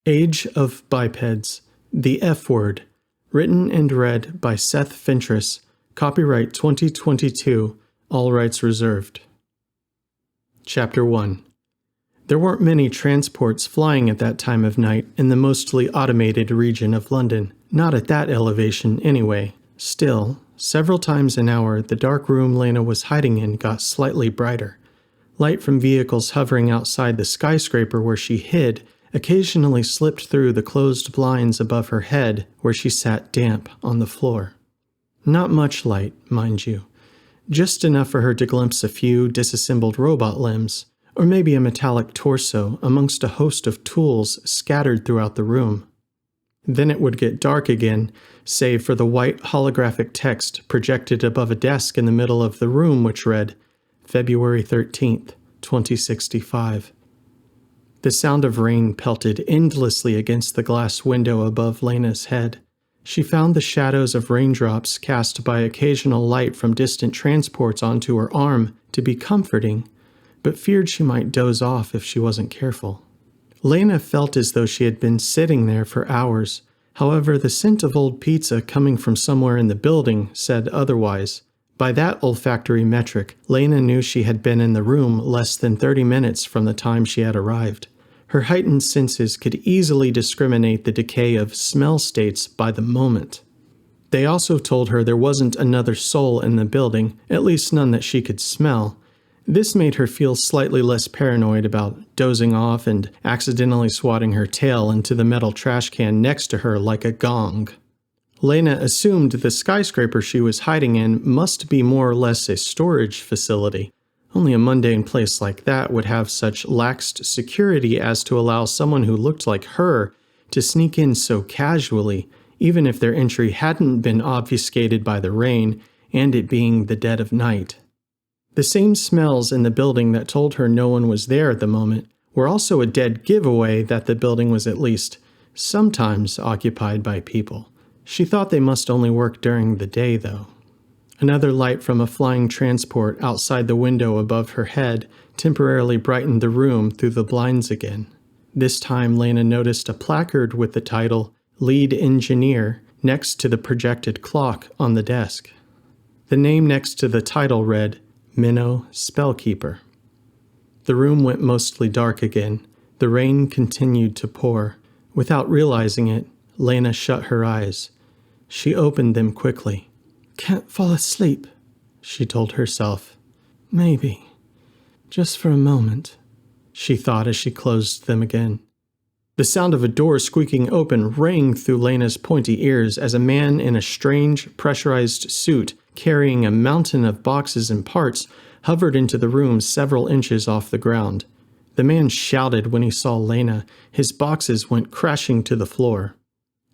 Age of Bipeds, The F Word, written and read by Seth Fentress, copyright 2022, all rights reserved. Chapter 1. There weren't many transports flying at that time of night in the mostly automated region of London, not at that elevation anyway. Still, several times an hour, the dark room Laina was hiding in got slightly brighter. Light from vehicles hovering outside the skyscraper where she hid occasionally slipped through the closed blinds above her head where she sat damp on the floor. Not much light, mind you. Just enough for her to glimpse a few disassembled robot limbs, or maybe a metallic torso amongst a host of tools scattered throughout the room. Then it would get dark again, save for the white holographic text projected above a desk in the middle of the room which read, February 13th, 2065. The sound of rain pelted endlessly against the glass window above Laina's head. She found the shadows of raindrops cast by occasional light from distant transports onto her arm to be comforting, but feared she might doze off if she wasn't careful. Laina felt as though she had been sitting there for hours. However, the scent of old pizza coming from somewhere in the building said otherwise. By that olfactory metric, Laina knew she had been in the room less than 30 minutes from the time she had arrived. Her heightened senses could easily discriminate the decay of smell states by the moment. They also told her there wasn't another soul in the building, at least none that she could smell. This made her feel slightly less paranoid about dozing off and accidentally swatting her tail into the metal trash can next to her like a gong. Laina assumed the skyscraper she was hiding in must be more or less a storage facility. Only a mundane place like that would have such laxed security as to allow someone who looked like her to sneak in so casually, even if their entry hadn't been obfuscated by the rain and it being the dead of night. The same smells in the building that told her no one was there at the moment were also a dead giveaway that the building was at least sometimes occupied by people. She thought they must only work during the day, though. Another light from a flying transport outside the window above her head temporarily brightened the room through the blinds again. This time, Laina noticed a placard with the title, Lead Engineer, next to the projected clock on the desk. The name next to the title read, Minnow Spellkeeper. The room went mostly dark again. The rain continued to pour. Without realizing it, Laina shut her eyes. She opened them quickly. Can't fall asleep, she told herself. Maybe. Just for a moment, she thought as she closed them again. The sound of a door squeaking open rang through Laina's pointy ears as a man in a strange, pressurized suit carrying a mountain of boxes and parts hovered into the room several inches off the ground. The man shouted when he saw Laina. His boxes went crashing to the floor.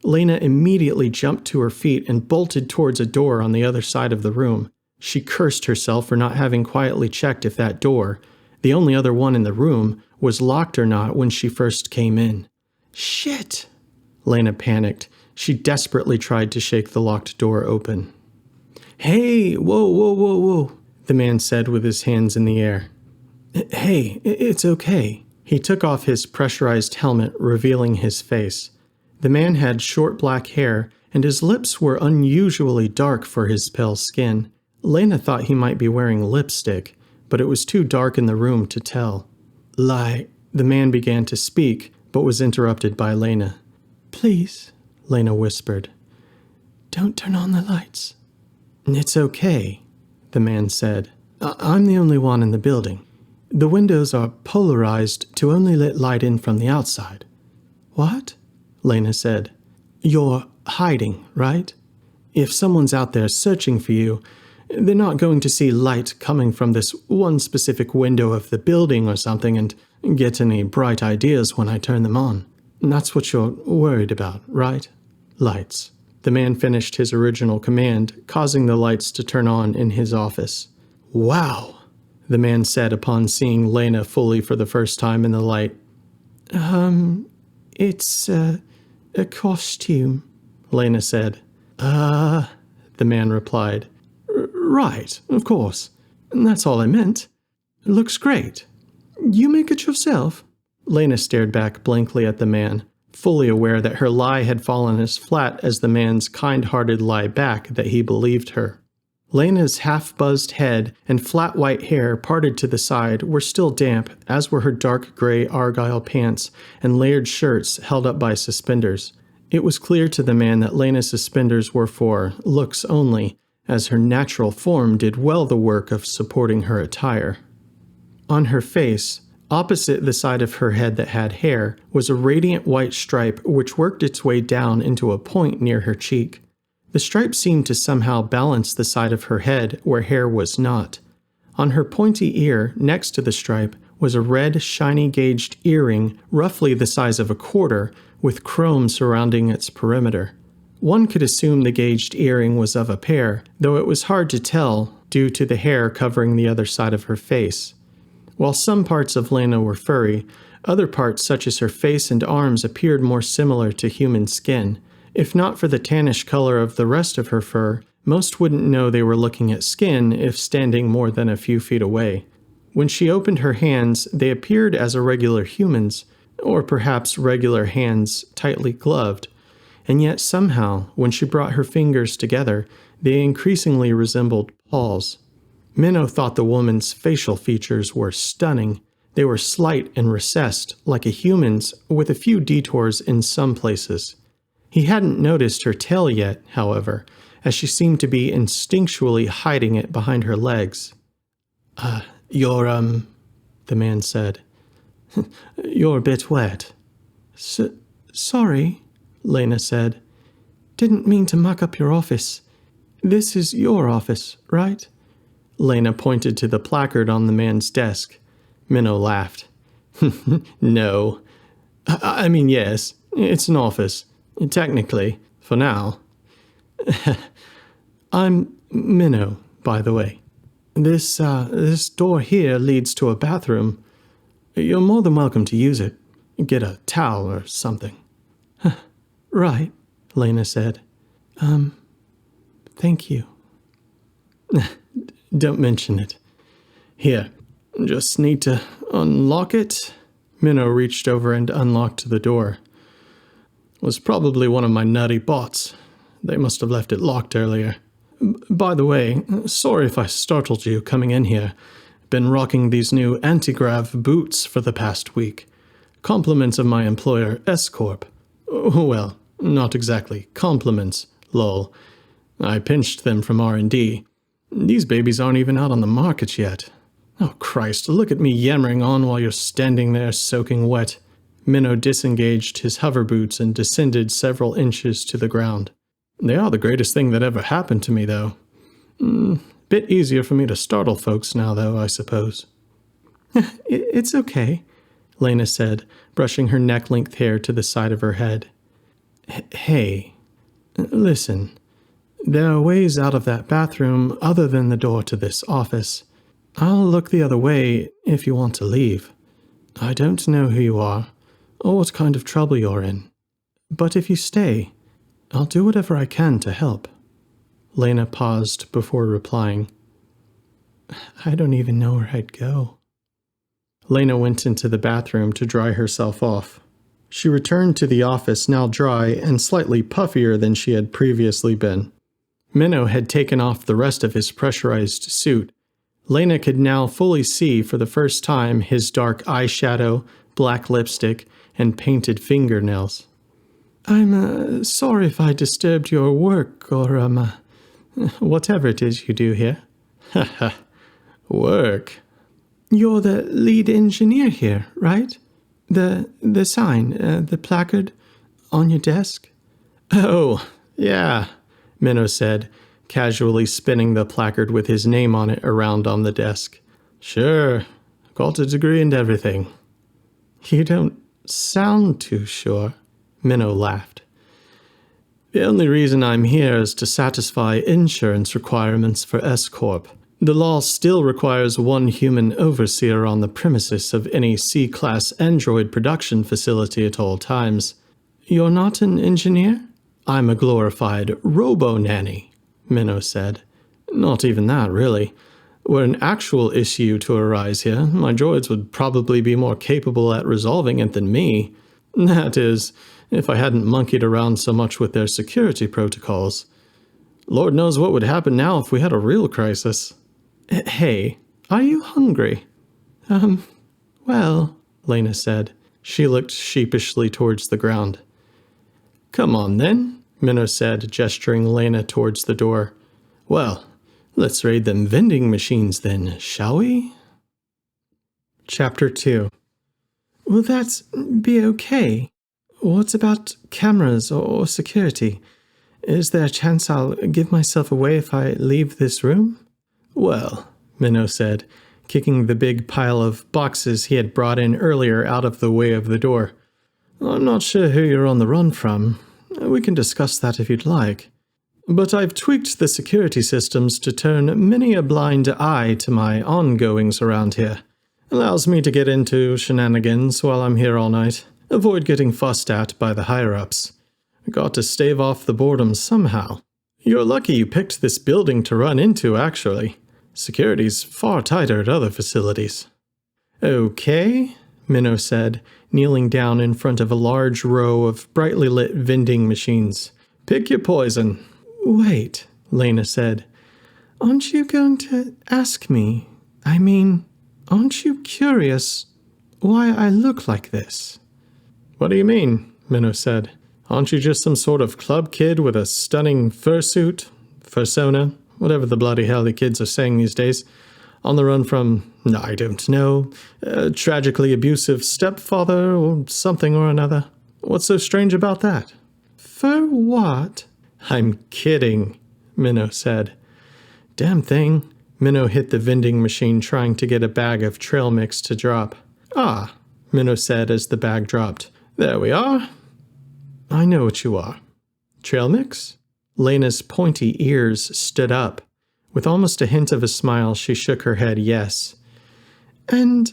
Laina immediately jumped to her feet and bolted towards a door on the other side of the room. She cursed herself for not having quietly checked if that door, the only other one in the room, was locked or not when she first came in. Shit! Laina panicked. She desperately tried to shake the locked door open. Hey, whoa, the man said with his hands in the air. Hey, it's okay. He took off his pressurized helmet, revealing his face. The man had short black hair, and his lips were unusually dark for his pale skin. Laina thought he might be wearing lipstick, but it was too dark in the room to tell. The man began to speak, but was interrupted by Laina. Please, Laina whispered. Don't turn on the lights. It's okay, the man said. I'm the only one in the building. The windows are polarized to only let light in from the outside. What? Laina said. You're hiding, right? If someone's out there searching for you, they're not going to see light coming from this one specific window of the building or something and get any bright ideas when I turn them on. That's what you're worried about, right? Lights. The man finished his original command, causing the lights to turn on in his office. Wow, the man said upon seeing Laina fully for the first time in the light. It's a costume, Laina said. The man replied. Right, of course. That's all I meant. It looks great. You make it yourself? Laina stared back blankly at the man, fully aware that her lie had fallen as flat as the man's kind-hearted lie back that he believed her. Laina's half-buzzed head and flat white hair parted to the side were still damp, as were her dark gray argyle pants and layered shirts held up by suspenders. It was clear to the man that Laina's suspenders were for looks only, as her natural form did well the work of supporting her attire. On her face, opposite the side of her head that had hair, was a radiant white stripe which worked its way down into a point near her cheek. The stripe seemed to somehow balance the side of her head where hair was not. On her pointy ear, next to the stripe, was a red, shiny gauged earring roughly the size of a quarter, with chrome surrounding its perimeter. One could assume the gauged earring was of a pair, though it was hard to tell due to the hair covering the other side of her face. While some parts of Laina were furry, other parts such as her face and arms appeared more similar to human skin. If not for the tannish color of the rest of her fur, most wouldn't know they were looking at skin if standing more than a few feet away. When she opened her hands, they appeared as a regular human's, or perhaps regular hands tightly gloved. And yet somehow, when she brought her fingers together, they increasingly resembled paws. Minnow thought the woman's facial features were stunning. They were slight and recessed, like a human's, with a few detours in some places. He hadn't noticed her tail yet, however, as she seemed to be instinctually hiding it behind her legs. You're, the man said. You're a bit wet. Sorry, Laina said. Didn't mean to muck up your office. This is your office, right? Laina pointed to the placard on the man's desk. Minnow laughed. No. I mean, yes, it's an office. Technically, for now. I'm Minnow, by the way. This door here leads to a bathroom. You're more than welcome to use it. Get a towel or something. Right, Laina said. Thank you. Don't mention it. Here, just need to unlock it. Minnow reached over and unlocked the door. Was probably one of my nutty bots. They must have left it locked earlier. By the way, sorry if I startled you coming in here. Been rocking these new anti-grav boots for the past week. Compliments of my employer, S-Corp. Well, not exactly compliments, lol. I pinched them from R&D. These babies aren't even out on the market yet. Oh Christ, look at me yammering on while you're standing there soaking wet. Minnow disengaged his hover boots and descended several inches to the ground. They are the greatest thing that ever happened to me, though. Bit easier for me to startle folks now, though, I suppose. It's okay, Laina said, brushing her neck-length hair to the side of her head. Hey, listen. There are ways out of that bathroom other than the door to this office. I'll look the other way if you want to leave. I don't know who you are, or what kind of trouble you're in. But if you stay, I'll do whatever I can to help. Laina paused before replying. I don't even know where I'd go. Laina went into the bathroom to dry herself off. She returned to the office now dry and slightly puffier than she had previously been. Minnow had taken off the rest of his pressurized suit. Laina could now fully see for the first time his dark eyeshadow, black lipstick, and painted fingernails. I'm sorry if I disturbed your work or, whatever it is you do here. Haha, work. You're the lead engineer here, right? The sign, the placard on your desk? Oh, yeah, Minnow said, casually spinning the placard with his name on it around on the desk. Sure, got a degree and everything. You don't sound too sure, Minnow laughed. The only reason I'm here is to satisfy insurance requirements for S-Corp. The law still requires one human overseer on the premises of any C-class android production facility at all times. You're not an engineer? I'm a glorified robo-nanny, Minnow said. Not even that, really. Were an actual issue to arise here, my droids would probably be more capable at resolving it than me. That is, if I hadn't monkeyed around so much with their security protocols. Lord knows what would happen now if we had a real crisis. Hey, are you hungry? Well, Laina said. She looked sheepishly towards the ground. Come on then, Minnow said, gesturing Laina towards the door. Well, let's raid them vending machines then, shall we? Chapter 2. Will that be okay? What about cameras or security? Is there a chance I'll give myself away if I leave this room? Well, Minnow said, kicking the big pile of boxes he had brought in earlier out of the way of the door. I'm not sure who you're on the run from. We can discuss that if you'd like. But I've tweaked the security systems to turn many a blind eye to my ongoings around here. Allows me to get into shenanigans while I'm here all night. Avoid getting fussed at by the higher-ups. Got to stave off the boredom somehow. You're lucky you picked this building to run into, actually. Security's far tighter at other facilities. Okay, Minnow said, kneeling down in front of a large row of brightly lit vending machines. Pick your poison. Wait, Laina said. Aren't you going to ask me? I mean, aren't you curious why I look like this? What do you mean? Minnow said. Aren't you just some sort of club kid with a stunning fursuit, fursona, whatever the bloody hell the kids are saying these days, on the run from, I don't know, a tragically abusive stepfather or something or another? What's so strange about that? For what? I'm kidding, Minnow said. Damn thing. Minnow hit the vending machine trying to get a bag of trail mix to drop. Ah, Minnow said as the bag dropped. There we are. I know what you are. Trail mix? Laina's pointy ears stood up. With almost a hint of a smile, she shook her head yes. And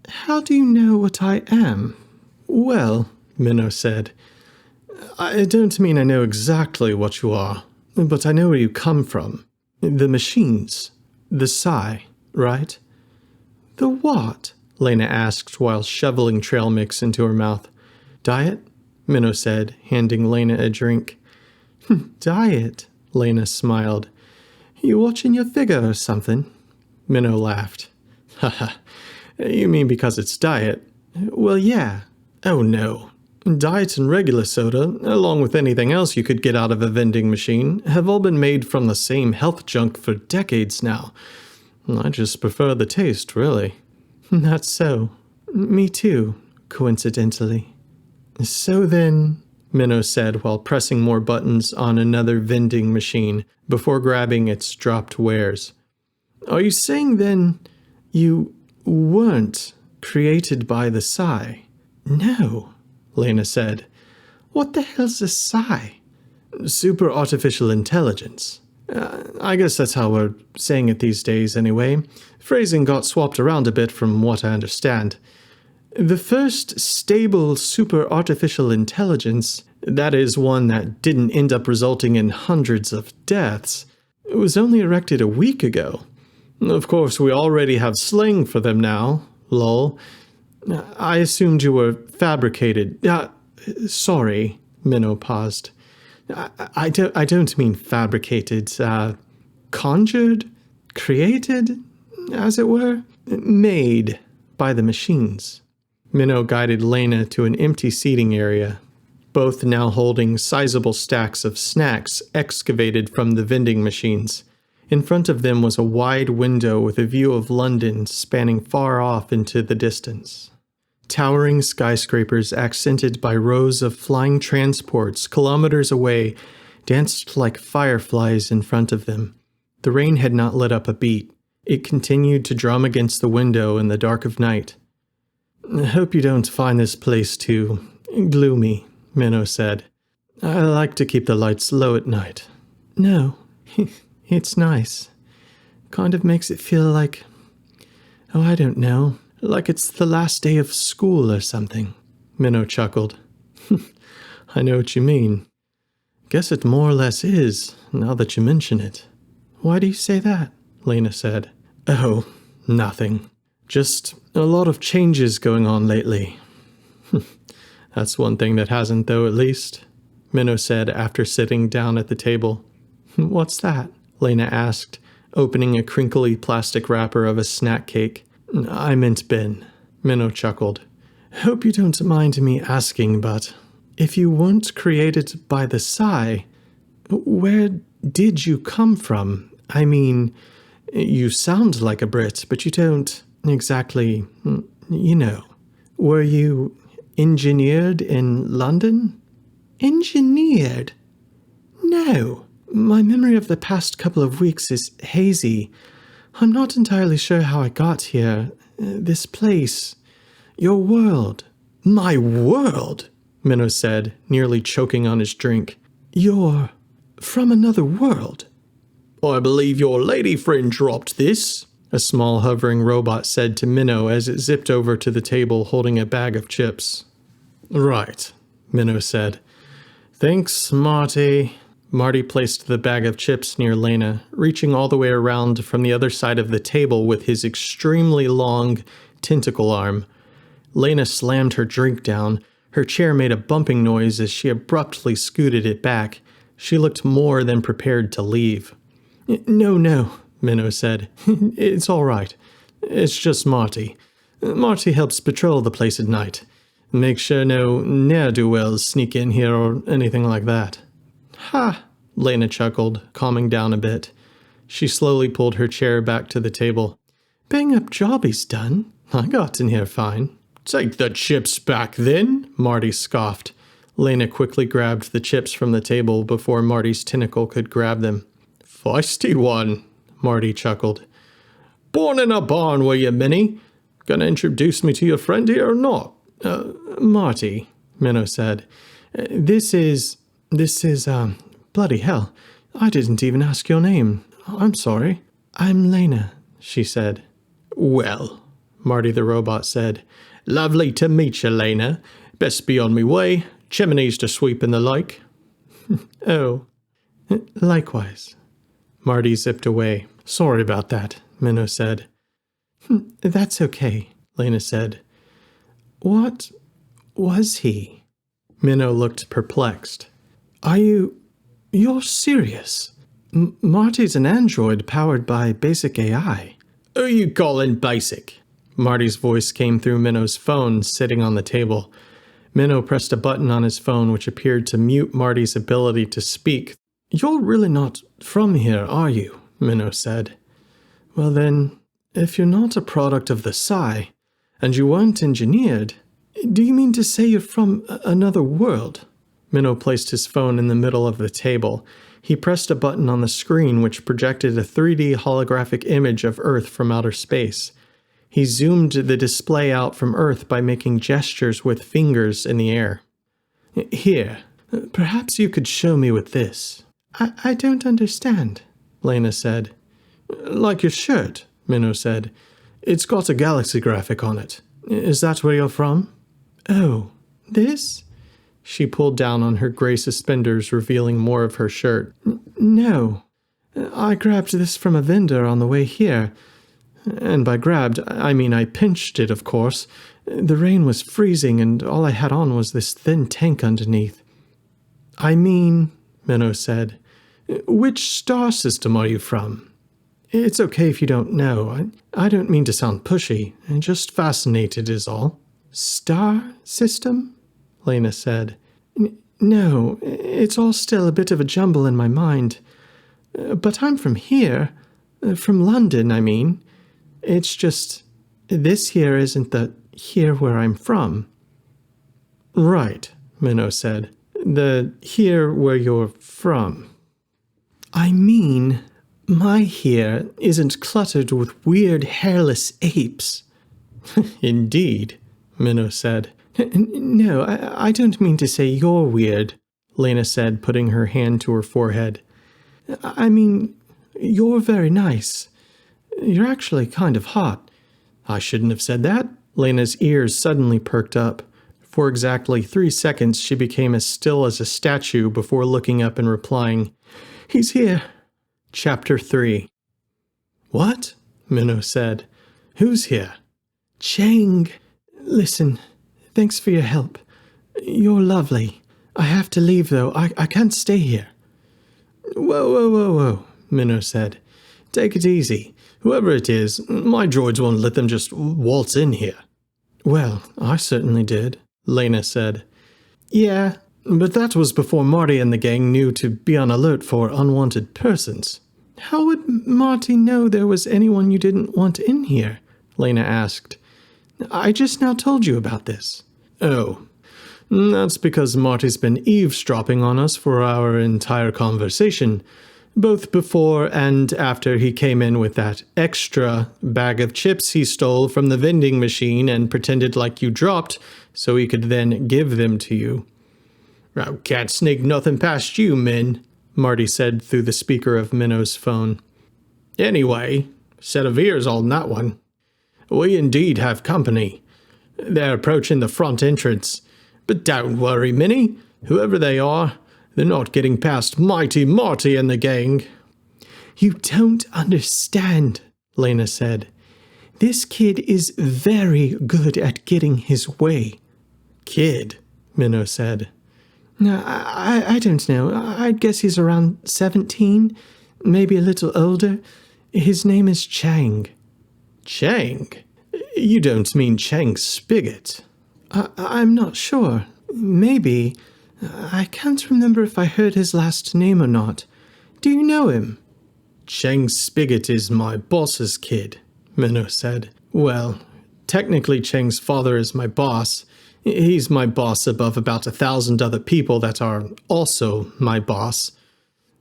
how do you know what I am? Well, Minnow said, I don't mean I know exactly what you are, but I know where you come from. The machines. The Psy, right? The what? Laina asked while shoveling trail mix into her mouth. Diet? Minnow said, handing Laina a drink. Diet? Laina smiled. You watching your figure or something? Minnow laughed. Haha, you mean because it's diet? Well, yeah. Oh no. Diet and regular soda, along with anything else you could get out of a vending machine, have all been made from the same health junk for decades now. I just prefer the taste, really. That's so. Me too, coincidentally. So then, Minnow said while pressing more buttons on another vending machine before grabbing its dropped wares. Are you saying then you weren't created by the Psy? No, Laina said. What the hell's a Psy? Super artificial intelligence. I guess that's how we're saying it these days anyway. Phrasing got swapped around a bit from what I understand. The first stable super artificial intelligence, that is one that didn't end up resulting in hundreds of deaths, was only erected a week ago. Of course, we already have slang for them now, lol. I assumed you were fabricated. Sorry, Minnow paused. I don't mean fabricated. Conjured? Created, as it were? Made by the machines. Minnow guided Laina to an empty seating area, both now holding sizable stacks of snacks excavated from the vending machines. In front of them was a wide window with a view of London spanning far off into the distance. Towering skyscrapers accented by rows of flying transports kilometers away danced like fireflies in front of them. The rain had not let up a beat. It continued to drum against the window in the dark of night. I hope you don't find this place too gloomy, Minnow said. I like to keep the lights low at night. No, it's nice. Kind of makes it feel like, I don't know, like it's the last day of school or something. Minnow chuckled. I know what you mean. Guess it more or less is, now that you mention it. Why do you say that? Laina said. Oh, nothing. Just a lot of changes going on lately. That's one thing that hasn't, though, at least, Minnow said after sitting down at the table. What's that? Laina asked, opening a crinkly plastic wrapper of a snack cake. I meant Ben, Minnow chuckled. Hope you don't mind me asking, but if you weren't created by the Psy, where did you come from? I mean, you sound like a Brit, but you don't exactly, you know. Were you engineered in London? Engineered? No. My memory of the past couple of weeks is hazy. I'm not entirely sure how I got here. This place. Your world. My world? Minnow said, nearly choking on his drink. You're from another world. I believe your lady friend dropped this, a small hovering robot said to Minnow as it zipped over to the table holding a bag of chips. Right, Minnow said. Thanks, Marty. Marty placed the bag of chips near Laina, reaching all the way around from the other side of the table with his extremely long tentacle arm. Laina slammed her drink down. Her chair made a bumping noise as she abruptly scooted it back. She looked more than prepared to leave. No, Minnow said. It's all right. It's just Marty. Marty helps patrol the place at night. Make sure no ne'er-do-wells sneak in here or anything like that. Ha! Laina chuckled, calming down a bit. She slowly pulled her chair back to the table. Bang-up job he's done. I got in here fine. Take the chips back then, Marty scoffed. Laina quickly grabbed the chips from the table before Marty's tentacle could grab them. Feisty one, Marty chuckled. Born in a barn, were you, Minnie? Gonna introduce me to your friend here or not? Marty, Minnow said. This is, bloody hell. I didn't even ask your name. I'm sorry. I'm Laina, she said. Well, Marty the robot said. Lovely to meet you, Laina. Best be on me way. Chimneys to sweep and the like. Oh, likewise. Marty zipped away. Sorry about that, Minnow said. That's okay, Laina said. What was he? Minnow looked perplexed. You're serious? Marty's an android powered by basic AI. Who you calling basic? Marty's voice came through Minnow's phone sitting on the table. Minnow pressed a button on his phone which appeared to mute Marty's ability to speak. You're really not from here, are you? Minnow said. Well then, if you're not a product of the Psy, and you weren't engineered, do you mean to say you're from another world? Minnow placed his phone in the middle of the table. He pressed a button on the screen which projected a 3D holographic image of Earth from outer space. He zoomed the display out from Earth by making gestures with fingers in the air. Here, perhaps you could show me with this. I don't understand, Laina said. Like your shirt, Minnow said. It's got a galaxy graphic on it. Is that where you're from? Oh, this? She pulled down on her gray suspenders, revealing more of her shirt. No, I grabbed this from a vendor on the way here. And by grabbed, I mean I pinched it, of course. The rain was freezing, and all I had on was this thin tank underneath. I mean, Minnow said, which star system are you from? It's okay if you don't know. I don't mean to sound pushy. I'm just fascinated is all. Star system? Laina said. No, it's all still a bit of a jumble in my mind. But I'm from here. From London, I mean. It's just, this here isn't the here where I'm from. Right, Minnow said. The here where you're from. I mean, my here isn't cluttered with weird hairless apes. Indeed, Minnow said. No, I don't mean to say you're weird, Laina said, putting her hand to her forehead. I mean, you're very nice. You're actually kind of hot. I shouldn't have said that. Laina's ears suddenly perked up. For exactly 3 seconds, she became as still as a statue before looking up and replying, He's here. Chapter 3. What? Minnow said. Who's here? Chang. Listen, thanks for your help. You're lovely. I have to leave, though. I can't stay here. Whoa, Minnow said. Take it easy. Whoever it is, my droids won't let them just waltz in here. Well, I certainly did, Laina said. Yeah, but that was before Marty and the gang knew to be on alert for unwanted persons. How would Marty know there was anyone you didn't want in here? Laina asked. I just now told you about this. Oh, that's because Marty's been eavesdropping on us for our entire conversation, both before and after he came in with that extra bag of chips he stole from the vending machine and pretended like you dropped so he could then give them to you. I can't sneak nothing past you, Min, Marty said through the speaker of Minnow's phone. Anyway, set of ears on that one. We indeed have company. They're approaching the front entrance. But don't worry, Minnie. Whoever they are, they're not getting past Mighty Marty and the gang. You don't understand, Laina said. This kid is very good at getting his way. Kid, Minnow said. No, I don't know. I'd guess he's around 17, maybe a little older. His name is Chang. Chang? You don't mean Chang Spigot? I'm not sure. Maybe. I can't remember if I heard his last name or not. Do you know him? Chang Spigot is my boss's kid, Minnow said. Well, technically Chang's father is my boss. He's my boss above about 1,000 other people that are also my boss.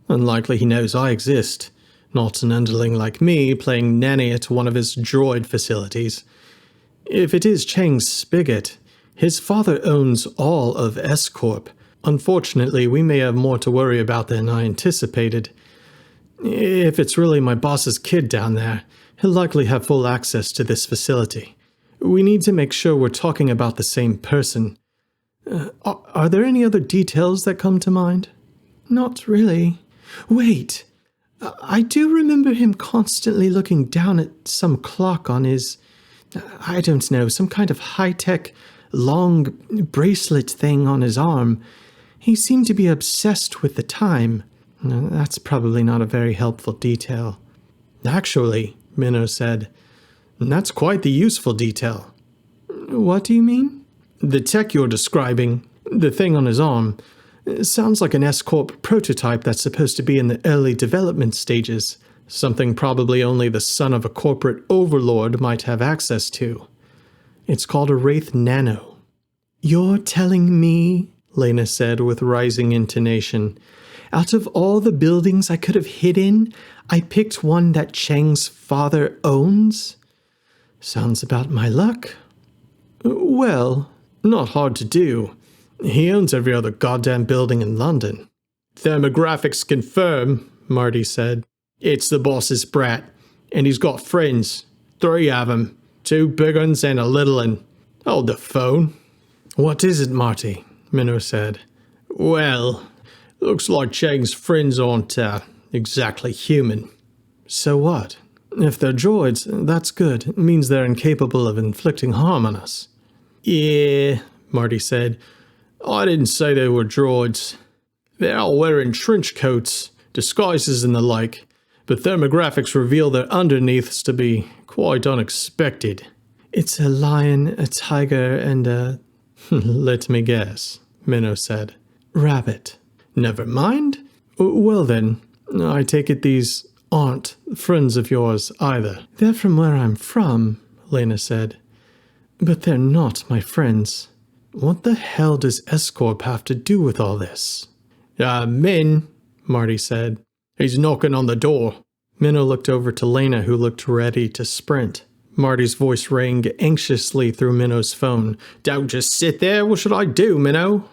Unlikely he knows I exist. Not an underling like me playing nanny at one of his droid facilities. If it is Chang Spigot, his father owns all of S-Corp. Unfortunately, we may have more to worry about than I anticipated. If it's really my boss's kid down there, he'll likely have full access to this facility. We need to make sure we're talking about the same person. Are there any other details that come to mind? Not really. Wait, I do remember him constantly looking down at some clock on his, I don't know, some kind of high-tech, long bracelet thing on his arm. He seemed to be obsessed with the time. That's probably not a very helpful detail. Actually, Minnow said, that's quite the useful detail. What do you mean? The tech you're describing, the thing on his arm, sounds like an S-Corp prototype that's supposed to be in the early development stages, something probably only the son of a corporate overlord might have access to. It's called a Wraith Nano. You're telling me, Laina said with rising intonation, out of all the buildings I could have hid in, I picked one that Chang's father owns? Sounds about my luck. Well, not hard to do. He owns every other goddamn building in London. Thermographics confirm, Marty said. It's the boss's brat, and he's got friends. 3 of them. 2 big uns and a little un. Hold the phone. What is it, Marty? Minnow said. Well, looks like Chang's friends aren't exactly human. So what? If they're droids, that's good. It means they're incapable of inflicting harm on us. Yeah, Marty said. I didn't say they were droids. They're all wearing trench coats, disguises and the like, but thermographics reveal their underneaths to be quite unexpected. It's a lion, a tiger, and a... Let me guess, Minnow said. Rabbit. Never mind. Well then, I take it these aren't friends of yours either. They're from where I'm from, Laina said. But they're not my friends. What the hell does S-Corp have to do with all this? Min, Marty said. He's knocking on the door. Minnow looked over to Laina, who looked ready to sprint. Marty's voice rang anxiously through Minnow's phone. Don't just sit there. What should I do, Minnow?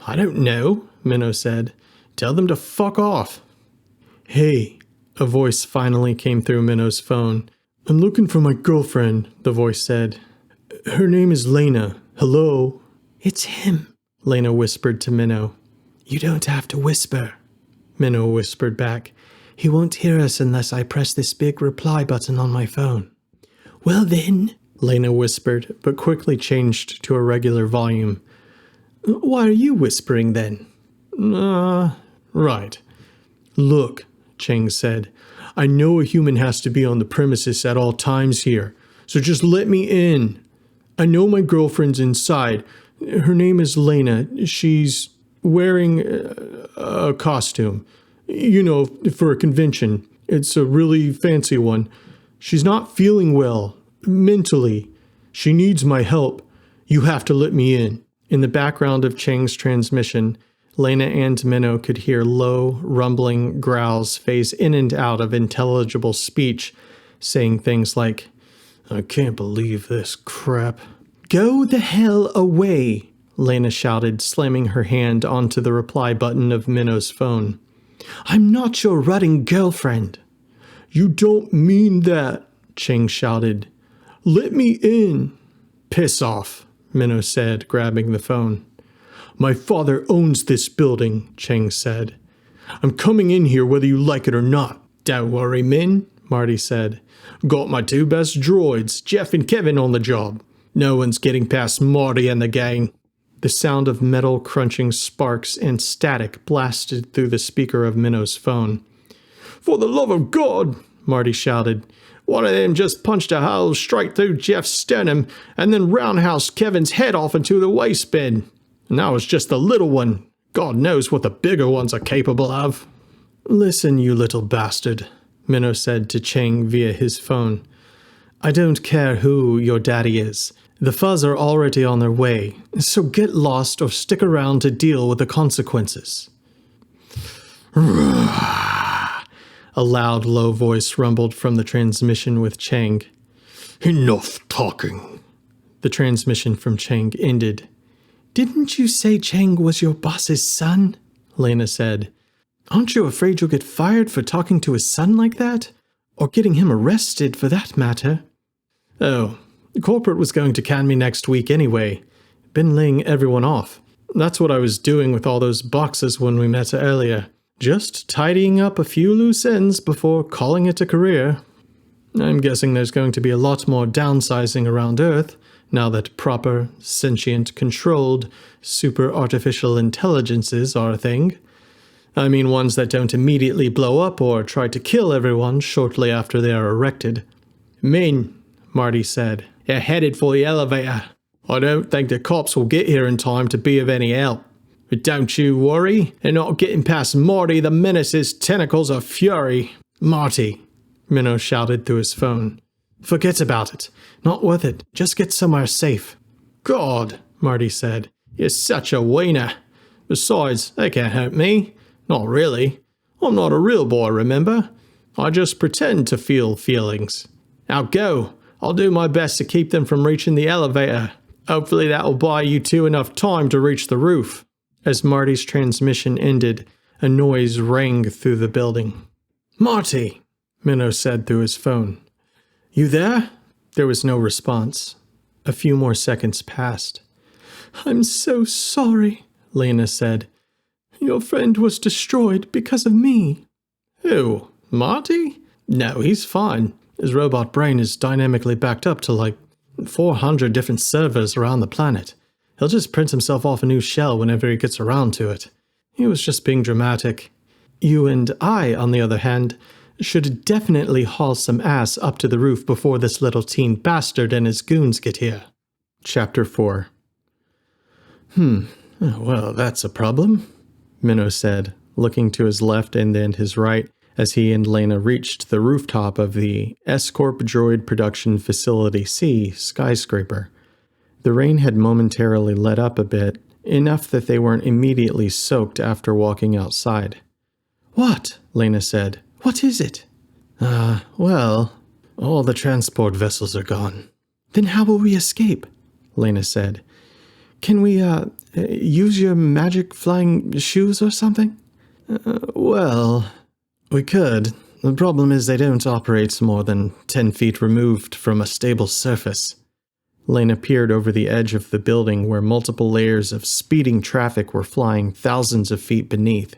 I don't know, Minnow said. Tell them to fuck off. Hey, a voice finally came through Minnow's phone. I'm looking for my girlfriend, the voice said. Her name is Laina. Hello? It's him, Laina whispered to Minnow. You don't have to whisper, Minnow whispered back. He won't hear us unless I press this big reply button on my phone. Well then, Laina whispered, but quickly changed to a regular volume. Why are you whispering then? Right. Look, Cheng said. I know a human has to be on the premises at all times here, so just let me in. I know my girlfriend's inside. Her name is Laina. She's wearing a costume. You know, for a convention. It's a really fancy one. She's not feeling well, mentally. She needs my help. You have to let me in. In the background of Cheng's transmission, Laina and Minnow could hear low, rumbling growls phase in and out of intelligible speech, saying things like, I can't believe this crap. Go the hell away, Laina shouted, slamming her hand onto the reply button of Minnow's phone. I'm not your rutting girlfriend. You don't mean that, Cheng shouted. Let me in. Piss off, Minnow said, grabbing the phone. My father owns this building, Cheng said. I'm coming in here whether you like it or not. Don't worry, Min, Marty said. Got my two best droids, Jeff and Kevin, on the job. No one's getting past Marty and the gang. The sound of metal crunching sparks and static blasted through the speaker of Minnow's phone. For the love of God, Marty shouted. One of them just punched a hole straight through Jeff's sternum and then roundhoused Kevin's head off into the waste bin. And that was just the little one. God knows what the bigger ones are capable of. Listen, you little bastard, Minnow said to Cheng via his phone. I don't care who your daddy is. The Fuzz are already on their way, so get lost or stick around to deal with the consequences. A loud, low voice rumbled from the transmission with Cheng. Enough talking. The transmission from Cheng ended. Didn't you say Cheng was your boss's son? Laina said. Aren't you afraid you'll get fired for talking to his son like that? Or getting him arrested, for that matter? Oh, corporate was going to can me next week anyway. Been laying everyone off. That's what I was doing with all those boxes when we met earlier. Just tidying up a few loose ends before calling it a career. I'm guessing there's going to be a lot more downsizing around Earth, now that proper, sentient, controlled, super artificial intelligences are a thing. I mean ones that don't immediately blow up or try to kill everyone shortly after they are erected. Min, Marty said. They're headed for the elevator. I don't think the cops will get here in time to be of any help. But don't you worry, they're not getting past Marty the Menace's tentacles of fury. Marty, Minnow shouted through his phone. Forget about it. Not worth it. Just get somewhere safe. God, Marty said. You're such a wiener. Besides, they can't hurt me. Not really. I'm not a real boy, remember? I just pretend to feel feelings. Now go. I'll do my best to keep them from reaching the elevator. Hopefully that will buy you two enough time to reach the roof. As Marty's transmission ended, a noise rang through the building. Marty, Minnow said through his phone. You there? There was no response. A few more seconds passed. I'm so sorry, Laina said. Your friend was destroyed because of me. Who? Marty? No, he's fine. His robot brain is dynamically backed up to like 400 different servers around the planet. He'll just print himself off a new shell whenever he gets around to it. He was just being dramatic. You and I, on the other hand, should definitely haul some ass up to the roof before this little teen bastard and his goons get here. Chapter 4. Well, that's a problem, Minnow said, looking to his left and then his right as he and Laina reached the rooftop of the S-Corp Droid Production Facility C skyscraper. The rain had momentarily let up a bit, enough that they weren't immediately soaked after walking outside. What? Laina said. What is it? Well, all the transport vessels are gone. Then how will we escape? Laina said. Can we, use your magic flying shoes or something? Well, we could. The problem is they don't operate more than 10 feet removed from a stable surface. Laina peered over the edge of the building where multiple layers of speeding traffic were flying thousands of feet beneath.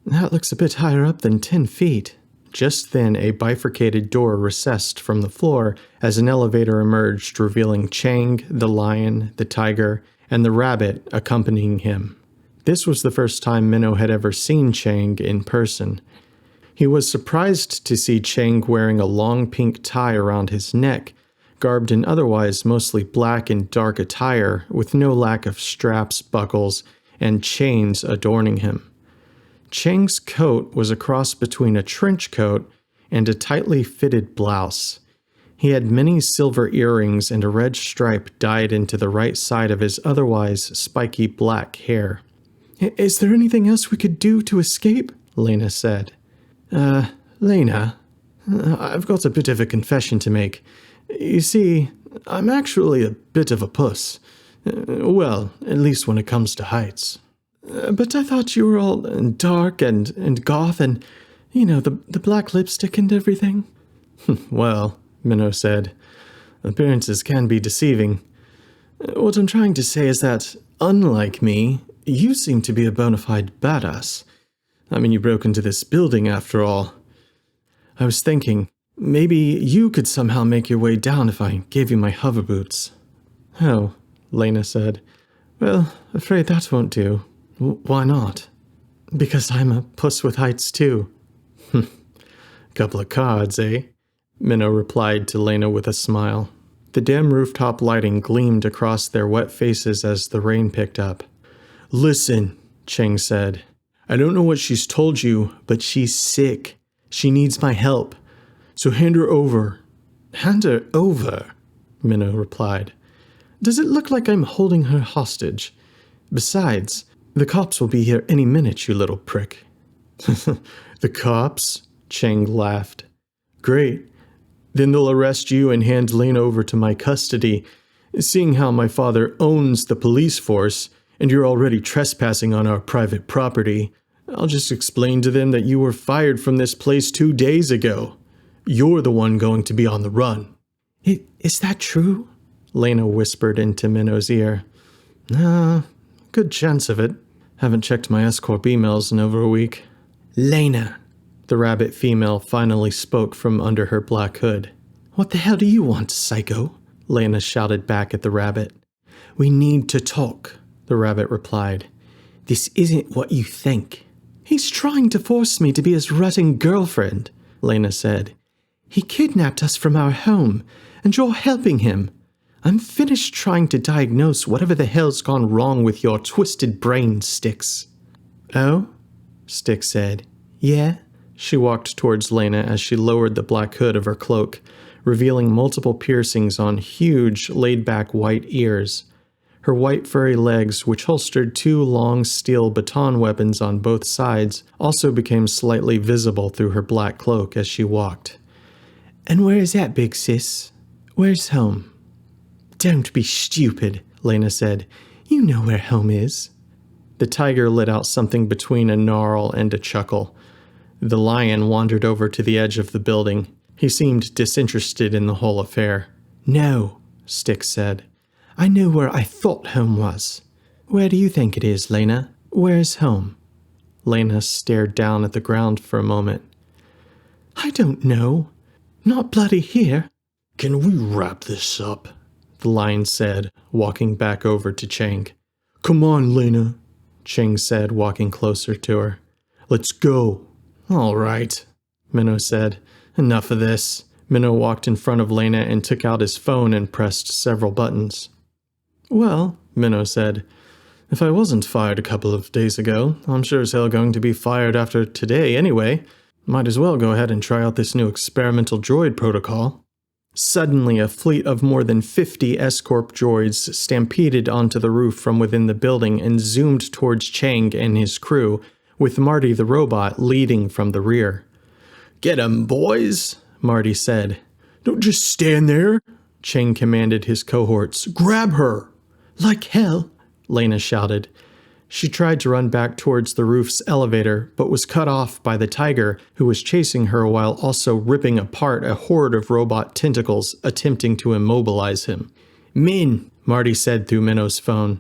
That looks a bit higher up than 10 feet. Just then, a bifurcated door recessed from the floor as an elevator emerged, revealing Chang, the lion, the tiger, and the rabbit accompanying him. This was the first time Minnow had ever seen Chang in person. He was surprised to see Chang wearing a long pink tie around his neck, garbed in otherwise mostly black and dark attire, with no lack of straps, buckles, and chains adorning him. Chang's coat was a cross between a trench coat and a tightly fitted blouse. He had many silver earrings and a red stripe dyed into the right side of his otherwise spiky black hair. "Is there anything else we could do to escape?" Laina said. Laina, I've got a bit of a confession to make. You see, I'm actually a bit of a puss. Well, at least when it comes to heights. But I thought you were all dark and goth and, the black lipstick and everything." "Well," Minnow said, "appearances can be deceiving. What I'm trying to say is that, unlike me, you seem to be a bona fide badass. I mean, you broke into this building after all. I was thinking, maybe you could somehow make your way down if I gave you my hover boots." "Oh," Laina said. "Well, afraid that won't do." "Why not?" "Because I'm a puss with heights too." "Couple of cards, eh?" Minnow replied to Laina with a smile. The dim rooftop lighting gleamed across their wet faces as the rain picked up. "Listen," Chang said. "I don't know what she's told you, but she's sick. She needs my help. So hand her over." "Hand her over?" Minnow replied. "Does it look like I'm holding her hostage? Besides, the cops will be here any minute, you little prick." "The cops?" Chang laughed. "Great. Then they'll arrest you and hand Laina over to my custody. Seeing how my father owns the police force, and you're already trespassing on our private property, I'll just explain to them that you were fired from this place 2 days ago. You're the one going to be on the run." Is that true?" Laina whispered into Minnow's ear. Good chance of it. Haven't checked my S-Corp emails in over a week." "Laina," the rabbit female finally spoke from under her black hood. "What the hell do you want, psycho?" Laina shouted back at the rabbit. "We need to talk," the rabbit replied. "This isn't what you think." "He's trying to force me to be his rutting girlfriend," Laina said. "He kidnapped us from our home, and you're helping him. I'm finished trying to diagnose whatever the hell's gone wrong with your twisted brain, Styx." "Oh?" Styx said. "Yeah?" She walked towards Laina as she lowered the black hood of her cloak, revealing multiple piercings on huge, laid-back white ears. Her white furry legs, which holstered 2 long steel baton weapons on both sides, also became slightly visible through her black cloak as she walked. "And where is that, big sis? Where's home?" "Don't be stupid," Laina said. "You know where home is." The tiger let out something between a gnarl and a chuckle. The lion wandered over to the edge of the building. He seemed disinterested in the whole affair. "No," Styx said. "I know where I thought home was. Where do you think it is, Laina? Where's home?" Laina stared down at the ground for a moment. "I don't know. Not bloody here." "Can we wrap this up?" the lion said, walking back over to Chang. "Come on, Laina," Chang said, walking closer to her. "Let's go." "All right," Minnow said. "Enough of this." Minnow walked in front of Laina and took out his phone and pressed several buttons. "Well," Minnow said, "if I wasn't fired a couple of days ago, I'm sure as hell going to be fired after today anyway. Might as well go ahead and try out this new experimental droid protocol." Suddenly, a fleet of more than 50 S-Corp droids stampeded onto the roof from within the building and zoomed towards Chang and his crew, with Marty the robot leading from the rear. "Get 'em, boys," Marty said. "Don't just stand there," Chang commanded his cohorts. "Grab her!" "Like hell," Laina shouted. She tried to run back towards the roof's elevator, but was cut off by the tiger, who was chasing her while also ripping apart a horde of robot tentacles, attempting to immobilize him. "Min," Marty said through Minnow's phone.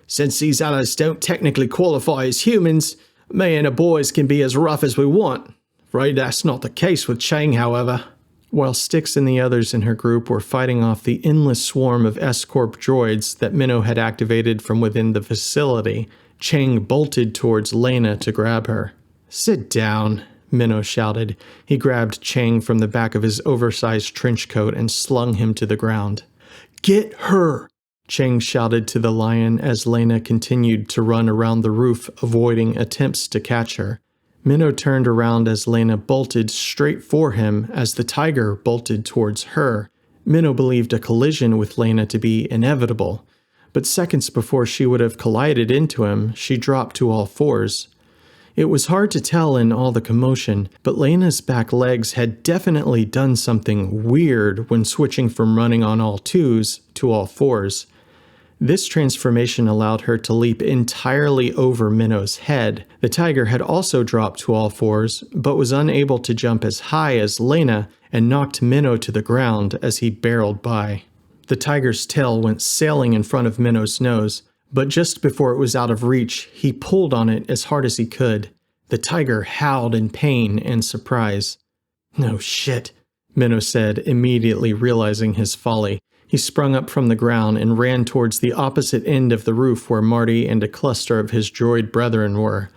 "Since these others don't technically qualify as humans, me and the boys can be as rough as we want. Right, that's not the case with Chang, however." While Styx and the others in her group were fighting off the endless swarm of S-Corp droids that Minnow had activated from within the facility, Chang bolted towards Laina to grab her. "Sit down," Minnow shouted. He grabbed Chang from the back of his oversized trench coat and slung him to the ground. "Get her!" Chang shouted to the lion as Laina continued to run around the roof, avoiding attempts to catch her. Minnow turned around as Laina bolted straight for him as the tiger bolted towards her. Minnow believed a collision with Laina to be inevitable, but seconds before she would have collided into him, she dropped to all fours. It was hard to tell in all the commotion, but Laina's back legs had definitely done something weird when switching from running on all twos to all fours. This transformation allowed her to leap entirely over Minnow's head. The tiger had also dropped to all fours, but was unable to jump as high as Laina and knocked Minnow to the ground as he barreled by. The tiger's tail went sailing in front of Minnow's nose, but just before it was out of reach, he pulled on it as hard as he could. The tiger howled in pain and surprise. "No shit," Minnow said, immediately realizing his folly. He sprung up from the ground and ran towards the opposite end of the roof where Marty and a cluster of his droid brethren were.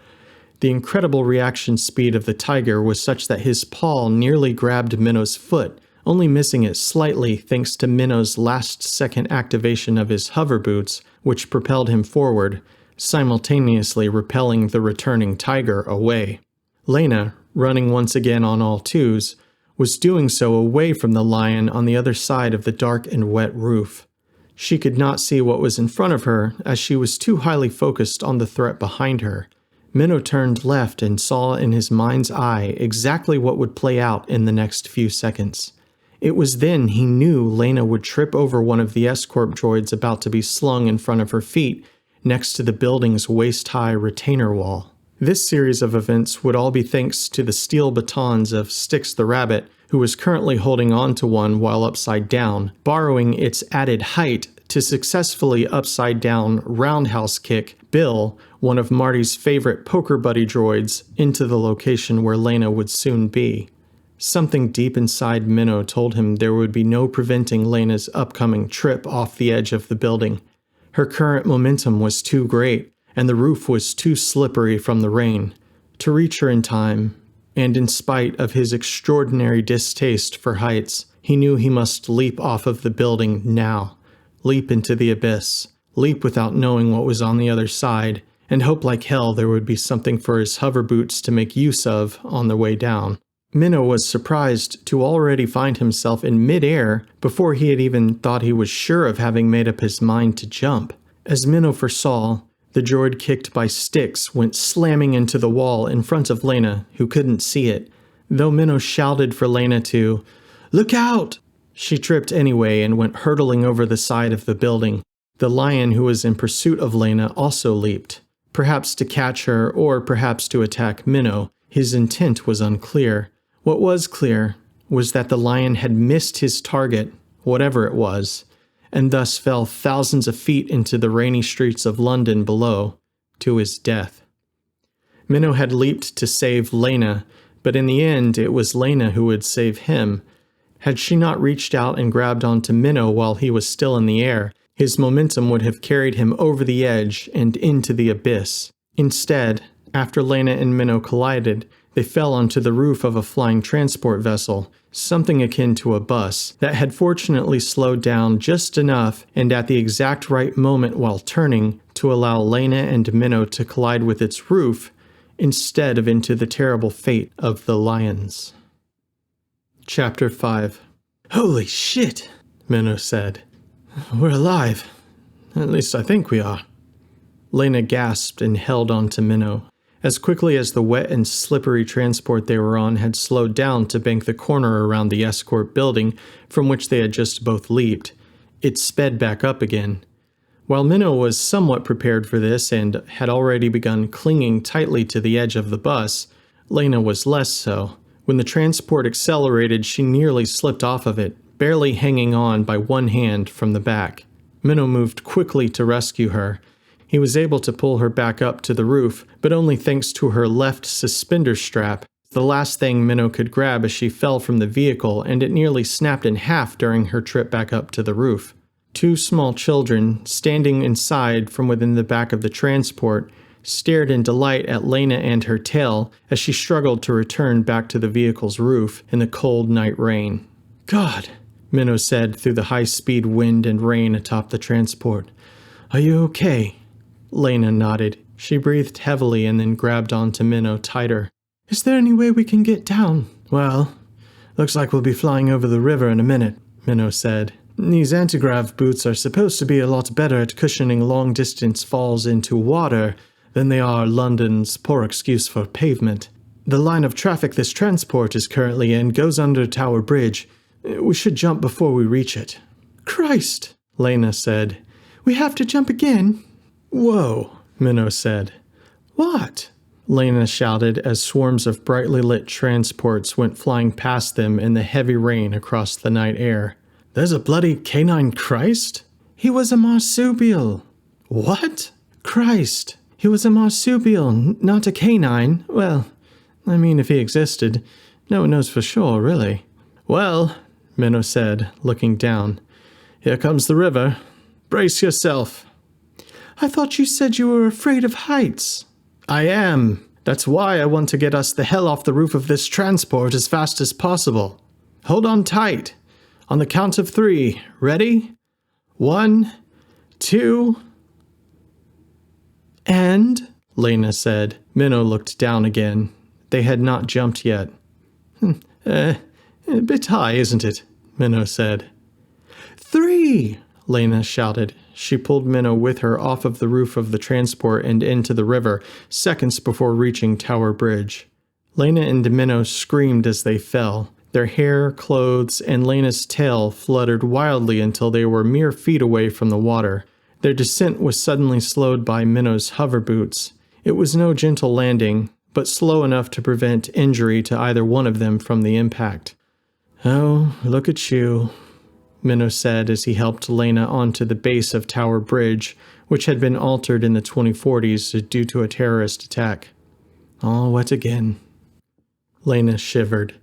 The incredible reaction speed of the tiger was such that his paw nearly grabbed Minnow's foot, only missing it slightly thanks to Minnow's last-second activation of his hover boots, which propelled him forward, simultaneously repelling the returning tiger away. Laina, running once again on all twos, was doing so away from the lion on the other side of the dark and wet roof. She could not see what was in front of her as she was too highly focused on the threat behind her. Minnow turned left and saw in his mind's eye exactly what would play out in the next few seconds. It was then he knew Laina would trip over one of the S-Corp droids about to be slung in front of her feet, next to the building's waist-high retainer wall. This series of events would all be thanks to the steel batons of Styx the rabbit, who was currently holding on to one while upside down, borrowing its added height to successfully upside-down roundhouse kick Bill, one of Marty's favorite poker buddy droids, into the location where Laina would soon be. Something deep inside Minnow told him there would be no preventing Laina's upcoming trip off the edge of the building. Her current momentum was too great, and the roof was too slippery from the rain to reach her in time, and in spite of his extraordinary distaste for heights, he knew he must leap off of the building now, leap into the abyss, leap without knowing what was on the other side, and hope like hell there would be something for his hover boots to make use of on the way down. Minnow was surprised to already find himself in mid-air before he had even thought he was sure of having made up his mind to jump. As Minnow foresaw, the droid kicked by Styx went slamming into the wall in front of Laina, who couldn't see it. Though Minnow shouted for Laina to, "Look out!" she tripped anyway and went hurtling over the side of the building. The lion who was in pursuit of Laina also leaped, perhaps to catch her or perhaps to attack Minnow. His intent was unclear. What was clear was that the lion had missed his target, whatever it was, and thus fell thousands of feet into the rainy streets of London below, to his death. Minnow had leaped to save Laina, but in the end it was Laina who would save him. Had she not reached out and grabbed onto Minnow while he was still in the air, his momentum would have carried him over the edge and into the abyss. Instead, after Laina and Minnow collided, they fell onto the roof of a flying transport vessel, something akin to a bus, that had fortunately slowed down just enough and at the exact right moment while turning to allow Laina and Minnow to collide with its roof instead of into the terrible fate of the lions. Chapter 5. "Holy shit," Minnow said. "We're alive. At least I think we are." Laina gasped and held on to Minnow. As quickly as the wet and slippery transport they were on had slowed down to bank the corner around the escort building from which they had just both leaped, it sped back up again. While Minnow was somewhat prepared for this and had already begun clinging tightly to the edge of the bus, Laina was less so. When the transport accelerated, she nearly slipped off of it, barely hanging on by one hand from the back. Minnow moved quickly to rescue her. He was able to pull her back up to the roof, but only thanks to her left suspender strap, the last thing Minnow could grab as she fell from the vehicle, and it nearly snapped in half during her trip back up to the roof. Two small children, standing inside from within the back of the transport, stared in delight at Laina and her tail as she struggled to return back to the vehicle's roof in the cold night rain. "God," Minnow said through the high-speed wind and rain atop the transport. "Are you okay?" Laina nodded. She breathed heavily and then grabbed onto Minnow tighter. "Is there any way we can get down?" "Well, looks like we'll be flying over the river in a minute," Minnow said. "These anti-grav boots are supposed to be a lot better at cushioning long-distance falls into water than they are London's poor excuse for pavement. The line of traffic this transport is currently in goes under Tower Bridge. We should jump before we reach it." "Christ," Laina said. "We have to jump again?" "Whoa," Minnow said. "What?" Laina shouted as swarms of brightly lit transports went flying past them in the heavy rain across the night air. "There's a bloody canine Christ?" "He was a marsupial." "What?" "Christ. He was a marsupial, not a canine. Well, I mean, if he existed. No one knows for sure, really." "Well," Minnow said, looking down. "Here comes the river. Brace yourself." "I thought you said you were afraid of heights." "I am. That's why I want to get us the hell off the roof of this transport as fast as possible. Hold on tight. On the count of 3. Ready? 1, 2... "And?" Laina said. Minnow looked down again. They had not jumped yet. A bit high, isn't it?" Minnow said. 3! Laina shouted. She pulled Minnow with her off of the roof of the transport and into the river, seconds before reaching Tower Bridge. Laina and Minnow screamed as they fell. Their hair, clothes, and Laina's tail fluttered wildly until they were mere feet away from the water. Their descent was suddenly slowed by Minnow's hover boots. It was no gentle landing, but slow enough to prevent injury to either one of them from the impact. "Oh, look at you," Minnow said as he helped Laina onto the base of Tower Bridge, which had been altered in the 2040s due to a terrorist attack. "All wet again." Laina shivered.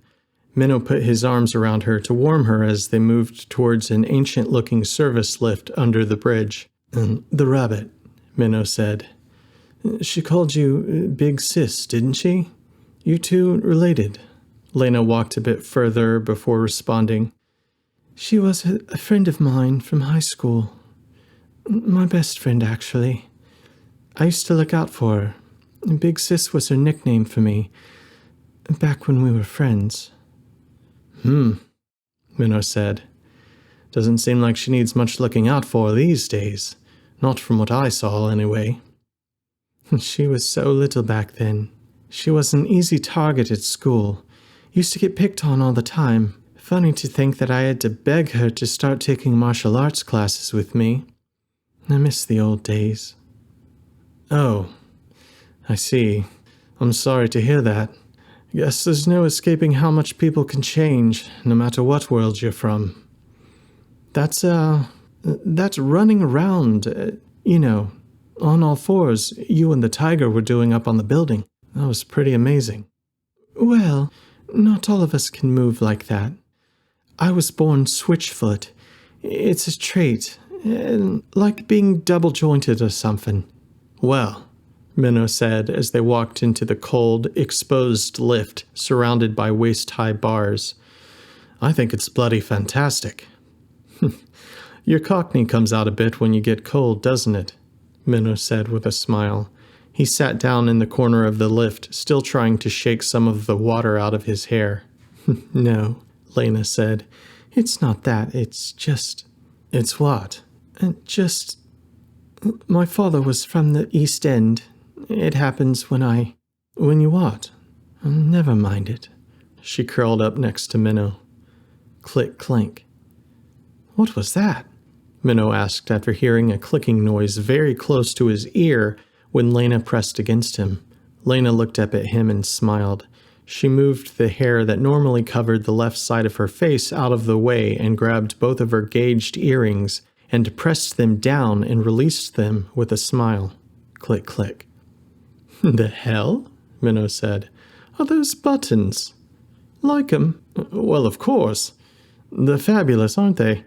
Minnow put his arms around her to warm her as they moved towards an ancient-looking service lift under the bridge. "The rabbit," Minnow said. "She called you Big Sis, didn't she? You two related?" Laina walked a bit further before responding. "She was a friend of mine from high school. My best friend, actually. I used to look out for her. Big Sis was her nickname for me, back when we were friends." Minnow said. "Doesn't seem like she needs much looking out for these days. Not from what I saw, anyway." "She was so little back then. She was an easy target at school. Used to get picked on all the time. Funny to think that I had to beg her to start taking martial arts classes with me. I miss the old days." "Oh, I see. I'm sorry to hear that. Guess there's no escaping how much people can change, no matter what world you're from. That's running around, on all fours you and the tiger were doing up on the building. That was pretty amazing." "Well, not all of us can move like that. I was born switchfoot. It's a trait, like being double-jointed or something." "Well," Minnow said as they walked into the cold, exposed lift surrounded by waist-high bars. "I think it's bloody fantastic." "Your Cockney comes out a bit when you get cold, doesn't it?" Minnow said with a smile. He sat down in the corner of the lift, still trying to shake some of the water out of his hair. "No," Laina said. "It's not that, it's just..." "It's what?" My father was from the East End. It happens when you what?" "Never mind it." She curled up next to Minnow. Click, clink. "What was that?" Minnow asked after hearing a clicking noise very close to his ear when Laina pressed against him. Laina looked up at him and smiled. She moved the hair that normally covered the left side of her face out of the way and grabbed both of her gauged earrings and pressed them down and released them with a smile. Click, click. "The hell?" Minnow said. Are those buttons? Like 'em? Well, of course. They're fabulous, aren't they?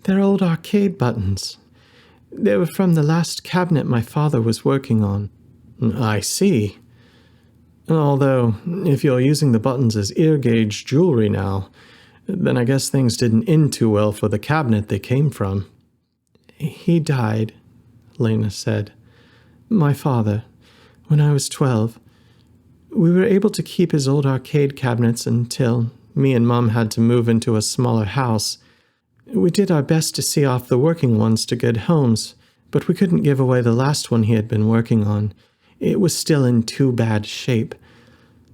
They're old arcade buttons. They were from the last cabinet my father was working on. I see. Although, if you're using the buttons as ear gauge jewelry now, then I guess things didn't end too well for the cabinet they came from. He died, Laina said. My father, when I was 12. We were able to keep his old arcade cabinets until me and Mom had to move into a smaller house. We did our best to see off the working ones to good homes, but we couldn't give away the last one he had been working on. It was still in too bad shape.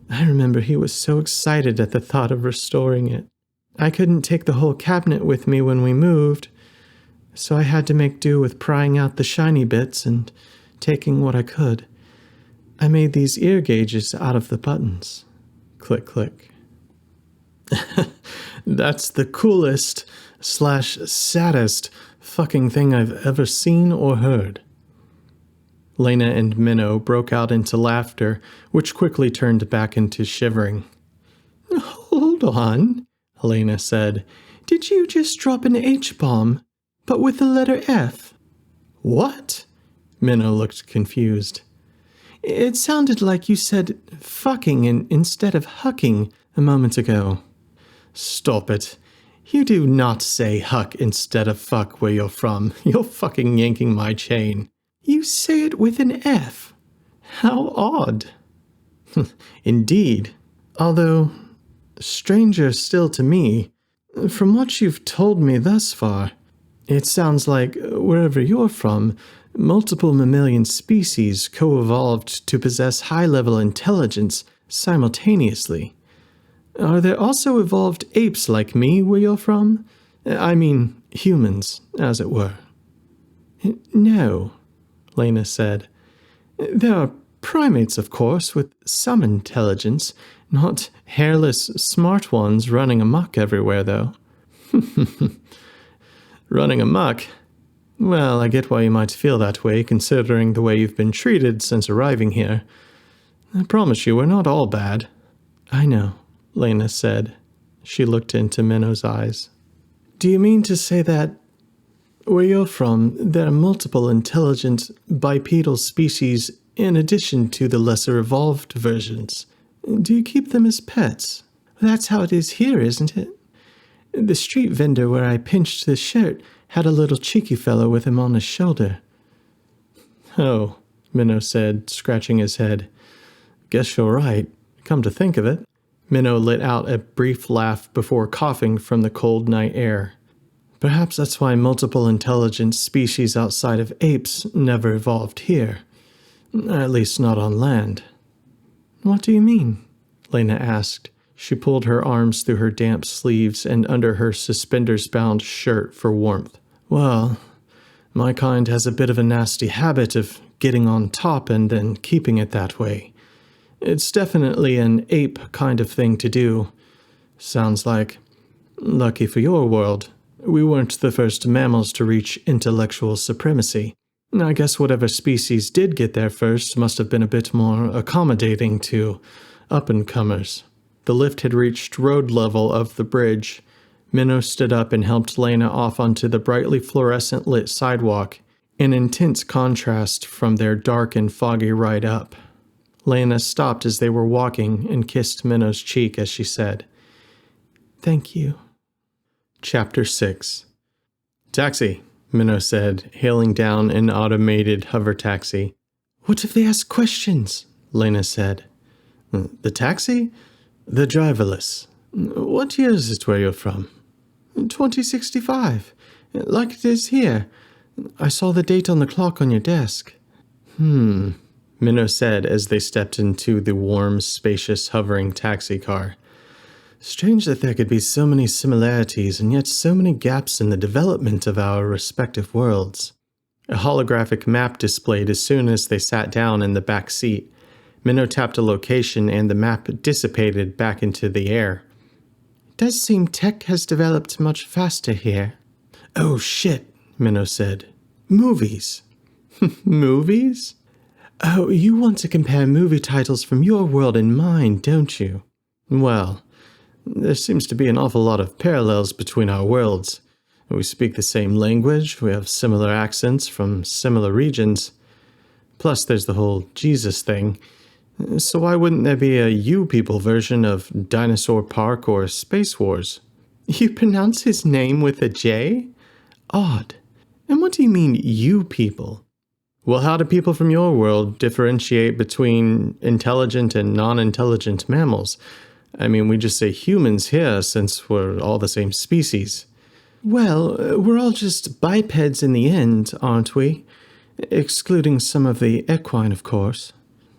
I remember he was so excited at the thought of restoring it. I couldn't take the whole cabinet with me when we moved, so I had to make do with prying out the shiny bits and taking what I could. I made these ear gauges out of the buttons. Click, click. That's the coolest/saddest fucking thing I've ever seen or heard. Laina and Minnow broke out into laughter, which quickly turned back into shivering. Hold on, Laina said. Did you just drop an H-bomb, but with the letter F? What? Minnow looked confused. It sounded like you said fucking instead of hucking a moment ago. Stop it. You do not say huck instead of fuck where you're from. You're fucking yanking my chain. You say it with an F. How odd. Indeed. Although, stranger still to me, from what you've told me thus far, it sounds like wherever you're from, multiple mammalian species co-evolved to possess high-level intelligence simultaneously. Are there also evolved apes like me where you're from? I mean, humans, as it were. No, Laina said. There are primates, of course, with some intelligence, not hairless, smart ones running amok everywhere, though. Running amok? Well, I get why you might feel that way, considering the way you've been treated since arriving here. I promise you, we're not all bad. I know, Laina said. She looked into Minnow's eyes. Do you mean to say that, where you're from, there are multiple intelligent bipedal species in addition to the lesser evolved versions? Do you keep them as pets? That's how it is here, isn't it? The street vendor where I pinched this shirt had a little cheeky fellow with him on his shoulder. Oh, Minnow said, scratching his head. Guess you're right. Come to think of it. Minnow let out a brief laugh before coughing from the cold night air. Perhaps that's why multiple intelligent species outside of apes never evolved here. At least not on land. What do you mean? Laina asked. She pulled her arms through her damp sleeves and under her suspenders-bound shirt for warmth. Well, my kind has a bit of a nasty habit of getting on top and then keeping it that way. It's definitely an ape kind of thing to do. Sounds like, lucky for your world, we weren't the first mammals to reach intellectual supremacy. I guess whatever species did get there first must have been a bit more accommodating to up-and-comers. The lift had reached road level of the bridge. Minnow stood up and helped Laina off onto the brightly fluorescent lit sidewalk, an intense contrast from their dark and foggy ride up. Laina stopped as they were walking and kissed Minnow's cheek as she said, Thank you. Chapter 6. Taxi, Minnow said, hailing down an automated hover taxi. What if they ask questions? Laina said. The taxi? The driverless. What year is it where you're from? 2065. Like it is here. I saw the date on the clock on your desk. Minnow said as they stepped into the warm, spacious, hovering taxi car. Strange that there could be so many similarities and yet so many gaps in the development of our respective worlds. A holographic map displayed as soon as they sat down in the back seat. Minnow tapped a location and the map dissipated back into the air. It does seem tech has developed much faster here. Oh shit, Minnow said. Movies. Movies? Oh, you want to compare movie titles from your world and mine, don't you? Well, there seems to be an awful lot of parallels between our worlds. We speak the same language, we have similar accents from similar regions. Plus, there's the whole Jesus thing. So why wouldn't there be a you people version of Dinosaur Park or Space Wars? You pronounce his name with a J? Odd. And what do you mean, you people? Well, how do people from your world differentiate between intelligent and non-intelligent mammals? I mean, we just say humans here since we're all the same species. Well, we're all just bipeds in the end, aren't we? Excluding some of the equine, of course.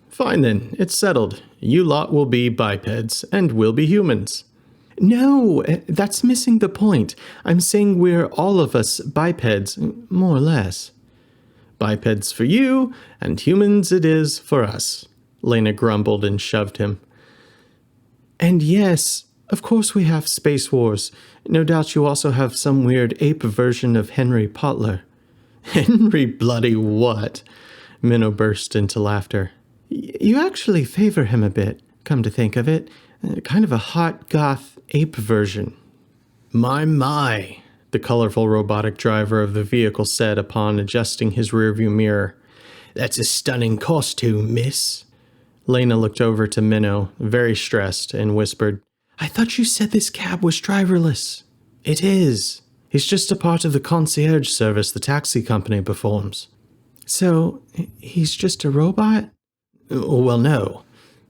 Fine then, it's settled. You lot will be bipeds, and we'll be humans. No, that's missing the point. I'm saying we're all of us bipeds, more or less. Bipeds for you, and humans it is for us, Laina grumbled and shoved him. And yes, of course we have Space Wars. No doubt you also have some weird ape version of Henry Potler. Henry bloody what? Minnow burst into laughter. You actually favor him a bit, come to think of it. Kind of a hot goth ape version. My, the colorful robotic driver of the vehicle said upon adjusting his rearview mirror. That's a stunning costume, miss. Laina looked over to Minnow, very stressed, and whispered, I thought you said this cab was driverless. It is. He's just a part of the concierge service the taxi company performs. So, he's just a robot? Well, no.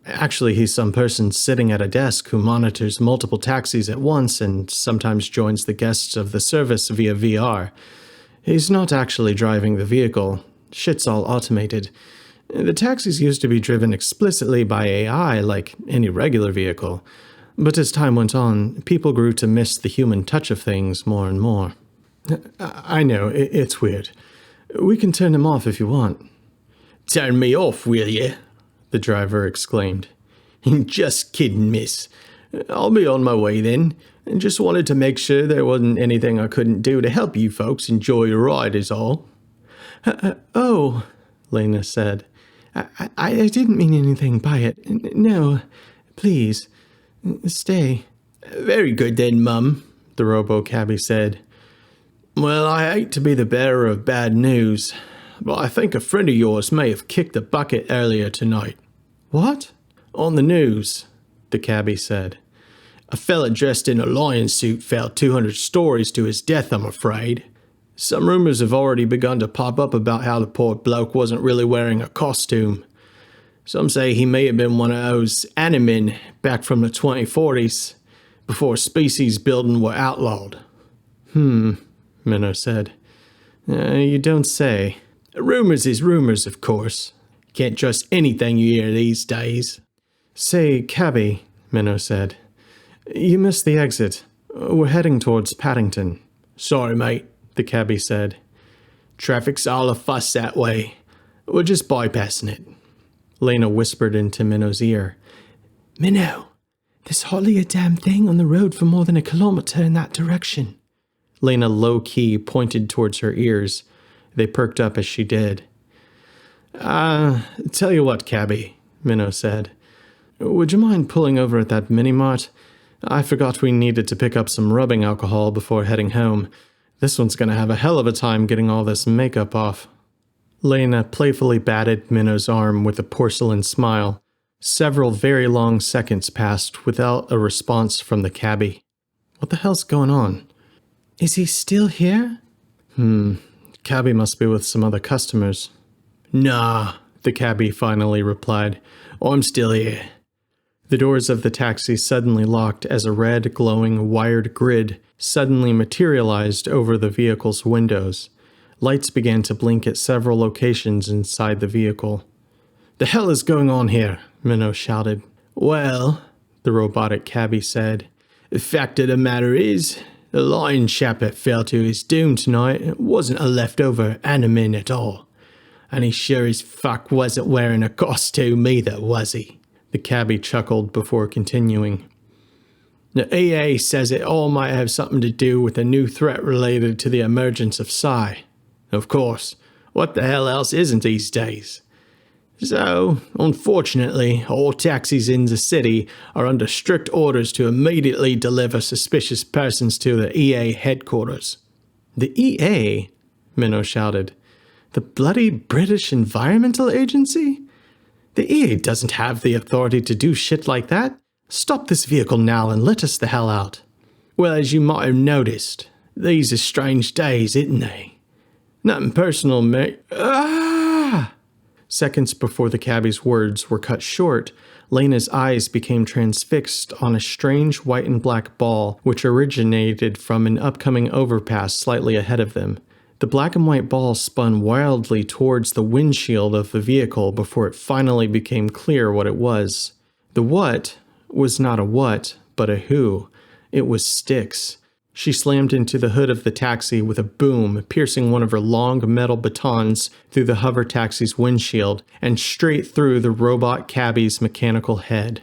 Actually, he's some person sitting at a desk who monitors multiple taxis at once and sometimes joins the guests of the service via VR. He's not actually driving the vehicle. Shit's all automated. The taxis used to be driven explicitly by AI like any regular vehicle. But as time went on, people grew to miss the human touch of things more and more. I know, it's weird. We can turn him off if you want. Turn me off, will you? The driver exclaimed. Just kidding, miss. I'll be on my way then. Just wanted to make sure there wasn't anything I couldn't do to help you folks enjoy your ride is all. Oh, Laina said. I didn't mean anything by it. No, please, stay. Very good then, Mum, the robo-cabbie said. Well, I hate to be the bearer of bad news, but I think a friend of yours may have kicked the bucket earlier tonight. What? On the news, the cabbie said. A fella dressed in a lion suit fell 200 stories to his death, I'm afraid. Some rumors have already begun to pop up about how the poor bloke wasn't really wearing a costume. Some say he may have been one of those animin back from the 2040s, before species building were outlawed. Minnow said. You don't say. Rumors is rumors, of course. Can't trust anything you hear these days. Say, cabbie, Minnow said. You missed the exit. We're heading towards Paddington. Sorry, mate, the cabbie said. Traffic's all a fuss that way. We're just bypassing it. Laina whispered into Minnow's ear. Minnow, there's hardly a damn thing on the road for more than a kilometer in that direction. Laina low-key pointed towards her ears. They perked up as she did. Tell you what, cabbie, Minnow said. Would you mind pulling over at that mini-mart? I forgot we needed to pick up some rubbing alcohol before heading home. This one's gonna have a hell of a time getting all this makeup off. Laina playfully batted Minnow's arm with a porcelain smile. Several very long seconds passed without a response from the cabbie. What the hell's going on? Is he still here? Cabbie must be with some other customers. Nah, the cabbie finally replied. I'm still here. The doors of the taxi suddenly locked as a red, glowing, wired grid suddenly materialized over the vehicle's windows. Lights began to blink at several locations inside the vehicle. The hell is going on here? Minnow shouted. Well, the robotic cabbie said. The fact of the matter is, the lion chap that fell to his doom tonight wasn't a leftover animin at all. And he sure as fuck wasn't wearing a costume either, was he? The cabbie chuckled before continuing. The EA says it all might have something to do with a new threat related to the emergence of Psi. Of course, what the hell else isn't these days? So, unfortunately, all taxis in the city are under strict orders to immediately deliver suspicious persons to the EA headquarters." "The EA?" Minnow shouted. "The bloody British Environmental Agency? The EA doesn't have the authority to do shit like that. Stop this vehicle now and let us the hell out." "Well, as you might have noticed, these are strange days, isn't they? Nothing personal, mate." Ah! Seconds before the cabbie's words were cut short, Laina's eyes became transfixed on a strange white and black ball which originated from an upcoming overpass slightly ahead of them. The black and white ball spun wildly towards the windshield of the vehicle before it finally became clear what it was. The what was not a what, but a who. It was Styx. She slammed into the hood of the taxi with a boom, piercing one of her long metal batons through the hover taxi's windshield and straight through the robot cabbie's mechanical head.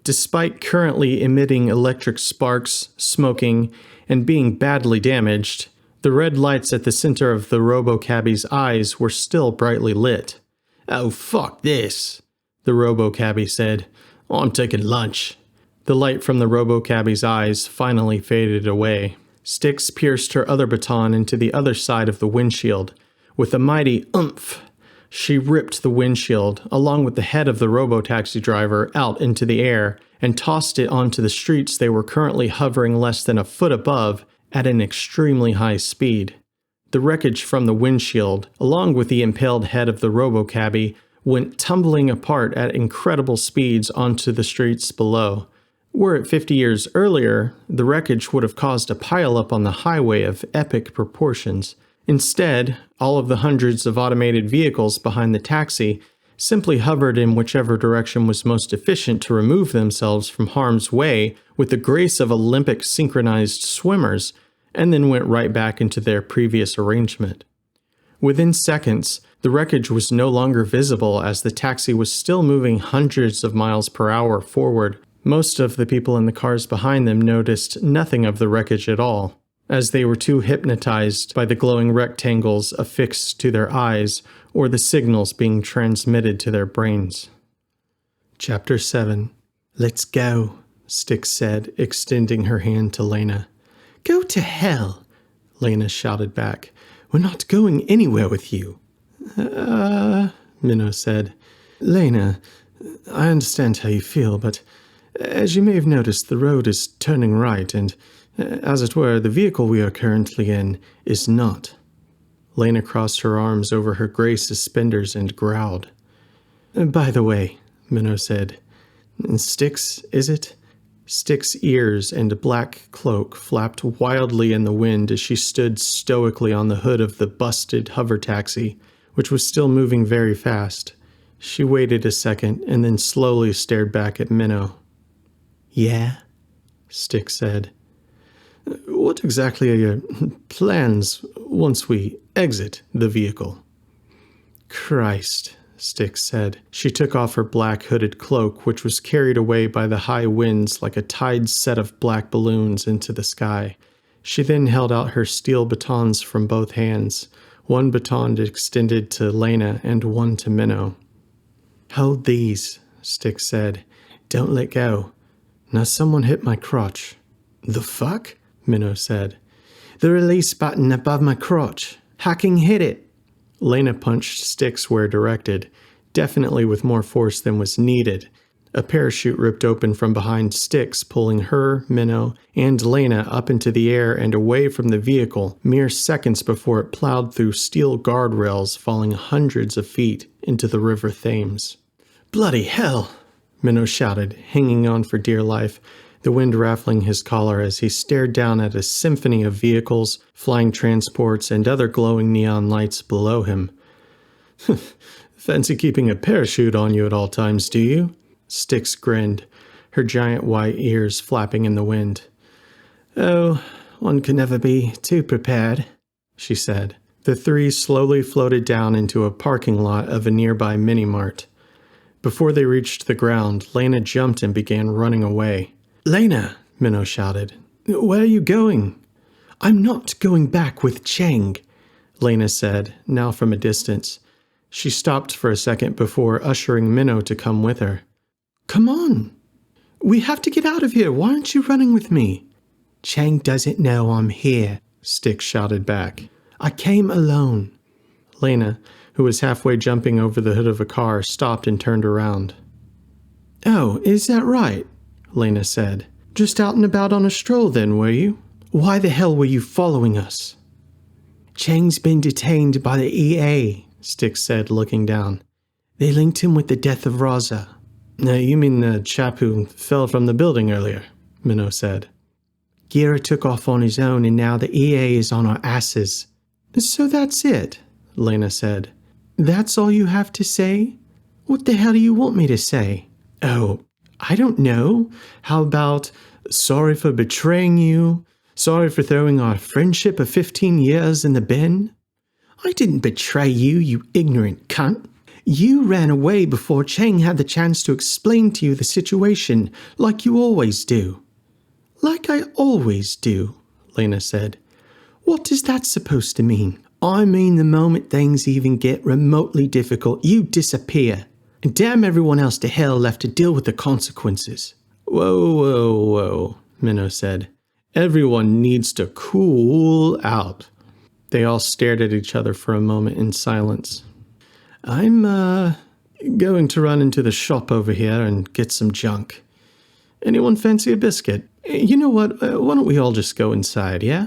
Despite currently emitting electric sparks, smoking, and being badly damaged, the red lights at the center of the robo-cabbie's eyes were still brightly lit. "Oh, fuck this," the robo-cabbie said. "I'm taking lunch." The light from the robo-cabbie's eyes finally faded away. Styx pierced her other baton into the other side of the windshield. With a mighty oomph, she ripped the windshield, along with the head of the robo-taxi driver, out into the air and tossed it onto the streets they were currently hovering less than a foot above at an extremely high speed. The wreckage from the windshield, along with the impaled head of the robo-cabbie, went tumbling apart at incredible speeds onto the streets below. Were it 50 years earlier, the wreckage would have caused a pileup on the highway of epic proportions. Instead, all of the hundreds of automated vehicles behind the taxi simply hovered in whichever direction was most efficient to remove themselves from harm's way with the grace of Olympic synchronized swimmers, and then went right back into their previous arrangement. Within seconds, the wreckage was no longer visible as the taxi was still moving hundreds of miles per hour forward. Most of the people in the cars behind them noticed nothing of the wreckage at all, as they were too hypnotized by the glowing rectangles affixed to their eyes or the signals being transmitted to their brains. Chapter 7. "Let's go," Styx said, extending her hand to Laina. "Go to hell," Laina shouted back. "We're not going anywhere with you." Minnow said. "Laina, I understand how you feel, but as you may have noticed, the road is turning right, and, as it were, the vehicle we are currently in is not." Laina crossed her arms over her gray suspenders and growled. "By the way," Minnow said, "Styx, is it?" Styx's ears and a black cloak flapped wildly in the wind as she stood stoically on the hood of the busted hover taxi, which was still moving very fast. She waited a second and then slowly stared back at Minnow. "Yeah?" Styx said. "What exactly are your plans once we exit the vehicle?" "Christ," Styx said. She took off her black hooded cloak, which was carried away by the high winds like a tied set of black balloons into the sky. She then held out her steel batons from both hands, one baton extended to Laina and one to Minnow. "Hold these," Styx said. "Don't let go. Now someone hit my crotch." "The fuck?" Minnow said. "The release button above my crotch. Hacking hit it." Laina punched Styx where directed, definitely with more force than was needed. A parachute ripped open from behind Styx, pulling her, Minnow, and Laina up into the air and away from the vehicle mere seconds before it plowed through steel guardrails, falling hundreds of feet into the River Thames. "Bloody hell!" Minnow shouted, hanging on for dear life, the wind rattling his collar as he stared down at a symphony of vehicles, flying transports, and other glowing neon lights below him. "Fancy keeping a parachute on you at all times, do you?" Styx grinned, her giant white ears flapping in the wind. "Oh, one can never be too prepared," she said. The three slowly floated down into a parking lot of a nearby mini-mart. Before they reached the ground, Laina jumped and began running away. "Laina," Minnow shouted. "Where are you going?" "I'm not going back with Cheng," Laina said, now from a distance. She stopped for a second before ushering Minnow to come with her. Come on! We have to get out of here. Why aren't you running with me? Chang doesn't know I'm here, Styx shouted back. I came alone. Laina, who was halfway jumping over the hood of a car, stopped and turned around. Oh, is that right? Laina said. Just out and about on a stroll then, were you? Why the hell were you following us? Chang's been detained by the EA, Styx said, looking down. They linked him with the death of Raza. No, you mean the chap who fell from the building earlier, Minnow said. Gira took off on his own and now the EA is on our asses. So that's it, Laina said. That's all you have to say? What the hell do you want me to say? Oh, I don't know. How about, sorry for betraying you? Sorry for throwing our friendship of 15 years in the bin? I didn't betray you, you ignorant cunt. You ran away before Chang had the chance to explain to you the situation, like you always do. Like I always do, Laina said. What is that supposed to mean? I mean the moment things even get remotely difficult, you disappear. And damn everyone else to hell left to deal with the consequences. Whoa, Minnow said. Everyone needs to cool out. They all stared at each other for a moment in silence. I'm, going to run into the shop over here and get some junk. Anyone fancy a biscuit? You know what, why don't we all just go inside, yeah?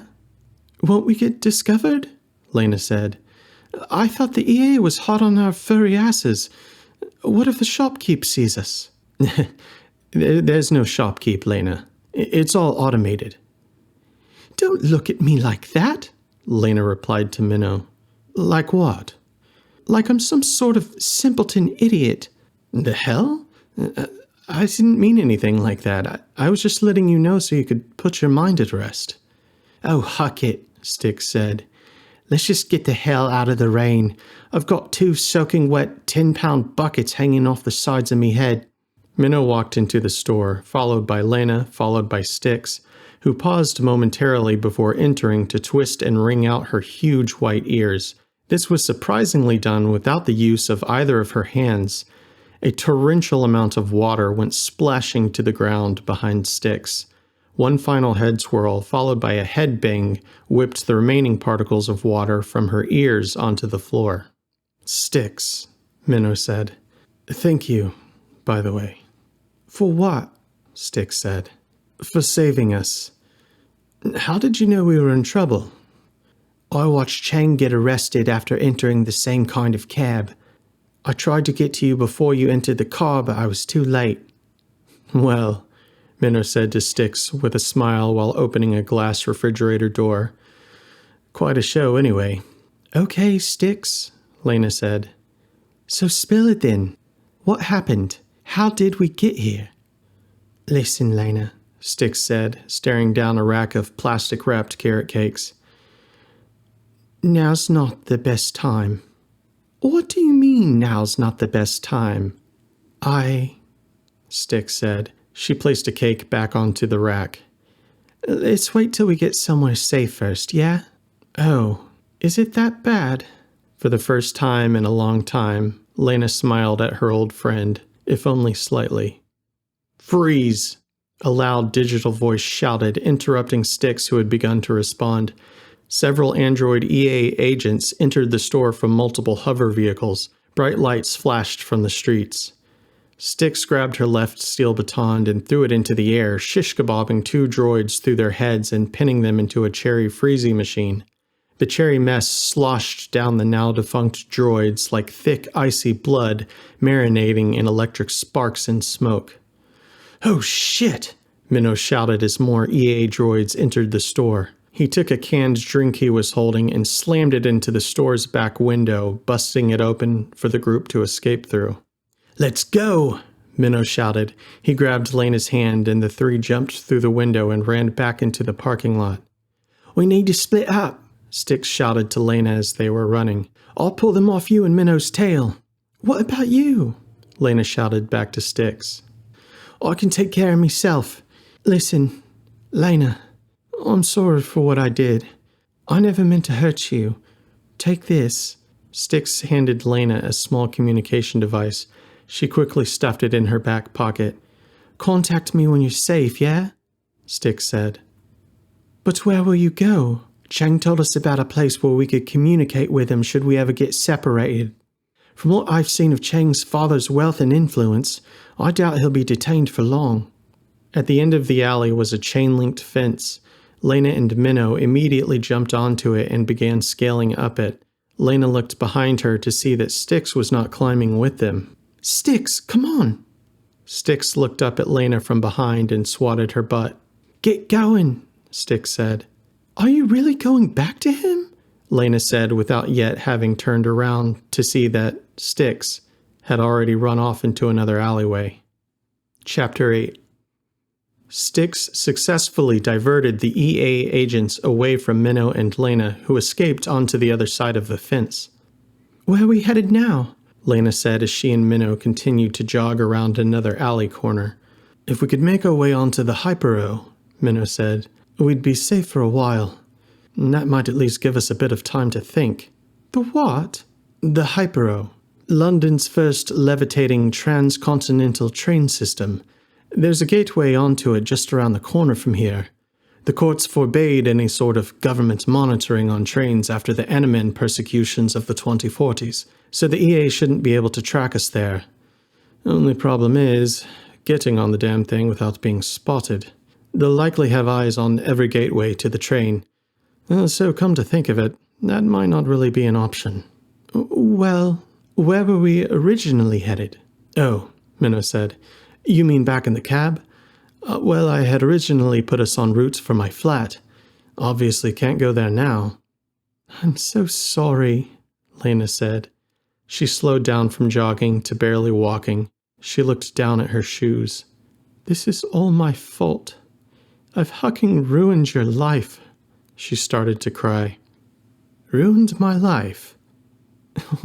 Won't we get discovered? Laina said. I thought the EA was hot on our furry asses. What if the shopkeep sees us? There's no shopkeep, Laina. It's all automated. Don't look at me like that, Laina replied to Minnow. Like what? Like I'm some sort of simpleton idiot. The hell? I didn't mean anything like that. I was just letting you know so you could put your mind at rest. Oh, huck it, Styx said. Let's just get the hell out of the rain. I've got 2 soaking wet 10-pound buckets hanging off the sides of me head. Minnow walked into the store, followed by Laina, followed by Styx, who paused momentarily before entering to twist and wring out her huge white ears. This was surprisingly done without the use of either of her hands. A torrential amount of water went splashing to the ground behind Styx. One final head swirl, followed by a head bang, whipped the remaining particles of water from her ears onto the floor. Styx, Minnow said. Thank you, by the way. For what? Styx said. For saving us. How did you know we were in trouble? I watched Chang get arrested after entering the same kind of cab. I tried to get to you before you entered the car, but I was too late. Well, Minnow said to Styx with a smile while opening a glass refrigerator door. Quite a show, anyway. Okay, Styx, Laina said. So spill it then. What happened? How did we get here? Listen, Laina, Styx said, staring down a rack of plastic-wrapped carrot cakes. Now's not the best time. What do you mean, now's not the best time? Styx said. She placed a cake back onto the rack. Let's wait till we get somewhere safe first, yeah? Oh, is it that bad? For the first time in a long time, Laina smiled at her old friend, if only slightly. Freeze! A loud digital voice shouted, interrupting Styx, who had begun to respond. Several Android EA agents entered the store from multiple hover vehicles. Bright lights flashed from the streets. Styx grabbed her left steel baton and threw it into the air, shish-kebabbing 2 droids through their heads and pinning them into a cherry freezy machine. The cherry mess sloshed down the now-defunct droids like thick, icy blood, marinating in electric sparks and smoke. Oh shit! Minnow shouted as more EA droids entered the store. He took a canned drink he was holding and slammed it into the store's back window, busting it open for the group to escape through. Let's go! Minnow shouted. He grabbed Laina's hand and the 3 jumped through the window and ran back into the parking lot. We need to split up, Styx shouted to Laina as they were running. I'll pull them off you and Minnow's tail. What about you? Laina shouted back to Styx. I can take care of myself. Listen, Laina, I'm sorry for what I did. I never meant to hurt you. Take this. Styx handed Laina a small communication device. She quickly stuffed it in her back pocket. "Contact me when you're safe, yeah?" Styx said. "But where will you go? Chang told us about a place where we could communicate with him should we ever get separated. From what I've seen of Chang's father's wealth and influence, I doubt he'll be detained for long." At the end of the alley was a chain-linked fence. Laina and Minnow immediately jumped onto it and began scaling up it. Laina looked behind her to see that Styx was not climbing with them. "Styx, come on!" Styx looked up at Laina from behind and swatted her butt. "Get going," Styx said. "Are you really going back to him?" Laina said without yet having turned around to see that Styx had already run off into another alleyway. Chapter 8. Styx successfully diverted the EA agents away from Minnow and Laina, who escaped onto the other side of the fence. "Where are we headed now?" Laina said as she and Minnow continued to jog around another alley corner. "If we could make our way onto the Hypero," Minnow said, "we'd be safe for a while. And that might at least give us a bit of time to think." "The what?" "The Hypero, London's first levitating transcontinental train system. There's a gateway onto it just around the corner from here. The courts forbade any sort of government monitoring on trains after the Enemin persecutions of the 2040s, so the EA shouldn't be able to track us there. Only problem is getting on the damn thing without being spotted. They'll likely have eyes on every gateway to the train. So come to think of it, that might not really be an option." "Well, where were we originally headed?" "Oh," Minnow said. "You mean back in the cab? Well, I had originally put us en route for my flat. Obviously can't go there now." "I'm so sorry," Laina said. She slowed down from jogging to barely walking. She looked down at her shoes. "This is all my fault. I've fucking ruined your life." She started to cry. "Ruined my life?"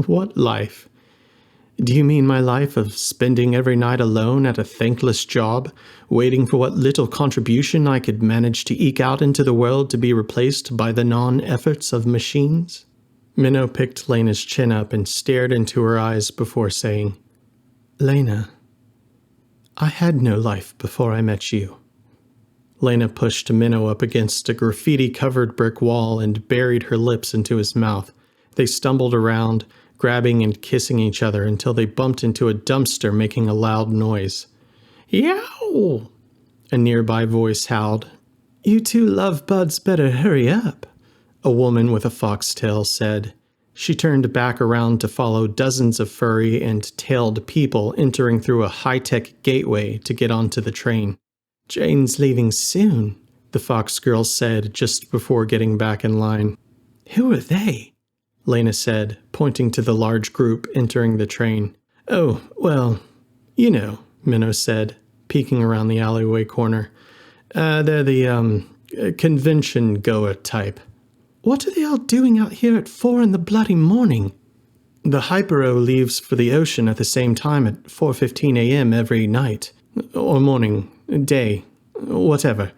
"What life? Do you mean my life of spending every night alone at a thankless job, waiting for what little contribution I could manage to eke out into the world to be replaced by the non-efforts of machines?" Minnow picked Laina's chin up and stared into her eyes before saying, "Laina, I had no life before I met you." Laina pushed Minnow up against a graffiti-covered brick wall and buried her lips into his mouth. They stumbled around, grabbing and kissing each other until they bumped into a dumpster making a loud noise. "Yow!" a nearby voice howled. "You two love buds better hurry up," a woman with a foxtail said. She turned back around to follow dozens of furry and tailed people entering through a high-tech gateway to get onto the train. "Jane's leaving soon," the fox girl said just before getting back in line. "Who are they?" Laina said, pointing to the large group entering the train. "Oh, well, you know," Minnow said, peeking around the alleyway corner. "They're the, convention-goer type." "What are they all doing out here at 4 in the bloody morning?" "The Hypero leaves for the ocean at the same time at 4:15 a.m. every night. Or morning, day, whatever.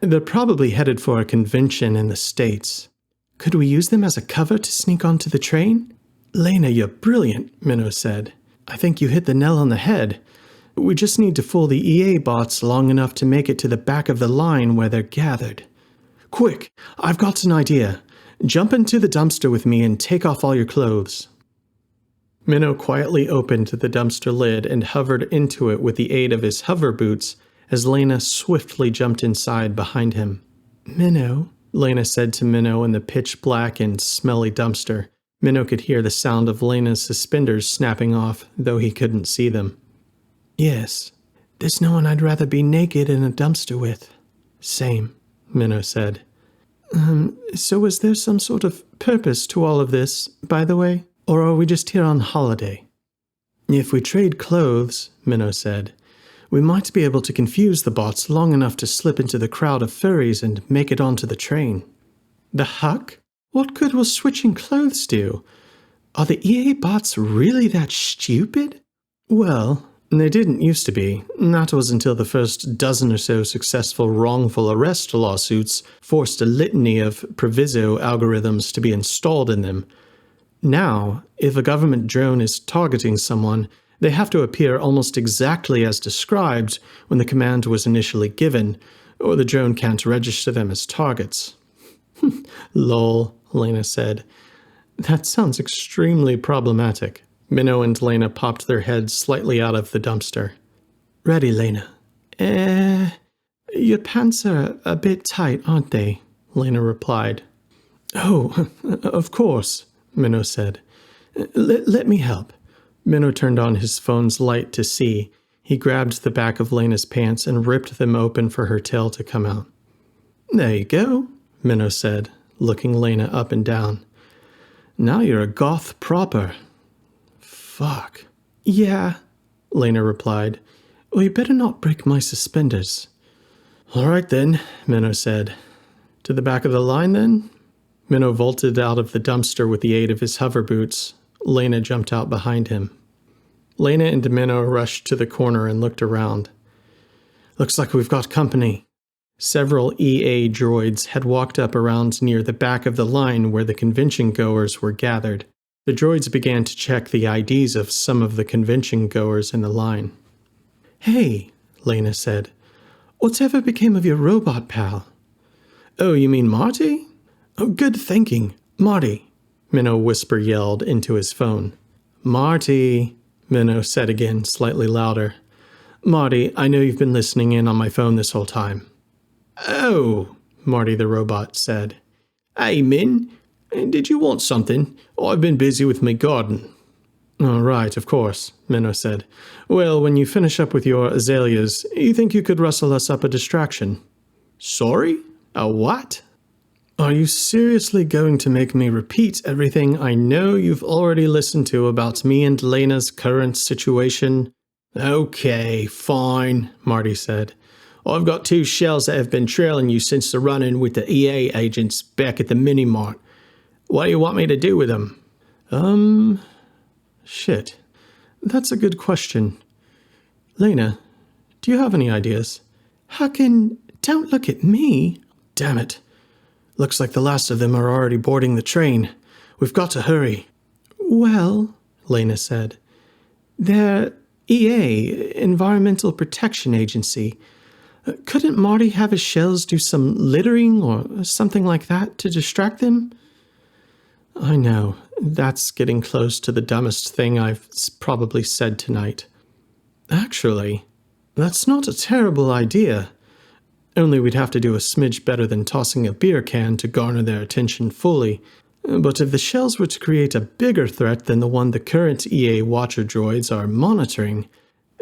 They're probably headed for a convention in the States." "Could we use them as a cover to sneak onto the train?" "Laina, you're brilliant," Minnow said. "I think you hit the nail on the head. We just need to fool the EA bots long enough to make it to the back of the line where they're gathered. Quick, I've got an idea. Jump into the dumpster with me and take off all your clothes." Minnow quietly opened the dumpster lid and hovered into it with the aid of his hover boots as Laina swiftly jumped inside behind him. "Minnow," Laina said to Minnow in the pitch-black and smelly dumpster. Minnow could hear the sound of Laina's suspenders snapping off, though he couldn't see them. "Yes, there's no one I'd rather be naked in a dumpster with." "Same," Minnow said. So is there some sort of purpose to all of this, by the way? Or are we just here on holiday?" "If we trade clothes," Minnow said, "we might be able to confuse the bots long enough to slip into the crowd of furries and make it onto the train." "The huck? What good will switching clothes do? Are the EA bots really that stupid?" "Well, they didn't used to be. That was until the first dozen or so successful wrongful arrest lawsuits forced a litany of proviso algorithms to be installed in them. Now, if a government drone is targeting someone, they have to appear almost exactly as described when the command was initially given, or the drone can't register them as targets. Lol, Laina said. That sounds extremely problematic. Minnow and Laina popped their heads slightly out of the dumpster. Ready, Laina. Your pants are a bit tight, aren't they? Laina replied. Oh, of course, Minnow said. Let me help. Minnow turned on his phone's light to see. He grabbed the back of Laina's pants and ripped them open for her tail to come out. There you go, Minnow said, looking Laina up and down. Now you're a goth proper. Fuck. Yeah, Laina replied. Well, you better not break my suspenders. All right then, Minnow said. To the back of the line then? Minnow vaulted out of the dumpster with the aid of his hover boots. Laina jumped out behind him. Laina and Minnow rushed to the corner and looked around. Looks like we've got company. Several EA droids had walked up around near the back of the line where the convention goers were gathered. The droids began to check the IDs of some of the convention goers in the line. Hey, Laina said. Whatever became of your robot pal? Oh, you mean Marty? Oh, good thinking. Marty, Minnow whisper yelled into his phone. Marty, Minnow said again, slightly louder. Marty, I know you've been listening in on my phone this whole time. Oh, Marty the robot said. Hey, Min, did you want something? I've been busy with my garden. Oh, right, of course, Minnow said. Well, when you finish up with your azaleas, you think you could rustle us up a distraction? Sorry? A what? Are you seriously going to make me repeat everything I know you've already listened to about me and Laina's current situation? Okay, fine, Marty said. I've got 2 shells that have been trailing you since the run-in with the EA agents back at the mini-mart. What do you want me to do with them? Shit. That's a good question. Laina, do you have any ideas? Huckin', don't look at me. Damn it. Looks like the last of them are already boarding the train. We've got to hurry. Well, Laina said, they're EA, Environmental Protection Agency. Couldn't Marty have his shells do some littering or something like that to distract them? I know, that's getting close to the dumbest thing I've probably said tonight. Actually, that's not a terrible idea. Only we'd have to do a smidge better than tossing a beer can to garner their attention fully. But if the shells were to create a bigger threat than the one the current EA Watcher droids are monitoring,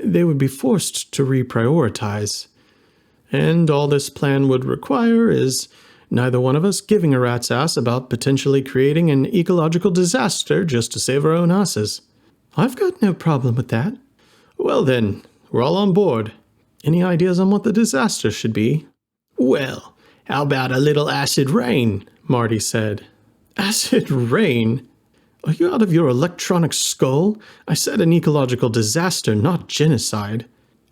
they would be forced to reprioritize. And all this plan would require is neither one of us giving a rat's ass about potentially creating an ecological disaster just to save our own asses. I've got no problem with that. Well then, we're all on board. Any ideas on what the disaster should be? Well, how about a little acid rain? Marty said. Acid rain? Are you out of your electronic skull? I said an ecological disaster, not genocide.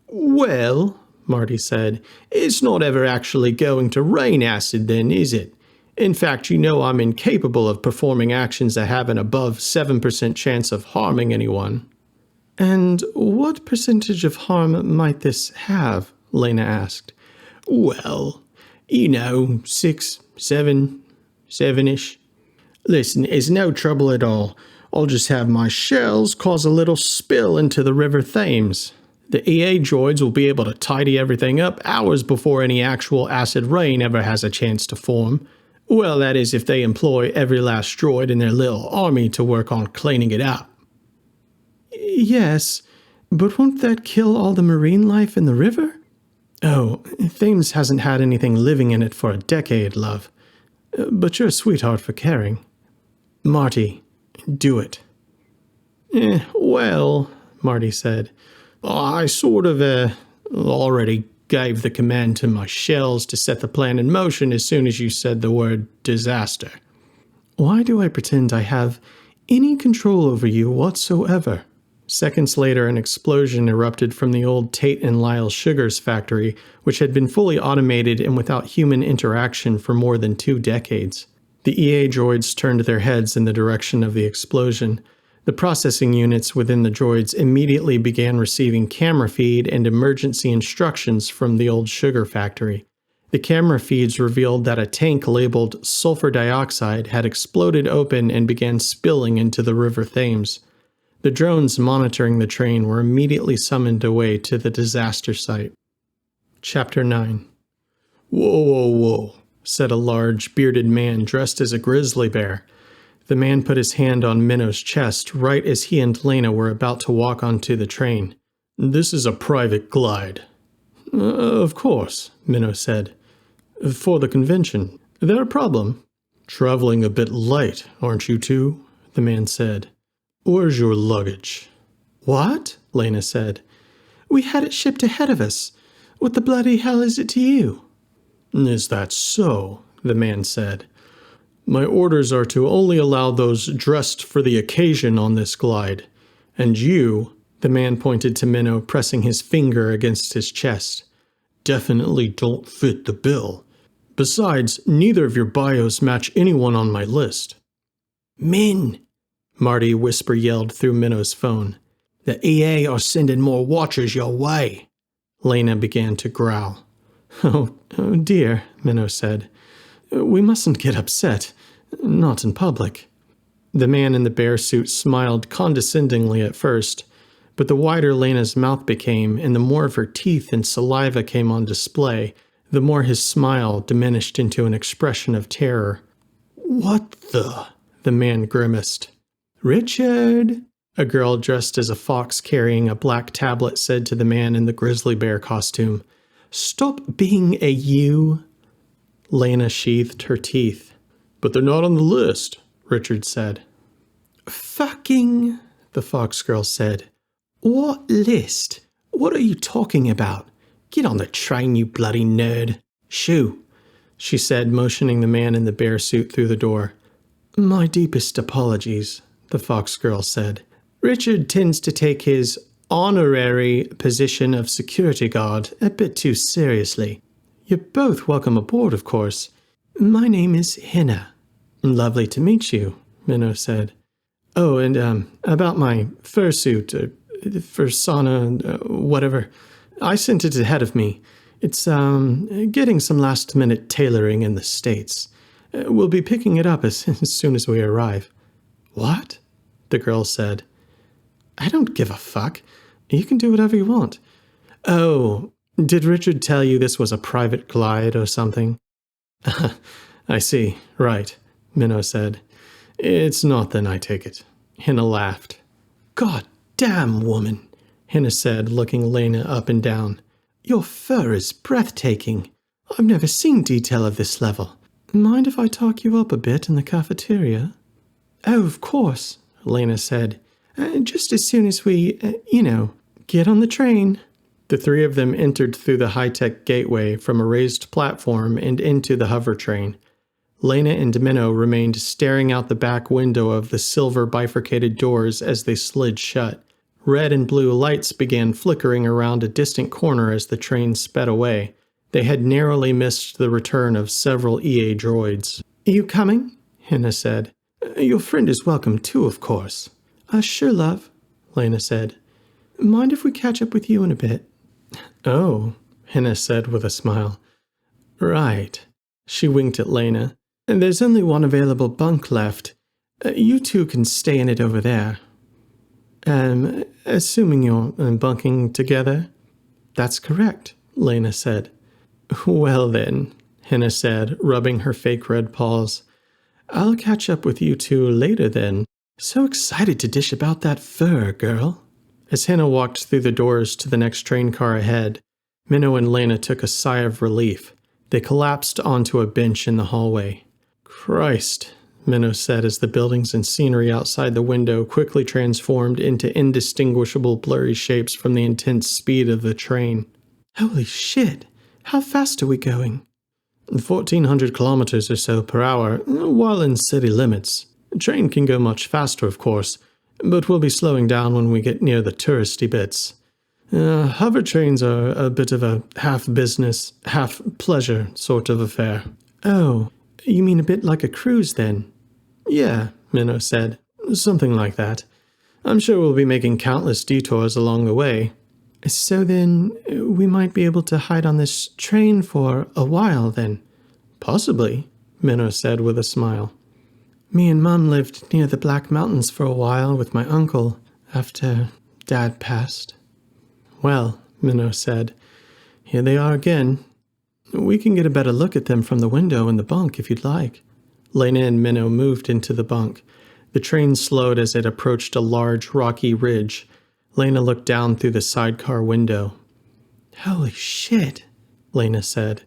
Well, Marty said, it's not ever actually going to rain acid then, is it? In fact, you know I'm incapable of performing actions that have an above 7% chance of harming anyone. And what percentage of harm might this have? Laina asked. Well, 6, 7-ish. Listen, it's no trouble at all. I'll just have my shells cause a little spill into the River Thames. The EA droids will be able to tidy everything up hours before any actual acid rain ever has a chance to form. Well, that is if they employ every last droid in their little army to work on cleaning it out. Yes, but won't that kill all the marine life in the river? Oh, Thames hasn't had anything living in it for a decade, love. But you're a sweetheart for caring. Marty, do it. Well, Marty said, I sort of, already gave the command to my shells to set the plan in motion as soon as you said the word disaster. Why do I pretend I have any control over you whatsoever? Seconds later, an explosion erupted from the old Tate and Lyle Sugars factory, which had been fully automated and without human interaction for more than 2 decades. The EA droids turned their heads in the direction of the explosion. The processing units within the droids immediately began receiving camera feed and emergency instructions from the old sugar factory. The camera feeds revealed that a tank labeled sulfur dioxide had exploded open and began spilling into the River Thames. The drones monitoring the train were immediately summoned away to the disaster site. Chapter 9. "Whoa, whoa, whoa," said a large, bearded man dressed as a grizzly bear. The man put his hand on Minnow's chest right as he and Laina were about to walk onto the train. "This is a private glide." Of course," Minnow said. "For the convention. There a problem?" "Traveling a bit light, aren't you two?" the man said. "Where's your luggage?" "What?" Laina said. "We had it shipped ahead of us. What the bloody hell is it to you?" "Is that so?" the man said. "My orders are to only allow those dressed for the occasion on this glide. And you," the man pointed to Minnow, pressing his finger against his chest, "definitely don't fit the bill. Besides, neither of your bios match anyone on my list." "Min!" Marty whisper yelled through Minnow's phone. "The EA are sending more watchers your way." Laina began to growl. Oh dear," Minnow said. "We mustn't get upset. Not in public." The man in the bear suit smiled condescendingly at first, but the wider Laina's mouth became, and the more of her teeth and saliva came on display, the more his smile diminished into an expression of terror. "What the man grimaced. "Richard," a girl dressed as a fox carrying a black tablet said to the man in the grizzly bear costume. "Stop being a you." Laina sheathed her teeth. "But they're not on the list," Richard said. "Fucking," the fox girl said. "What list? What are you talking about? Get on the train, you bloody nerd. Shoo," she said, motioning the man in the bear suit through the door. "My deepest apologies," the fox girl said. "Richard tends to take his honorary position of security guard a bit too seriously. You're both welcome aboard, of course. My name is Henna." "Lovely to meet you," Minnow said. "Oh, and about my fursuit, fursona, whatever. I sent it ahead of me. It's getting some last-minute tailoring in the States. We'll be picking it up as soon as we arrive." "What?" the girl said. "I don't give a fuck. You can do whatever you want." "Oh, did Richard tell you this was a private glide or something?" "I see, right," Minnow said. "It's not then, I take it." Henna laughed. "God damn, woman," Henna said, looking Laina up and down. "Your fur is breathtaking. I've never seen detail of this level. Mind if I talk you up a bit in the cafeteria?" "Oh, of course," Laina said. "Just as soon as we, get on the train." The three of them entered through the high-tech gateway from a raised platform and into the hover train. Laina and Minnow remained staring out the back window of the silver bifurcated doors as they slid shut. Red and blue lights began flickering around a distant corner as the train sped away. They had narrowly missed the return of several EA droids. "Are you coming?" Henna said. "Your friend is welcome too, of course." Sure, love," Laina said. "Mind if we catch up with you in a bit?" "Oh," Henna said with a smile. "Right." She winked at Laina. "There's only one available bunk left. You two can stay in it over there." Assuming you're bunking together?" "That's correct," Laina said. "Well then," Henna said, rubbing her fake red paws. "I'll catch up with you two later then. So excited to dish about that fur, girl." As Henna walked through the doors to the next train car ahead, Minnow and Laina took a sigh of relief. They collapsed onto a bench in the hallway. "Christ," Minnow said as the buildings and scenery outside the window quickly transformed into indistinguishable blurry shapes from the intense speed of the train. "Holy shit! How fast are we going?" 1,400 kilometers or so per hour, while in city limits. A train can go much faster, of course, but we'll be slowing down when we get near the touristy bits. Hover trains are a bit of a half-business, half-pleasure sort of affair." "Oh, You mean a bit like a cruise, then? Yeah, Minnow said. Something like that. I'm sure we'll be making countless detours along the way. So then, we might be able to hide on this train for a while, then? Possibly, Minnow said with a smile. Me and Mum lived near the Black Mountains for a while with my uncle after Dad passed. Well, Minnow said, here they are again. We can get a better look at them from the window in the bunk if you'd like. Laina and Minnow moved into the bunk. The train slowed as it approached a large rocky ridge. Laina looked down through the sidecar window. Holy shit, Laina said.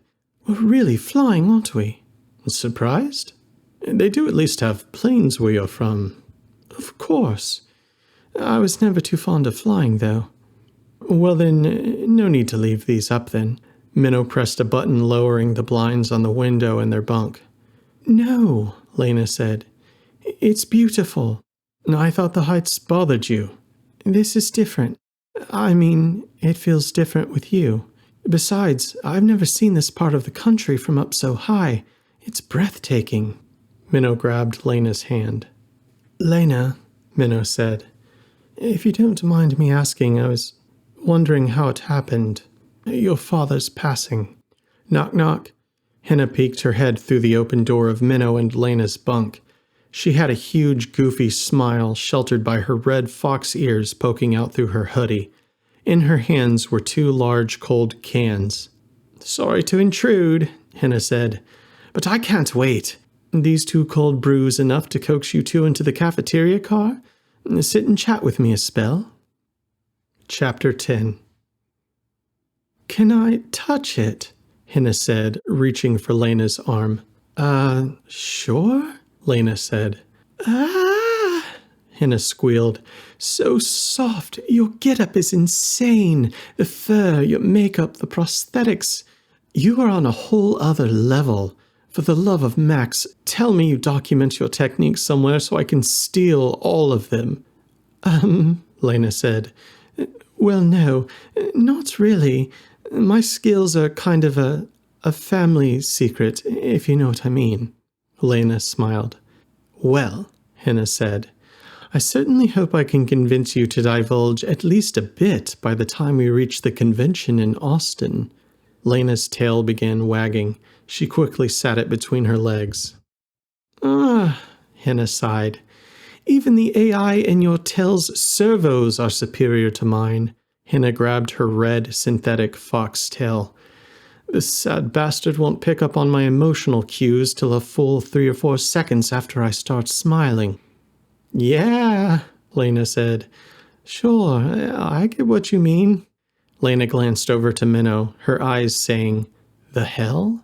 We're really flying, aren't we? Surprised? They do at least have planes where you're from. Of course. I was never too fond of flying, though. Well then, no need to leave these up then. Minnow pressed a button lowering the blinds on the window in their bunk. No, Laina said. It's beautiful. I thought the heights bothered you. This is different. I mean, it feels different with you. Besides, I've never seen this part of the country from up so high. It's breathtaking. Minnow grabbed Laina's hand. Laina, Minnow said, if you don't mind me asking, I was wondering how it happened. Your father's passing. Knock, knock. Henna peeked her head through the open door of Minnow and Laina's bunk. She had a huge, goofy smile sheltered by her red fox ears poking out through her hoodie. In her hands were 2 large, cold cans. Sorry to intrude, Henna said, but I can't wait. These 2 cold brews enough to coax you 2 into the cafeteria car? Sit and chat with me a spell. Chapter 10. Can I touch it? Henna said, reaching for Laina's arm. Sure? Laina said. Ah! Henna squealed. So soft. Your get-up is insane. The fur, your makeup, the prosthetics. You are on a whole other level. For the love of Max, tell me you document your techniques somewhere so I can steal all of them. Laina said. Well, no, not really. My skills are kind of a family secret, if you know what I mean. Laina smiled. Well, Henna said, I certainly hope I can convince you to divulge at least a bit by the time we reach the convention in Austin. Laina's tail began wagging. She quickly sat it between her legs. Henna sighed. Even the AI in your tail's servos are superior to mine. Henna grabbed her red, synthetic fox tail. This sad bastard won't pick up on my emotional cues till a full 3 or 4 seconds after I start smiling. Yeah, Laina said. Sure, I get what you mean. Laina glanced over to Minnow, her eyes saying, The hell?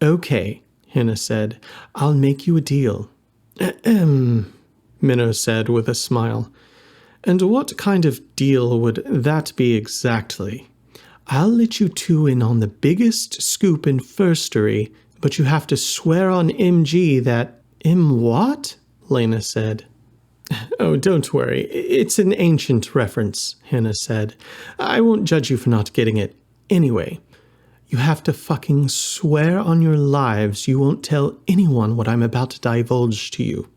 Okay, Henna said. I'll make you a deal. Minnow said with a smile. And what kind of deal would that be exactly? I'll let you 2 in on the biggest scoop in firstery, but you have to swear on MG that... what? Laina said. Oh, don't worry. It's an ancient reference, Henna said. I won't judge you for not getting it. Anyway, you have to fucking swear on your lives you won't tell anyone what I'm about to divulge to you.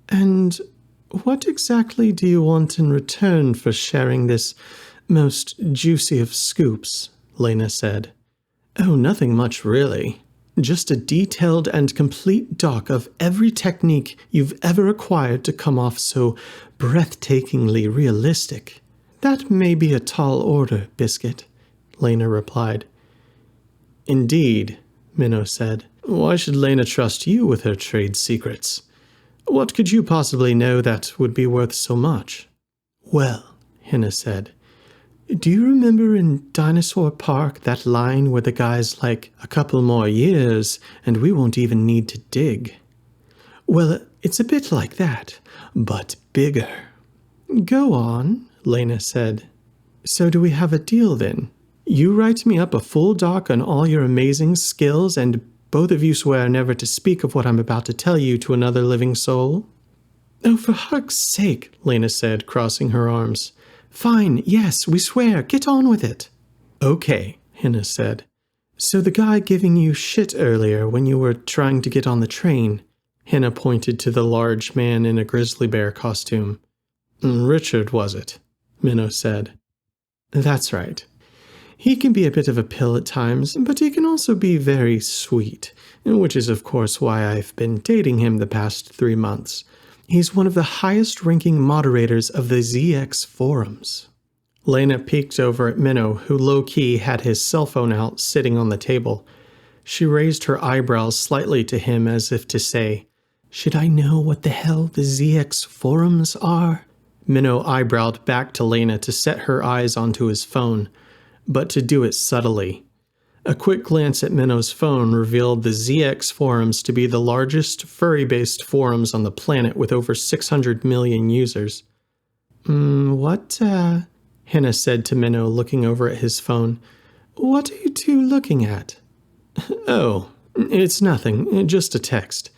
And what exactly do you want in return for sharing this most juicy of scoops? Laina said. Oh, nothing much, really. Just a detailed and complete doc of every technique you've ever acquired to come off so breathtakingly realistic. That may be a tall order, Biscuit, Laina replied. Indeed, Minnow said. Why should Laina trust you with her trade secrets? What could you possibly know that would be worth so much? Well, Henna said, do you remember in Dinosaur Park that line where the guy's like, a couple more years and we won't even need to dig? Well, it's a bit like that, but bigger. Go on, Laina said. So do we have a deal then? You write me up a full doc on all your amazing skills and both of you swear never to speak of what I'm about to tell you to another living soul? Oh, for huck's sake, Laina said, crossing her arms. Fine, yes, we swear. Get on with it. Okay, Henna said. So the guy giving you shit earlier when you were trying to get on the train, Hannah pointed to the large man in a grizzly bear costume. Richard, was it? Minnow said. That's right. He can be a bit of a pill at times, but he can also be very sweet, which is of course why I've been dating him the past 3 months. He's one of the highest-ranking moderators of the ZX forums. Laina peeked over at Minnow, who low-key had his cell phone out, sitting on the table. She raised her eyebrows slightly to him as if to say, "Should I know what the hell the ZX forums are?" Minnow eyebrowed back to Laina to set her eyes onto his phone, but to do it subtly. A quick glance at Minnow's phone revealed the ZX forums to be the largest furry-based forums on the planet with over 600 million users. What, Hannah said to Minnow, looking over at his phone. "What are you two looking at?" "Oh, it's nothing, just a text.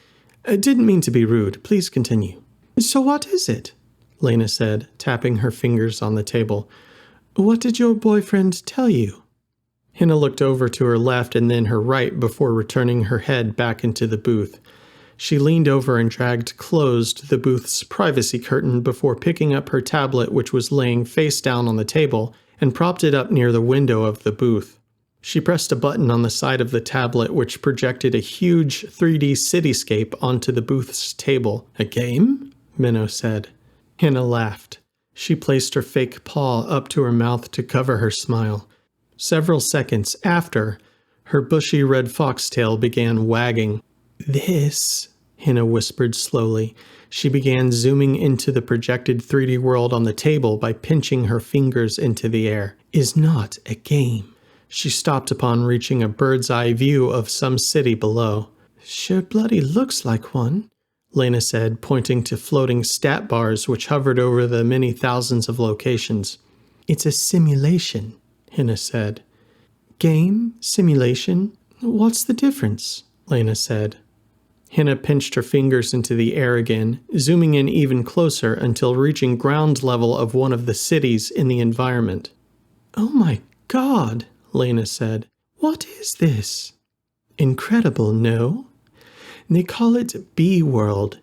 I didn't mean to be rude. Please continue." "So what is it?" Laina said, tapping her fingers on the table. "What did your boyfriend tell you?" Hannah looked over to her left and then her right before returning her head back into the booth. She leaned over and dragged closed the booth's privacy curtain before picking up her tablet, which was laying face down on the table, and propped it up near the window of the booth. She pressed a button on the side of the tablet which projected a huge 3D cityscape onto the booth's table. "A game?" Minnow said. Hannah laughed. She placed her fake paw up to her mouth to cover her smile. Several seconds after, her bushy red foxtail began wagging. "This," Hannah whispered slowly. She began zooming into the projected 3D world on the table by pinching her fingers into the air. "is not a game." She stopped upon reaching a bird's-eye view of some city below. "Sure bloody looks like one," Laina said, pointing to floating stat bars which hovered over the many thousands of locations. "It's a simulation," Hannah said. "Game? Simulation? What's the difference?" Laina said. Hannah pinched her fingers into the air again, zooming in even closer until reaching ground level of one of the cities in the environment. "Oh my God," Laina said. "What is this?" "Incredible, no? They call it B-World.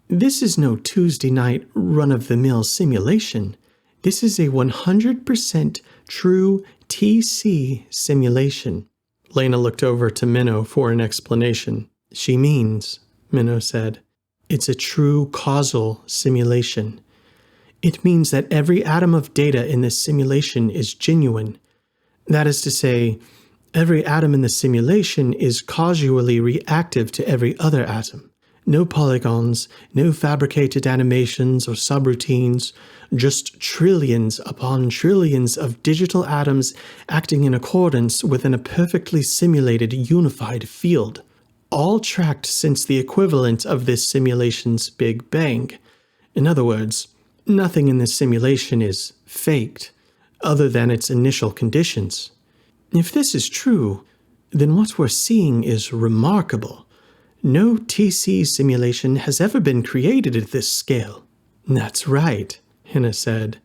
This is no Tuesday night run-of-the-mill simulation. This is a 100% true TC simulation." Laina looked over to Minnow for an explanation. "She means," Minnow said, "it's a true causal simulation. It means that every atom of data in this simulation is genuine. That is to say, every atom in the simulation is causally reactive to every other atom. No polygons, no fabricated animations or subroutines, just trillions upon trillions of digital atoms acting in accordance within a perfectly simulated unified field. All tracked since the equivalent of this simulation's Big Bang. In other words, nothing in this simulation is faked, other than its initial conditions. If this is true, then what we're seeing is remarkable. No TC simulation has ever been created at this scale." "That's right," Hannah said.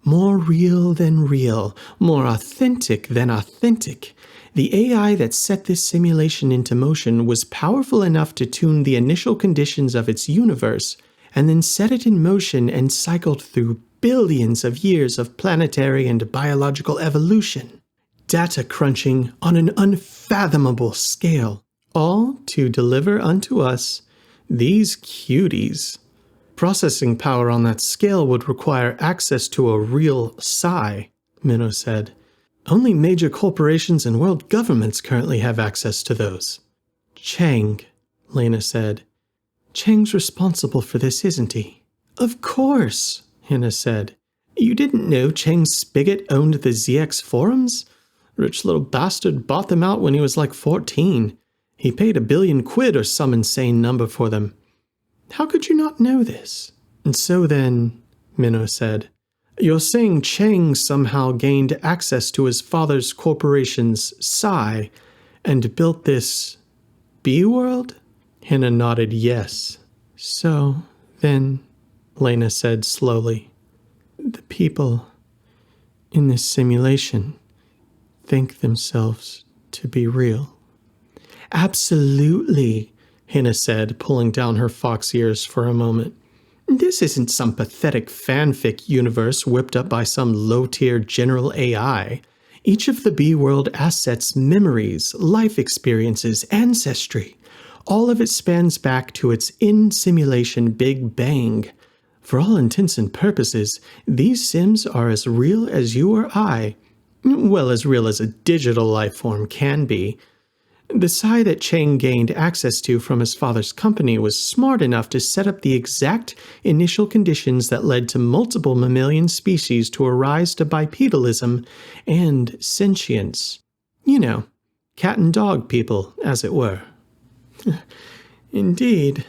"More real than real, more authentic than authentic. The AI that set this simulation into motion was powerful enough to tune the initial conditions of its universe, and then set it in motion and cycled through billions of years of planetary and biological evolution. Data crunching on an unfathomable scale. All to deliver unto us these cuties. Processing power on that scale would require access to a real psi," Minnow said. "Only major corporations and world governments currently have access to those." "Chang," Laina said. "Chang's responsible for this, isn't he?" "Of course," Hannah said. "You didn't know Chang Spigot owned the ZX forums? Rich little bastard bought them out when he was like 14. He paid $1 billion or some insane number for them. How could you not know this?" "And so then," Minnow said, "you're saying Chang somehow gained access to his father's corporation's psi and built this B-World?" Hannah nodded yes. "So then," Laina said slowly, "the people in this simulation think themselves to be real. Absolutely, Hannah said, pulling down her fox ears for a moment. This isn't some pathetic fanfic universe whipped up by some low-tier general AI. Each of the B-World assets' memories, life experiences, ancestry, all of it spans back to its in-simulation Big Bang. For all intents and purposes, these Sims are as real as you or I. Well, as real as a digital life form can be. The Psy that Chang gained access to from his father's company was smart enough to set up the exact initial conditions that led to multiple mammalian species to arise to bipedalism and sentience. You know, cat and dog people, as it were. Indeed,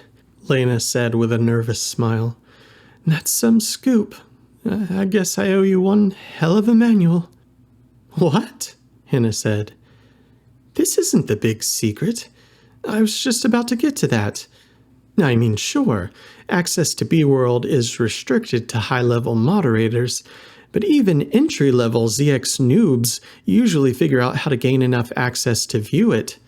Laina said with a nervous smile. That's some scoop. I guess I owe you one hell of a manual. What? Hannah said. This isn't the big secret. I was just about to get to that. I mean, sure, access to B-World is restricted to high-level moderators, but even entry-level ZX noobs usually figure out how to gain enough access to view it.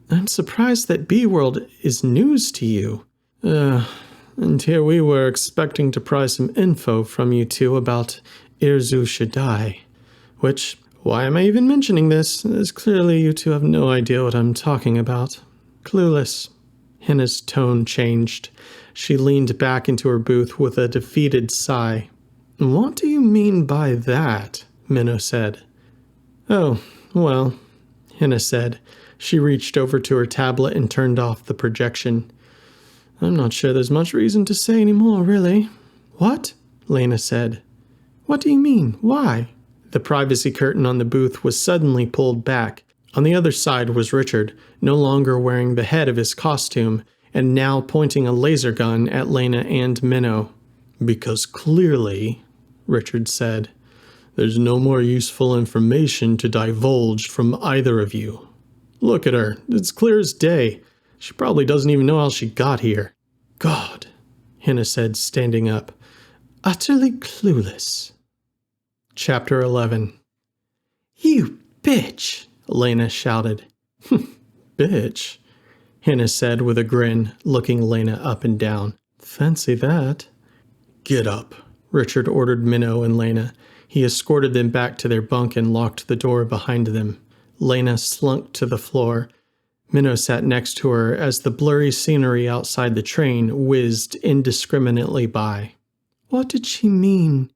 I'm surprised that B-World is news to you. And here we were expecting to pry some info from you two about Irzu Shaddai, which, why am I even mentioning this, as clearly you two have no idea what I'm talking about. Clueless. Hannah's tone changed. She leaned back into her booth with a defeated sigh. What do you mean by that? Minnow said. Oh, well, Hannah said. She reached over to her tablet and turned off the projection. I'm not sure there's much reason to say any more, really. What? Laina said. What do you mean? Why? The privacy curtain on the booth was suddenly pulled back. On the other side was Richard, no longer wearing the head of his costume, and now pointing a laser gun at Laina and Minnow. Because clearly, Richard said, there's no more useful information to divulge from either of you. Look at her. It's clear as day. She probably doesn't even know how she got here. God, Hannah said, standing up. Utterly clueless. Chapter 11. You bitch, Laina shouted. Bitch, Hannah said with a grin, looking Laina up and down. Fancy that. Get up, Richard ordered Minnow and Laina. He escorted them back to their bunk and locked the door behind them. Laina slunk to the floor. Minnow sat next to her as the blurry scenery outside the train whizzed indiscriminately by. What did she mean?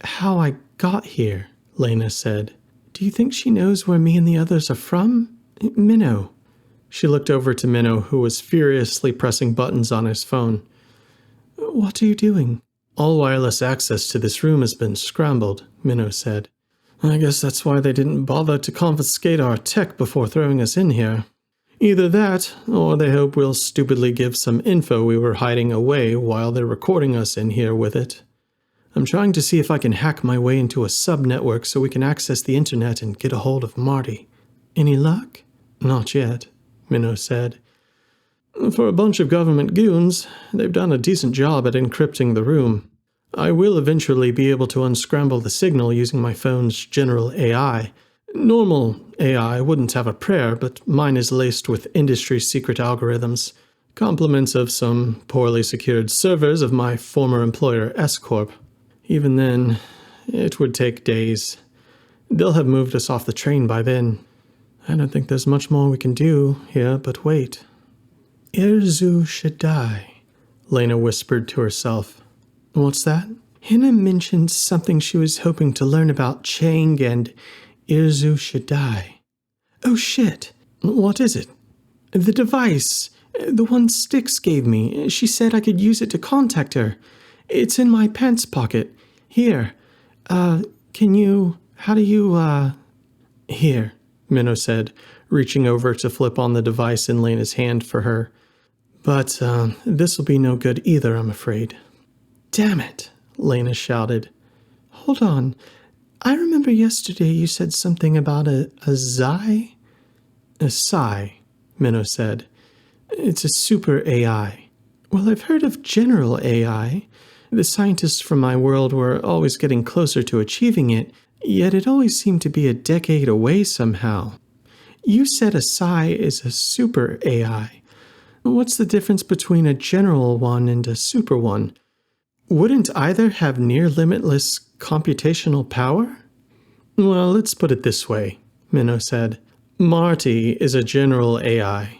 How I got here, Laina said. Do you think she knows where me and the others are from? Minnow. She looked over to Minnow, who was furiously pressing buttons on his phone. What are you doing? All wireless access to this room has been scrambled, Minnow said. I guess that's why they didn't bother to confiscate our tech before throwing us in here. Either that, or they hope we'll stupidly give some info we were hiding away while they're recording us in here with it. I'm trying to see if I can hack my way into a sub-network so we can access the internet and get a hold of Marty. Any luck? Not yet, Minnow said. For a bunch of government goons, they've done a decent job at encrypting the room. I will eventually be able to unscramble the signal using my phone's general AI. Normal AI wouldn't have a prayer, but mine is laced with industry-secret algorithms, compliments of some poorly secured servers of my former employer S-Corp. Even then, it would take days. They'll have moved us off the train by then. I don't think there's much more we can do here, but wait. Irzu Shaddai, Laina whispered to herself. What's that? Hannah mentioned something she was hoping to learn about Chang and Irzu Shaddai. Oh shit, what is it? The device, the one Styx gave me. She said I could use it to contact her. It's in my pants pocket. Here. How do you, Here, Minnow said, reaching over to flip on the device in Laina's hand for her. But, this'll be no good either, I'm afraid. Damn it, Laina shouted. Hold on. I remember yesterday you said something about a Zai? A Psi, Minnow said. It's a super AI. Well, I've heard of general AI. The scientists from my world were always getting closer to achieving it, yet it always seemed to be a decade away somehow. You said a psi is a super AI. What's the difference between a general one and a super one? Wouldn't either have near-limitless computational power? Well, let's put it this way, Minnow said. Marty is a general AI.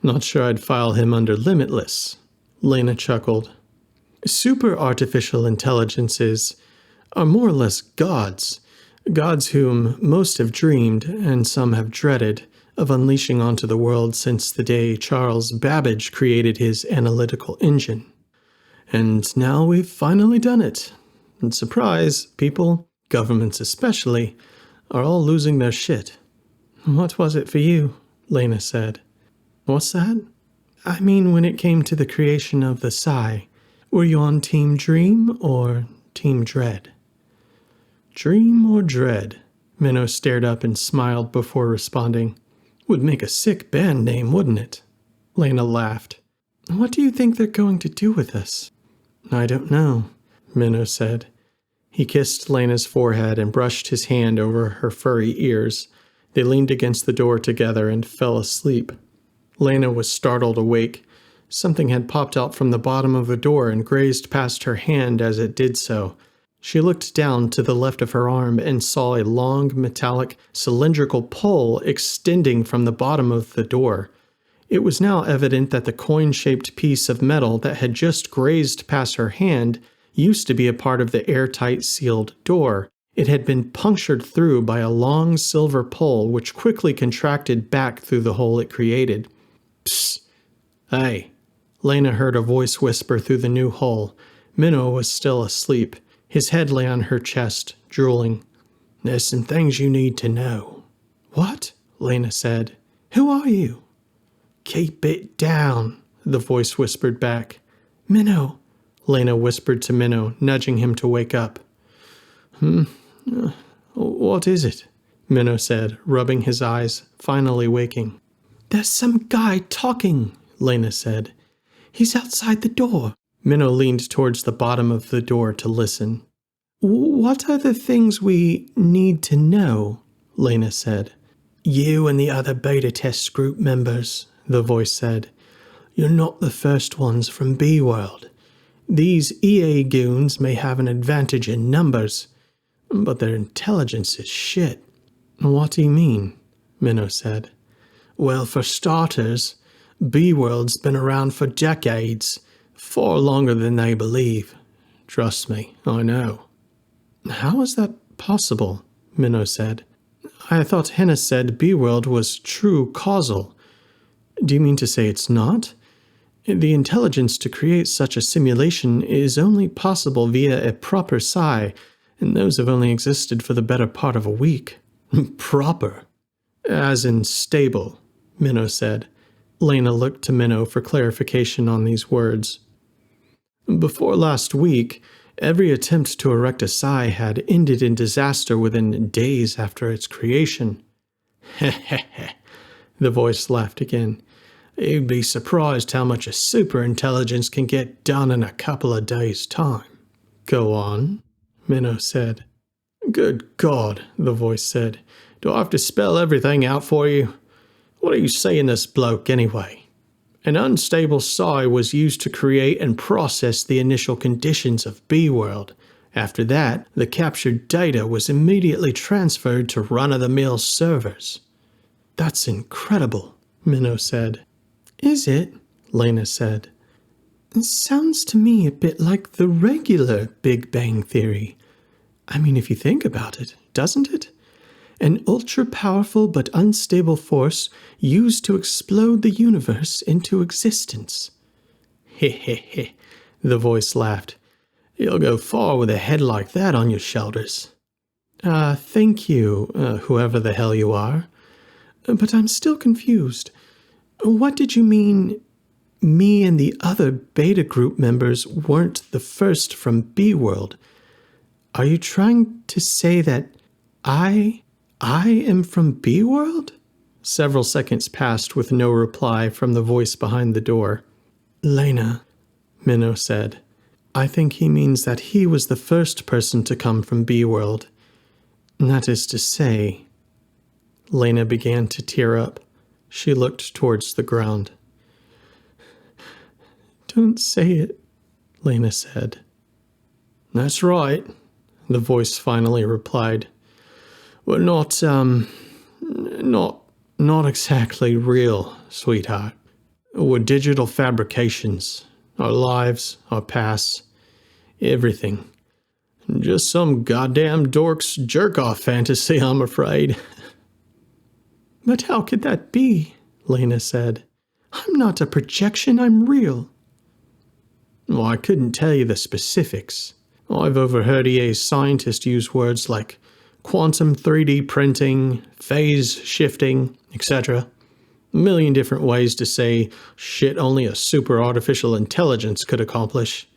Not sure I'd file him under limitless. Laina chuckled. Super artificial intelligences are more or less gods. Gods whom most have dreamed, and some have dreaded, of unleashing onto the world since the day Charles Babbage created his analytical engine. And now we've finally done it. And surprise, people, governments especially, are all losing their shit. What was it for you? Laina said. What's that? I mean, when it came to the creation of the Psi, were you on Team Dream or Team Dread? Dream or Dread? Minnow stared up and smiled before responding. Would make a sick band name, wouldn't it? Laina laughed. What do you think they're going to do with us? I don't know, Minnow said. He kissed Laina's forehead and brushed his hand over her furry ears. They leaned against the door together and fell asleep. Laina was startled awake. Something had popped out from the bottom of the door and grazed past her hand as it did so. She looked down to the left of her arm and saw a long, metallic, cylindrical pole extending from the bottom of the door. It was now evident that the coin-shaped piece of metal that had just grazed past her hand used to be a part of the airtight sealed door. It had been punctured through by a long silver pole which quickly contracted back through the hole it created. Psst! Hey! Laina heard a voice whisper through the new hole. Minnow was still asleep. His head lay on her chest, drooling. There's some things you need to know. What? Laina said. Who are you? Keep it down, the voice whispered back. Minnow, Laina whispered to Minnow, nudging him to wake up. What is it? Minnow said, rubbing his eyes, finally waking. There's some guy talking, Laina said. He's outside the door. Minnow leaned towards the bottom of the door to listen. What are the things we need to know? Laina said. You and the other beta test group members, the voice said. You're not the first ones from B-World. These EA goons may have an advantage in numbers, but their intelligence is shit. What do you mean? Minnow said. Well, for starters, B-World's been around for decades, far longer than they believe. Trust me, I know. How is that possible? Minnow said. I thought Henna said B-World was true causal. Do you mean to say it's not? The intelligence to create such a simulation is only possible via a proper psi, and those have only existed for the better part of a week. Proper? As in stable, Minnow said. Laina looked to Minnow for clarification on these words. Before last week, every attempt to erect a psi had ended in disaster within days after its creation. Heh, the voice laughed again. You'd be surprised how much a superintelligence can get done in a couple of days' time. Go on, Minnow said. Good God, the voice said. Do I have to spell everything out for you? What are you saying this bloke anyway? An unstable psi was used to create and process the initial conditions of B-World. After that, the captured data was immediately transferred to run-of-the-mill servers. That's incredible, Minnow said. Is it? Laina said. It sounds to me a bit like the regular Big Bang Theory. I mean, if you think about it, doesn't it? An ultra-powerful but unstable force used to explode the universe into existence. Heh, the voice laughed. You'll go far with a head like that on your shoulders. Thank you, whoever the hell you are. But I'm still confused. What did you mean me and the other beta group members weren't the first from B-World? Are you trying to say that I am from B-World? Several seconds passed with no reply from the voice behind the door. Laina, Minnow said. I think he means that he was the first person to come from B-World. That is to say... Laina began to tear up. She looked towards the ground. "Don't say it," Laina said. "That's right," the voice finally replied. "We're not exactly real, sweetheart. We're digital fabrications. Our lives, our pasts, everything. Just some goddamn dork's jerk-off fantasy, I'm afraid." "But how could that be?" Laina said. "I'm not a projection, I'm real." "Well, I couldn't tell you the specifics. I've overheard EA scientists use words like quantum 3D printing, phase shifting, etc. A million different ways to say shit only a super artificial intelligence could accomplish.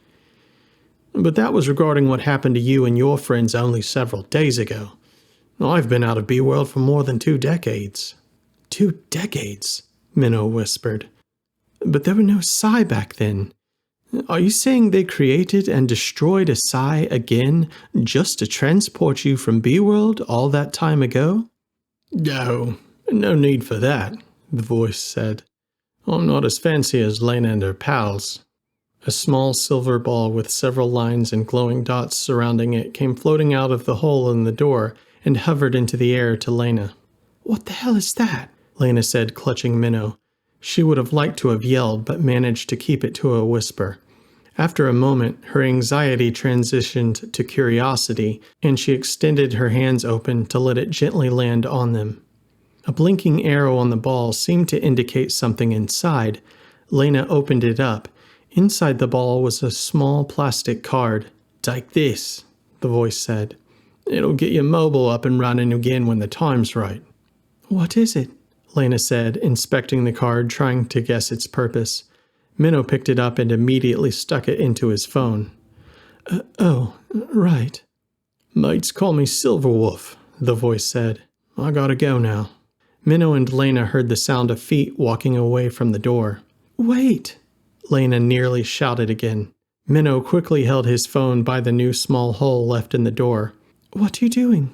But that was regarding what happened to you and your friends only several days ago. I've been out of B-World for more than 2 decades. 2 decades, Minnow whispered. "But there were no psi back then. Are you saying they created and destroyed a psi again just to transport you from B-World all that time ago?" "No need for that," the voice said. "I'm not as fancy as Laina and her pals." A small silver ball with several lines and glowing dots surrounding it came floating out of the hole in the door and hovered into the air to Laina. "What the hell is that?" Laina said, clutching Minnow. She would have liked to have yelled, but managed to keep it to a whisper. After a moment, her anxiety transitioned to curiosity, and she extended her hands open to let it gently land on them. A blinking arrow on the ball seemed to indicate something inside. Laina opened it up. Inside the ball was a small plastic card. "Take this," the voice said. "It'll get your mobile up and running again when the time's right." "What is it?" Laina said, inspecting the card, trying to guess its purpose. Minnow picked it up and immediately stuck it into his phone. Oh, right." "Mates call me Silverwolf," the voice said. "I gotta go now." Minnow and Laina heard the sound of feet walking away from the door. "Wait!" Laina nearly shouted again. Minnow quickly held his phone by the new small hole left in the door. "What are you doing?"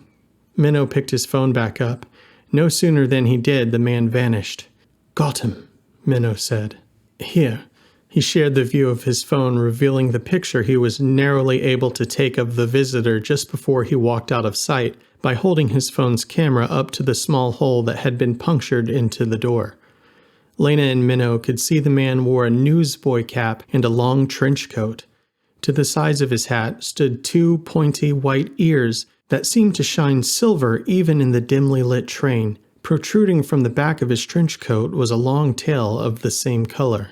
Minnow picked his phone back up. No sooner than he did, the man vanished. "Got him," Minnow said. "Here." He shared the view of his phone, revealing the picture he was narrowly able to take of the visitor just before he walked out of sight by holding his phone's camera up to the small hole that had been punctured into the door. Laina and Minnow could see the man wore a newsboy cap and a long trench coat. To the sides of his hat stood 2 pointy white ears that seemed to shine silver even in the dimly lit train. Protruding from the back of his trench coat was a long tail of the same color.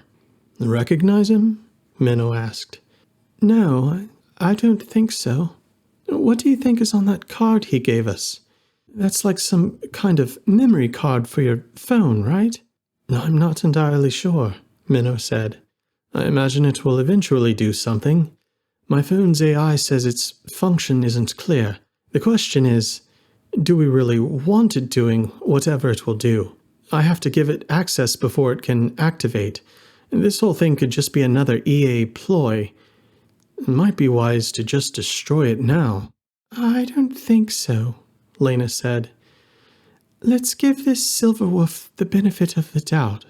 "Recognize him?" Minnow asked. "No, I don't think so. What do you think is on that card he gave us? That's like some kind of memory card for your phone, right?" "I'm not entirely sure," Minnow said. "I imagine it will eventually do something. My phone's AI says its function isn't clear. The question is, do we really want it doing whatever it will do? I have to give it access before it can activate. This whole thing could just be another EA ploy. It might be wise to just destroy it now." "I don't think so," Laina said. "Let's give this Silverwolf the benefit of the doubt."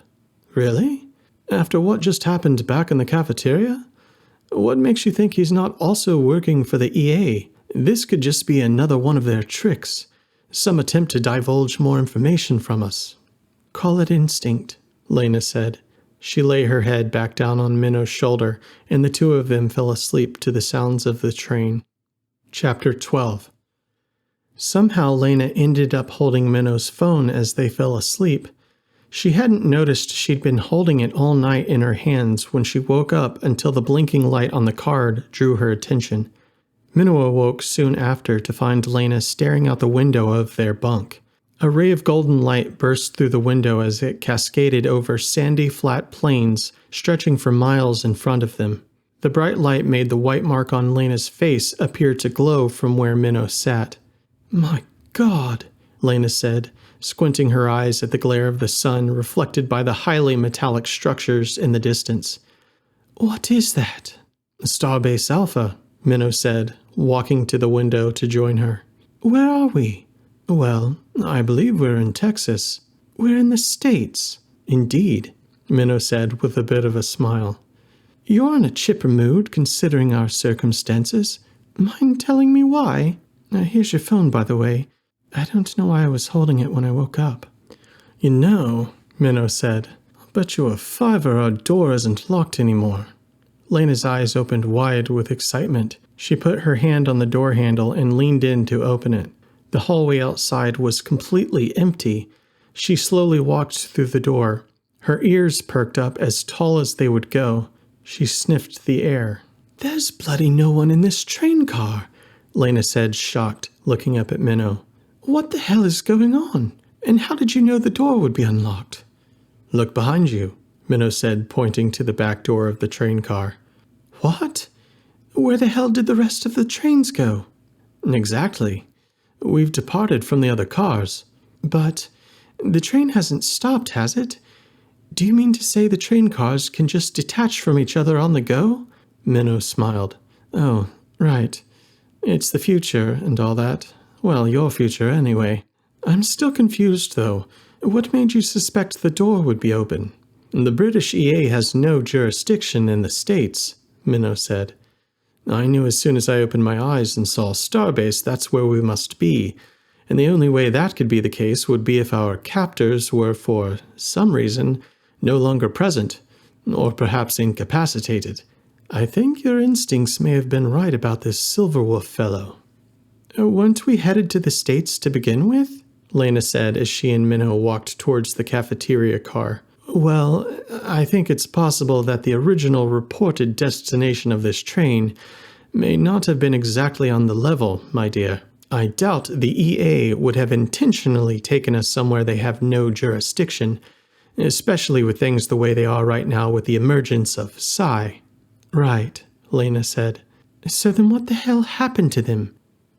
"Really? After what just happened back in the cafeteria? What makes you think he's not also working for the EA? This could just be another one of their tricks. Some attempt to divulge more information from us." "Call it instinct," Laina said. She lay her head back down on Minnow's shoulder, and the two of them fell asleep to the sounds of the train. Chapter 12. Somehow Laina ended up holding Minnow's phone as they fell asleep. She hadn't noticed she'd been holding it all night in her hands when she woke up until the blinking light on the card drew her attention. Minnow awoke soon after to find Laina staring out the window of their bunk. A ray of golden light burst through the window as it cascaded over sandy, flat plains stretching for miles in front of them. The bright light made the white mark on Laina's face appear to glow from where Minnow sat. "My God," Laina said, squinting her eyes at the glare of the sun reflected by the highly metallic structures in the distance. "What is that?" "Starbase Alpha," Minnow said, walking to the window to join her. "Where are we?" Well, I believe we're in Texas. We're in the States. Indeed, Minnow said with a bit of a smile. You're in a chipper mood considering our circumstances. Mind telling me why? Here's your phone, by the way. I don't know why I was holding it when I woke up. You know, Minnow said, I'll bet you a $5 our door isn't locked anymore. Laina's eyes opened wide with excitement. She put her hand on the door handle and leaned in to open it. The hallway outside was completely empty. She slowly walked through the door. Her ears perked up as tall as they would go. She sniffed the air. There's bloody no one in this train car, Laina said, shocked, looking up at Minnow. What the hell is going on? And how did you know the door would be unlocked? Look behind you, Minnow said, pointing to the back door of the train car. What? Where the hell did the rest of the trains go? Exactly. We've departed from the other cars. But the train hasn't stopped, has it? Do you mean to say the train cars can just detach from each other on the go? Minnow smiled. Oh, right. It's the future and all that. Well, your future anyway. I'm still confused, though. What made you suspect the door would be open? The British EA has no jurisdiction in the States, Minnow said. I knew as soon as I opened my eyes and saw Starbase that's where we must be, and the only way that could be the case would be if our captors were, for some reason, no longer present, or perhaps incapacitated. I think your instincts may have been right about this Silverwolf fellow. Weren't we headed to the States to begin with? Laina said as she and Minnow walked towards the cafeteria car. Well, I think it's possible that the original reported destination of this train may not have been exactly on the level, my dear. I doubt the EA would have intentionally taken us somewhere they have no jurisdiction, especially with things the way they are right now with the emergence of Psi. Right, Laina said. So then what the hell happened to them?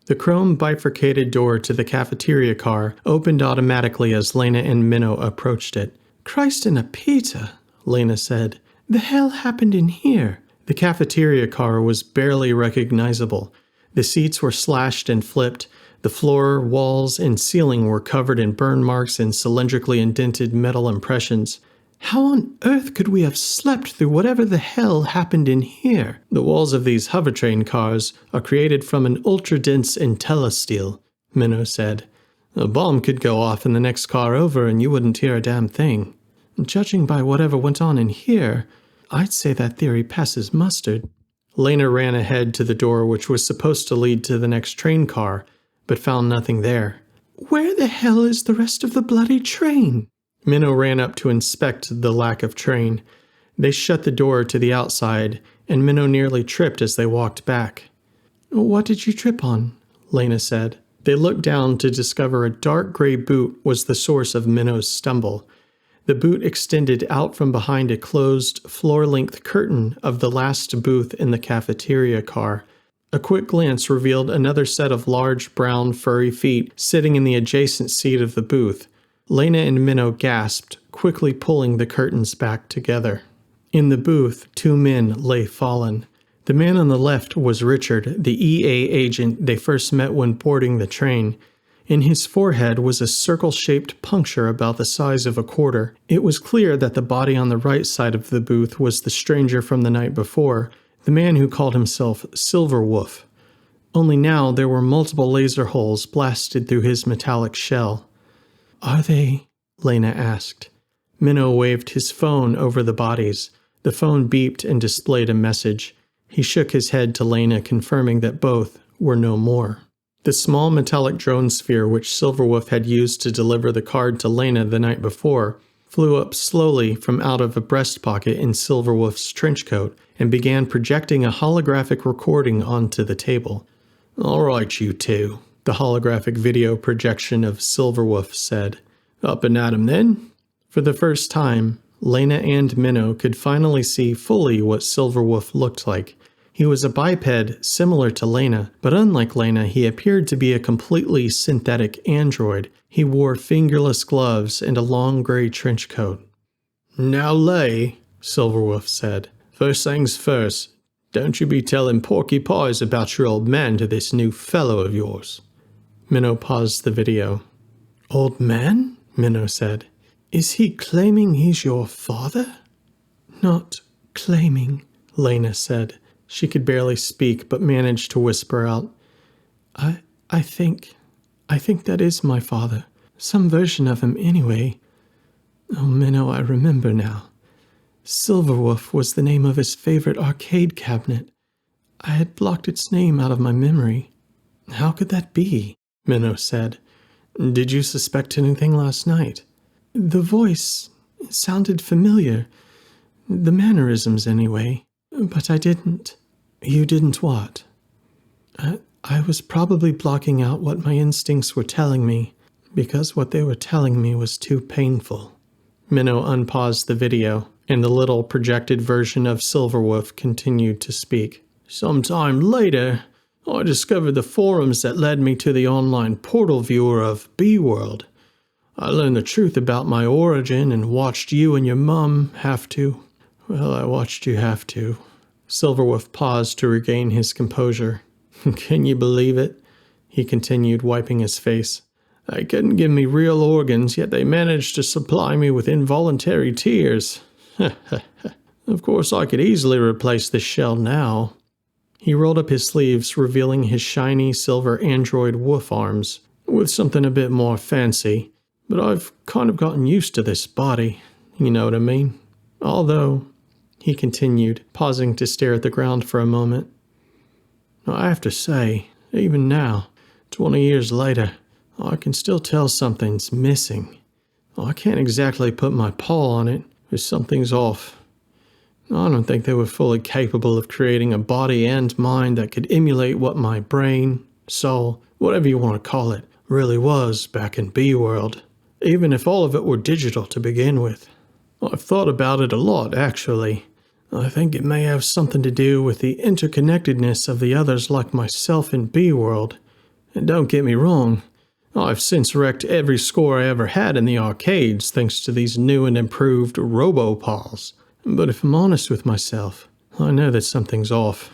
The chrome bifurcated door to the cafeteria car opened automatically as Laina and Minnow approached it. Christ and a Peter, Laina said. The hell happened in here? The cafeteria car was barely recognizable. The seats were slashed and flipped. The floor, walls, and ceiling were covered in burn marks and cylindrically indented metal impressions. How on earth could we have slept through whatever the hell happened in here? The walls of these hovertrain cars are created from an ultra-dense IntelliSteel, Minnow said. A bomb could go off in the next car over and you wouldn't hear a damn thing. Judging by whatever went on in here, I'd say that theory passes mustard. Laina ran ahead to the door which was supposed to lead to the next train car, but found nothing there. Where the hell is the rest of the bloody train? Minnow ran up to inspect the lack of train. They shut the door to the outside, and Minnow nearly tripped as they walked back. What did you trip on? Laina said. They looked down to discover a dark gray boot was the source of Minnow's stumble. The boot extended out from behind a closed, floor-length curtain of the last booth in the cafeteria car. A quick glance revealed another set of large, brown, furry feet sitting in the adjacent seat of the booth. Laina and Minnow gasped, quickly pulling the curtains back together. In the booth, two men lay fallen. The man on the left was Richard, the EA agent they first met when boarding the train. In his forehead was a circle-shaped puncture about the size of a quarter. It was clear that the body on the right side of the booth was the stranger from the night before, the man who called himself Silverwolf. Only now there were multiple laser holes blasted through his metallic shell. Are they? Laina asked. Minnow waved his phone over the bodies. The phone beeped and displayed a message. He shook his head to Laina, confirming that both were no more. The small metallic drone sphere which Silverwolf had used to deliver the card to Laina the night before flew up slowly from out of a breast pocket in Silverwolf's trench coat and began projecting a holographic recording onto the table. All right, you two, the holographic video projection of Silverwolf said. Up and at 'em then? For the first time, Laina and Minnow could finally see fully what Silverwolf looked like. He was a biped similar to Laina, but unlike Laina, he appeared to be a completely synthetic android. He wore fingerless gloves and a long gray trench coat. Now lay, Silverwolf said. First things first, don't you be telling porky pies about your old man to this new fellow of yours. Minnow paused the video. Old man? Minnow said. Is he claiming he's your father? Not claiming, Laina said. She could barely speak, but managed to whisper out, I think that is my father. Some version of him anyway. Oh, Minnow, I remember now. Silverwolf was the name of his favorite arcade cabinet. I had blocked its name out of my memory. How could that be? Minnow said. Did you suspect anything last night? The voice sounded familiar. The mannerisms, anyway. But I didn't. You didn't what? I was probably blocking out what my instincts were telling me, because what they were telling me was too painful. Minnow unpaused the video, and the little projected version of Silverwolf continued to speak. Sometime later, I discovered the forums that led me to the online portal viewer of B-World. I learned the truth about my origin and watched you and your mum have to. Well, I watched you have to. Silverwolf paused to regain his composure. Can you believe it? He continued, wiping his face. They couldn't give me real organs, yet they managed to supply me with involuntary tears. Of course, I could easily replace this shell now. He rolled up his sleeves, revealing his shiny silver android wolf arms, with something a bit more fancy. But I've kind of gotten used to this body, you know what I mean? Although, he continued, pausing to stare at the ground for a moment, I have to say, even now, 20 years later, I can still tell something's missing. I can't exactly put my paw on it, but something's off. I don't think they were fully capable of creating a body and mind that could emulate what my brain, soul, whatever you want to call it, really was back in B-World, even if all of it were digital to begin with. I've thought about it a lot, actually. I think it may have something to do with the interconnectedness of the others like myself in B-World. And don't get me wrong, I've since wrecked every score I ever had in the arcades thanks to these new and improved RoboPals. But if I'm honest with myself, I know that something's off.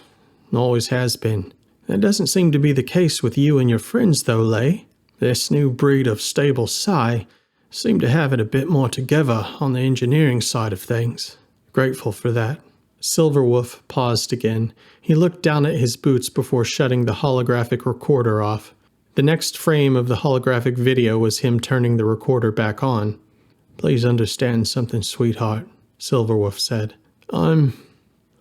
Always has been. That doesn't seem to be the case with you and your friends though, Lay. This new breed of stable psi seem to have it a bit more together on the engineering side of things. Grateful for that. Silverwolf paused again. He looked down at his boots before shutting the holographic recorder off. The next frame of the holographic video was him turning the recorder back on. Please understand something, sweetheart, Silverwolf said. I'm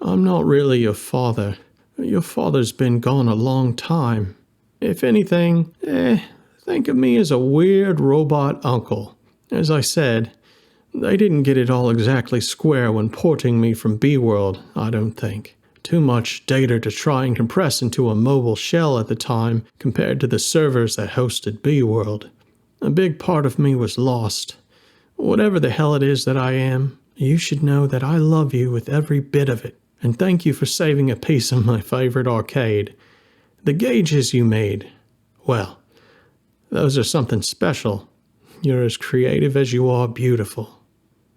not really your father. Your father's been gone a long time. If anything, think of me as a weird robot uncle. As I said, they didn't get it all exactly square when porting me from B-World, I don't think. Too much data to try and compress into a mobile shell at the time compared to the servers that hosted B-World. A big part of me was lost. Whatever the hell it is that I am, you should know that I love you with every bit of it, and thank you for saving a piece of my favorite arcade. The gauges you made, well, those are something special. You're as creative as you are beautiful.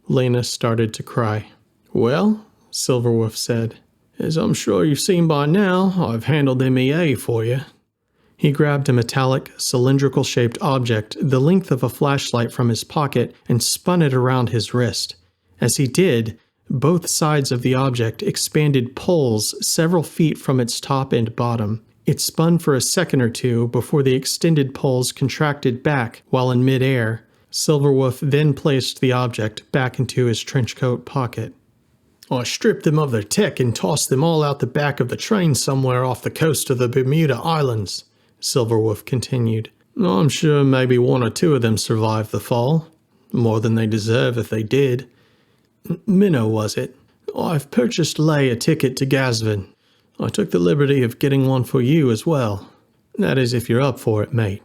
Laina started to cry. Well, Silverwolf said, as I'm sure you've seen by now, I've handled MEA for you. He grabbed a metallic, cylindrical-shaped object the length of a flashlight from his pocket and spun it around his wrist. As he did, both sides of the object expanded poles several feet from its top and bottom. It spun for a second or two before the extended poles contracted back while in midair. Silverwolf then placed the object back into his trenchcoat pocket. I stripped them of their tech and tossed them all out the back of the train somewhere off the coast of the Bermuda Islands, Silverwolf continued. I'm sure maybe one or two of them survived the fall. More than they deserve if they did. Minnow, was it? I've purchased Lay a ticket to Gazvin. I took the liberty of getting one for you as well. That is, if you're up for it, mate.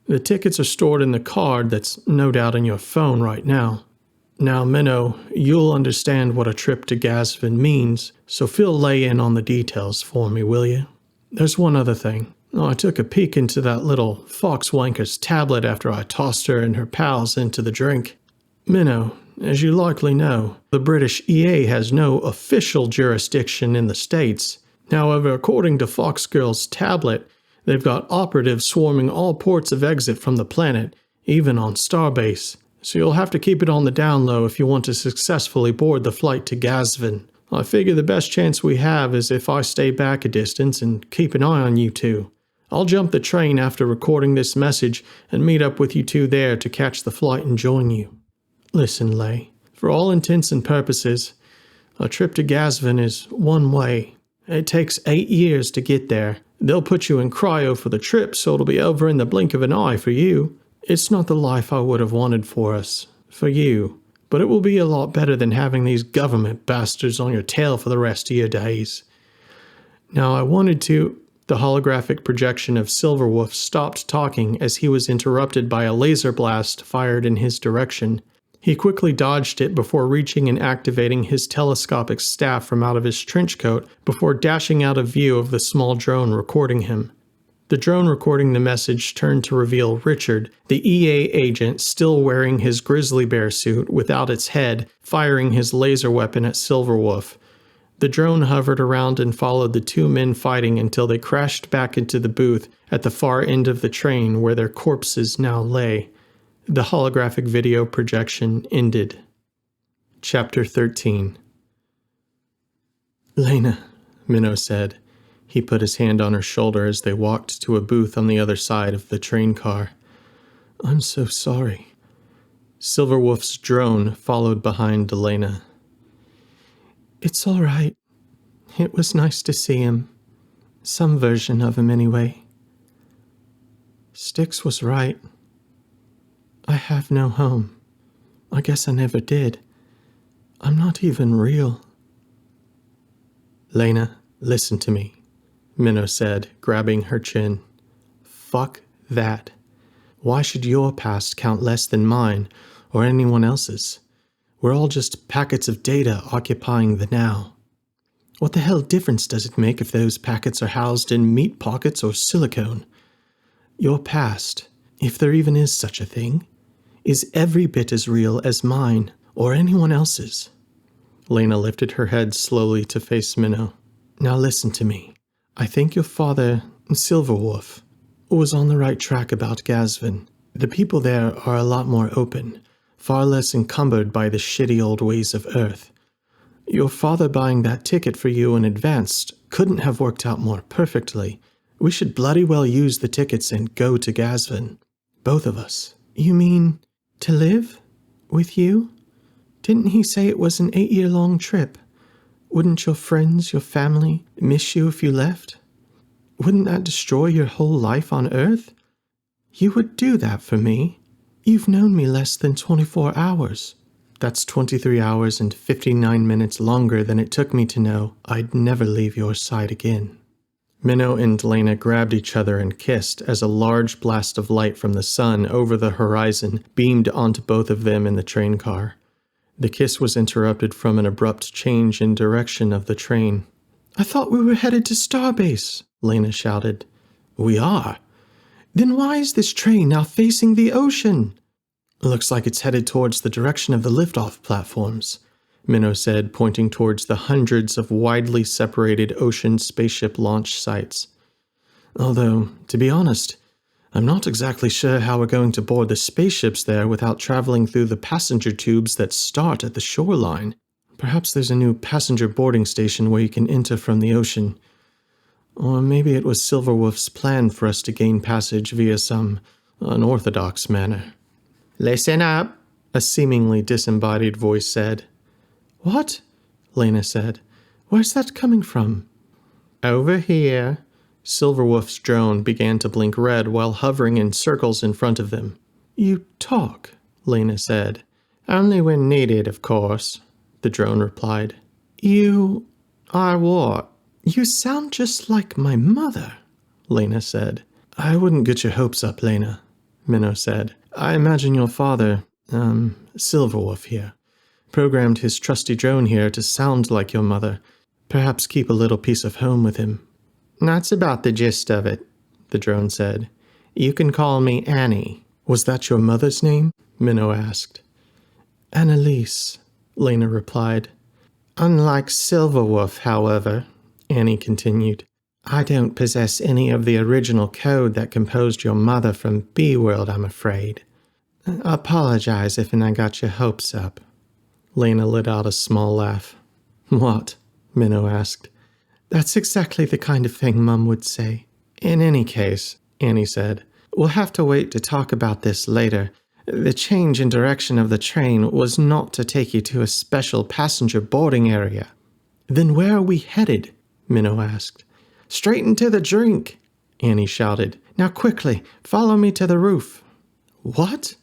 The tickets are stored in the card that's no doubt in your phone right now. Now, Minnow, you'll understand what a trip to Gazvin means, so fill Lay in on the details for me, will you? There's one other thing. I took a peek into that little foxwanker's tablet after I tossed her and her pals into the drink. Minnow, as you likely know, the British EA has no official jurisdiction in the States. However, according to Foxgirl's tablet, They've got operatives swarming all ports of exit from the planet, even on Starbase, so you'll have to keep it on the down low if you want to successfully board the flight to Gazvin. I figure the best chance we have is if I stay back a distance and keep an eye on you two. I'll jump the train after recording this message and meet up with you two there to catch the flight and join you. Listen, Lay, for all intents and purposes, a trip to Gazvin is one way. It takes 8 years to get there. They'll put you in cryo for the trip, so it'll be over in the blink of an eye for you. It's not the life I would have wanted for us, for you, but it will be a lot better than having these government bastards on your tail for the rest of your days. Now, I wanted to... The holographic projection of Silverwolf stopped talking as he was interrupted by a laser blast fired in his direction. He quickly dodged it before reaching and activating his telescopic staff from out of his trench coat before dashing out of view of the small drone recording him. The drone recording the message turned to reveal Richard, the EA agent still wearing his grizzly bear suit without its head, firing his laser weapon at Silverwolf. The drone hovered around and followed the two men fighting until they crashed back into the booth at the far end of the train where their corpses now lay. The holographic video projection ended. Chapter 13. Laina, Minnow said. He put his hand on her shoulder as they walked to a booth on the other side of the train car. I'm so sorry. Silverwolf's drone followed behind Laina. It's all right. It was nice to see him. Some version of him, anyway. Styx was right. I have no home. I guess I never did. I'm not even real. Laina, listen to me, Minnow said, grabbing her chin. Fuck that. Why should your past count less than mine or anyone else's? We're all just packets of data occupying the now. What the hell difference does it make if those packets are housed in meat pockets or silicone? Your past, if there even is such a thing, is every bit as real as mine or anyone else's. Laina lifted her head slowly to face Minnow. Now listen to me. I think your father, Silverwolf, was on the right track about Gazvin. The people there are a lot more open, far less encumbered by the shitty old ways of Earth. Your father buying that ticket for you in advance couldn't have worked out more perfectly. We should bloody well use the tickets and go to Gazvin. Both of us. You mean to live? With you? Didn't he say it was an 8-year-long trip? Wouldn't your friends, your family, miss you if you left? Wouldn't that destroy your whole life on Earth? You would do that for me. You've known me less than 24 hours. That's 23 hours and 59 minutes longer than it took me to know I'd never leave your side again. Minnow and Laina grabbed each other and kissed as a large blast of light from the sun over the horizon beamed onto both of them in the train car. The kiss was interrupted from an abrupt change in direction of the train. I thought we were headed to Starbase, Laina shouted. We are. Then why is this train now facing the ocean? Looks like it's headed towards the direction of the liftoff platforms, Minnow said, pointing towards the hundreds of widely separated ocean spaceship launch sites. Although, to be honest, I'm not exactly sure how we're going to board the spaceships there without traveling through the passenger tubes that start at the shoreline. Perhaps there's a new passenger boarding station where you can enter from the ocean. Or maybe it was Silverwolf's plan for us to gain passage via some unorthodox manner. Listen up, a seemingly disembodied voice said. What? Laina said. Where's that coming from? Over here. Silverwolf's drone began to blink red while hovering in circles in front of them. You talk, Laina said. Only when needed, of course, the drone replied. You are what? You sound just like my mother, Laina said. I wouldn't get your hopes up, Laina, Minnow said. I imagine your father, Silverwolf here, programmed his trusty drone here to sound like your mother. Perhaps keep a little piece of home with him. That's about the gist of it, the drone said. You can call me Annie. Was that your mother's name? Minnow asked. Annalise, Laina replied. Unlike Silverwolf, however, Annie continued, I don't possess any of the original code that composed your mother from B-World, I'm afraid. Apologize if I got your hopes up." Laina let out a small laugh. "What?" Minnow asked. "That's exactly the kind of thing Mum would say. In any case," Annie said, "we'll have to wait to talk about this later. The change in direction of the train was not to take you to a special passenger boarding area." "Then where are we headed?" Minnow asked. "Straight into the drink," Annie shouted. "Now quickly, follow me to the roof." "What?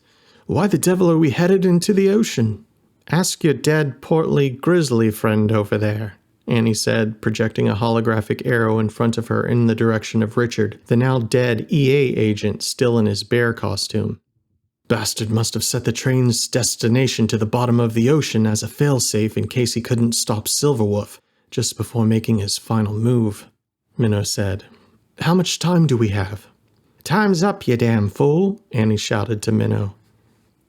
Why the devil are we headed into the ocean?" "Ask your dead, portly, grizzly friend over there," Annie said, projecting a holographic arrow in front of her in the direction of Richard, the now dead EA agent still in his bear costume. "Bastard must have set the train's destination to the bottom of the ocean as a failsafe in case he couldn't stop Silverwolf just before making his final move," Minnow said. "How much time do we have?" "Time's up, you damn fool," Annie shouted to Minnow.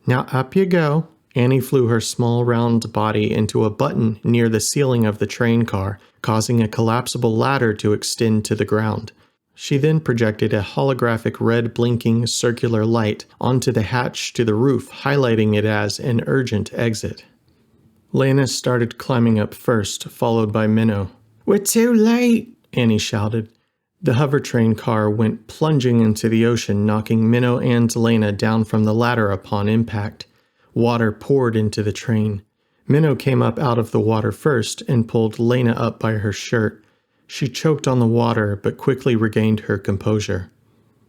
"Now up you go." Annie flew her small round body into a button near the ceiling of the train car, causing a collapsible ladder to extend to the ground. She then projected a holographic red blinking circular light onto the hatch to the roof, highlighting it as an urgent exit. Laina started climbing up first, followed by Minnow. "We're too late," Annie shouted. The hover train car went plunging into the ocean, knocking Minnow and Laina down from the ladder upon impact. Water poured into the train. Minnow came up out of the water first and pulled Laina up by her shirt. She choked on the water, but quickly regained her composure.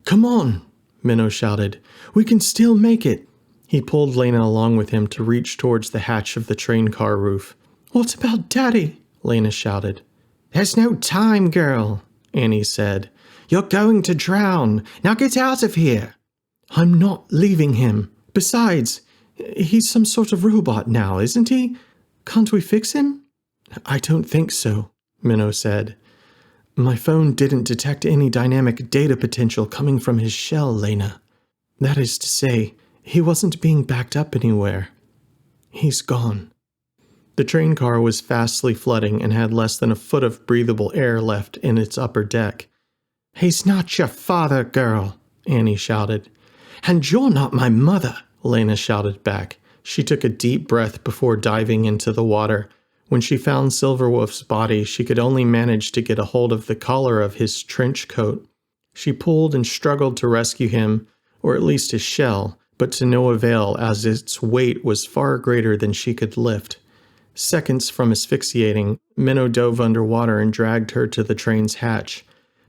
"Come on," Minnow shouted. "We can still make it." He pulled Laina along with him to reach towards the hatch of the train car roof. "What about Daddy?" Laina shouted. "There's no time, girl," Annie said. "You're going to drown. Now get out of here." "I'm not leaving him. Besides, he's some sort of robot now, isn't he? Can't we fix him?" "I don't think so," Minnow said. "My phone didn't detect any dynamic data potential coming from his shell, Laina. That is to say, he wasn't being backed up anywhere. He's gone." The train car was fastly flooding and had less than a foot of breathable air left in its upper deck. "He's not your father, girl," Annie shouted. "And you're not my mother," Laina shouted back. She took a deep breath before diving into the water. When she found Silverwolf's body, she could only manage to get a hold of the collar of his trench coat. She pulled and struggled to rescue him, or at least his shell, but to no avail as its weight was far greater than she could lift. Seconds from asphyxiating, Minnow dove underwater and dragged her to the train's hatch.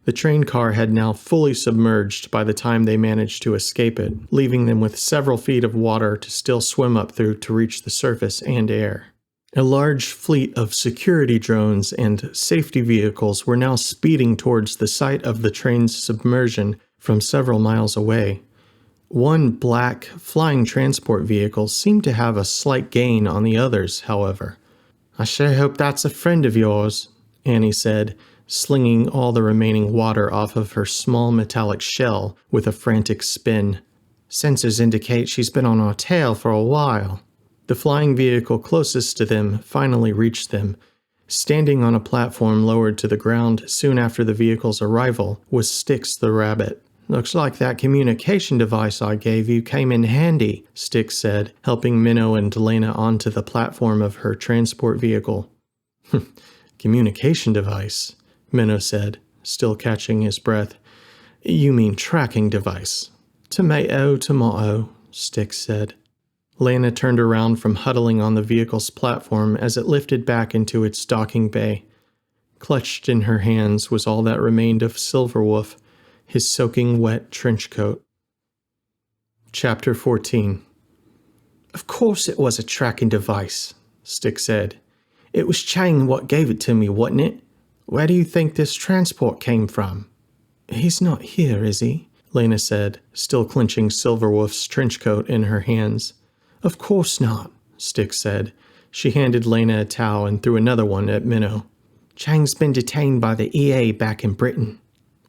The train car had now fully submerged by the time they managed to escape it, leaving them with several feet of water to still swim up through to reach the surface and air. A large fleet of security drones and safety vehicles were now speeding towards the site of the train's submersion from several miles away. One black, flying transport vehicle seemed to have a slight gain on the others, however. "I sure hope that's a friend of yours," Annie said, slinging all the remaining water off of her small metallic shell with a frantic spin. "Sensors indicate she's been on our tail for a while." The flying vehicle closest to them finally reached them. Standing on a platform lowered to the ground soon after the vehicle's arrival was Styx the rabbit. "Looks like that communication device I gave you came in handy," Styx said, helping Minnow and Laina onto the platform of her transport vehicle. "Communication device," Minnow said, still catching his breath. "You mean tracking device." "Tomato, tomato," Styx said. Laina turned around from huddling on the vehicle's platform as it lifted back into its docking bay. Clutched in her hands was all that remained of Silverwolf, his soaking wet trench coat. Chapter 14. "Of course it was a tracking device," Styx said. "It was Chang what gave it to me, wasn't it? Where do you think this transport came from?" "He's not here, is he?" Laina said, still clenching Silverwolf's trench coat in her hands. "Of course not," Styx said. She handed Laina a towel and threw another one at Minnow. "Chang's been detained by the EA back in Britain."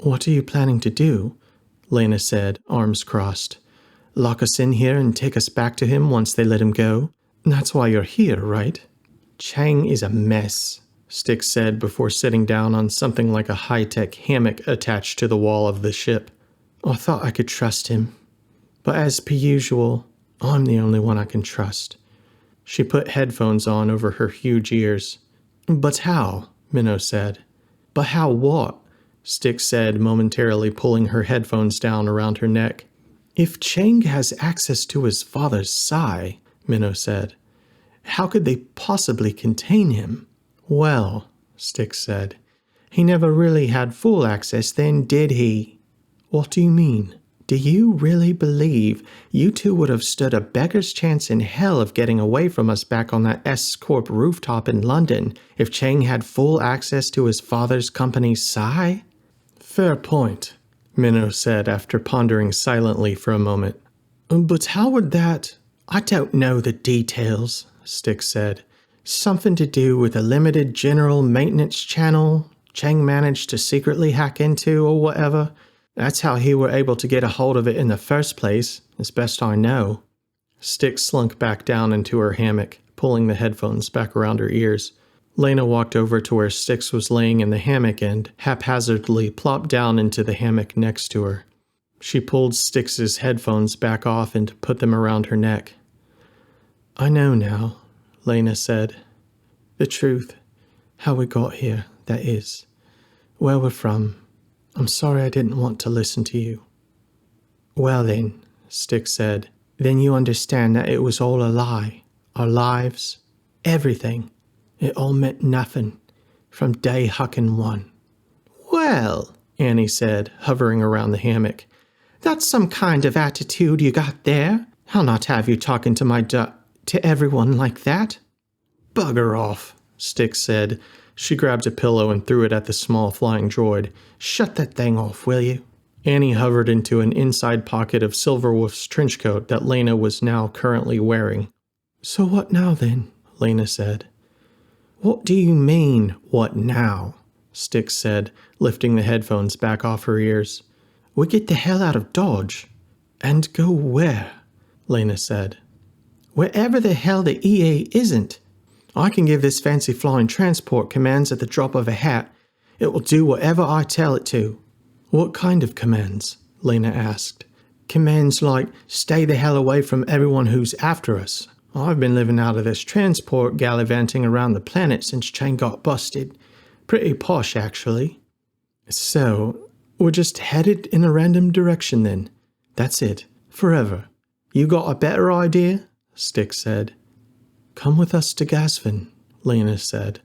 "What are you planning to do?" Laina said, arms crossed. "Lock us in here and take us back to him once they let him go? That's why you're here, right?" "Chang is a mess," Styx said before sitting down on something like a high-tech hammock attached to the wall of the ship. I thought I could trust him. But as per usual, I'm the only one I can trust. She put headphones on over her huge ears. But how? Minnow said. But how what? Styx said, momentarily pulling her headphones down around her neck. If Chang has access to his father's psi, Minnow said, how could they possibly contain him? Well, Styx said, he never really had full access then, did he? What do you mean? Do you really believe you two would have stood a beggar's chance in hell of getting away from us back on that S-Corp rooftop in London if Chang had full access to his father's company's psi? Fair point, Minnow said after pondering silently for a moment. But how would that... I don't know the details, Styx said. Something to do with a limited general maintenance channel Chang managed to secretly hack into or whatever. That's how he were able to get a hold of it in the first place, as best I know. Styx slunk back down into her hammock, pulling the headphones back around her ears. Laina walked over to where Styx was laying in the hammock and haphazardly plopped down into the hammock next to her. She pulled Styx's headphones back off and put them around her neck. I know now, Laina said. The truth. How we got here, that is. Where we're from. I'm sorry I didn't want to listen to you. Well then, Styx said, then you understand that it was all a lie. Our lives, everything. It all meant nothing, from day huckin' one. Well, Annie said, hovering around the hammock, that's some kind of attitude you got there. I'll not have you talking to to everyone like that. Bugger off, Styx said. She grabbed a pillow and threw it at the small flying droid. Shut that thing off, will you? Annie hovered into an inside pocket of Silverwolf's trench coat that Laina was now currently wearing. So what now then? Laina said. What do you mean, what now? Styx said, lifting the headphones back off her ears. We get the hell out of Dodge. And go where? Laina said. Wherever the hell the EA isn't. I can give this fancy flying transport commands at the drop of a hat. It will do whatever I tell it to. What kind of commands? Laina asked. Commands like, stay the hell away from everyone who's after us. I've been living out of this transport gallivanting around the planet since Chang got busted. Pretty posh, actually. So, we're just headed in a random direction then. That's it. Forever. You got a better idea? Styx said. Come with us to Gasvin, Laina said.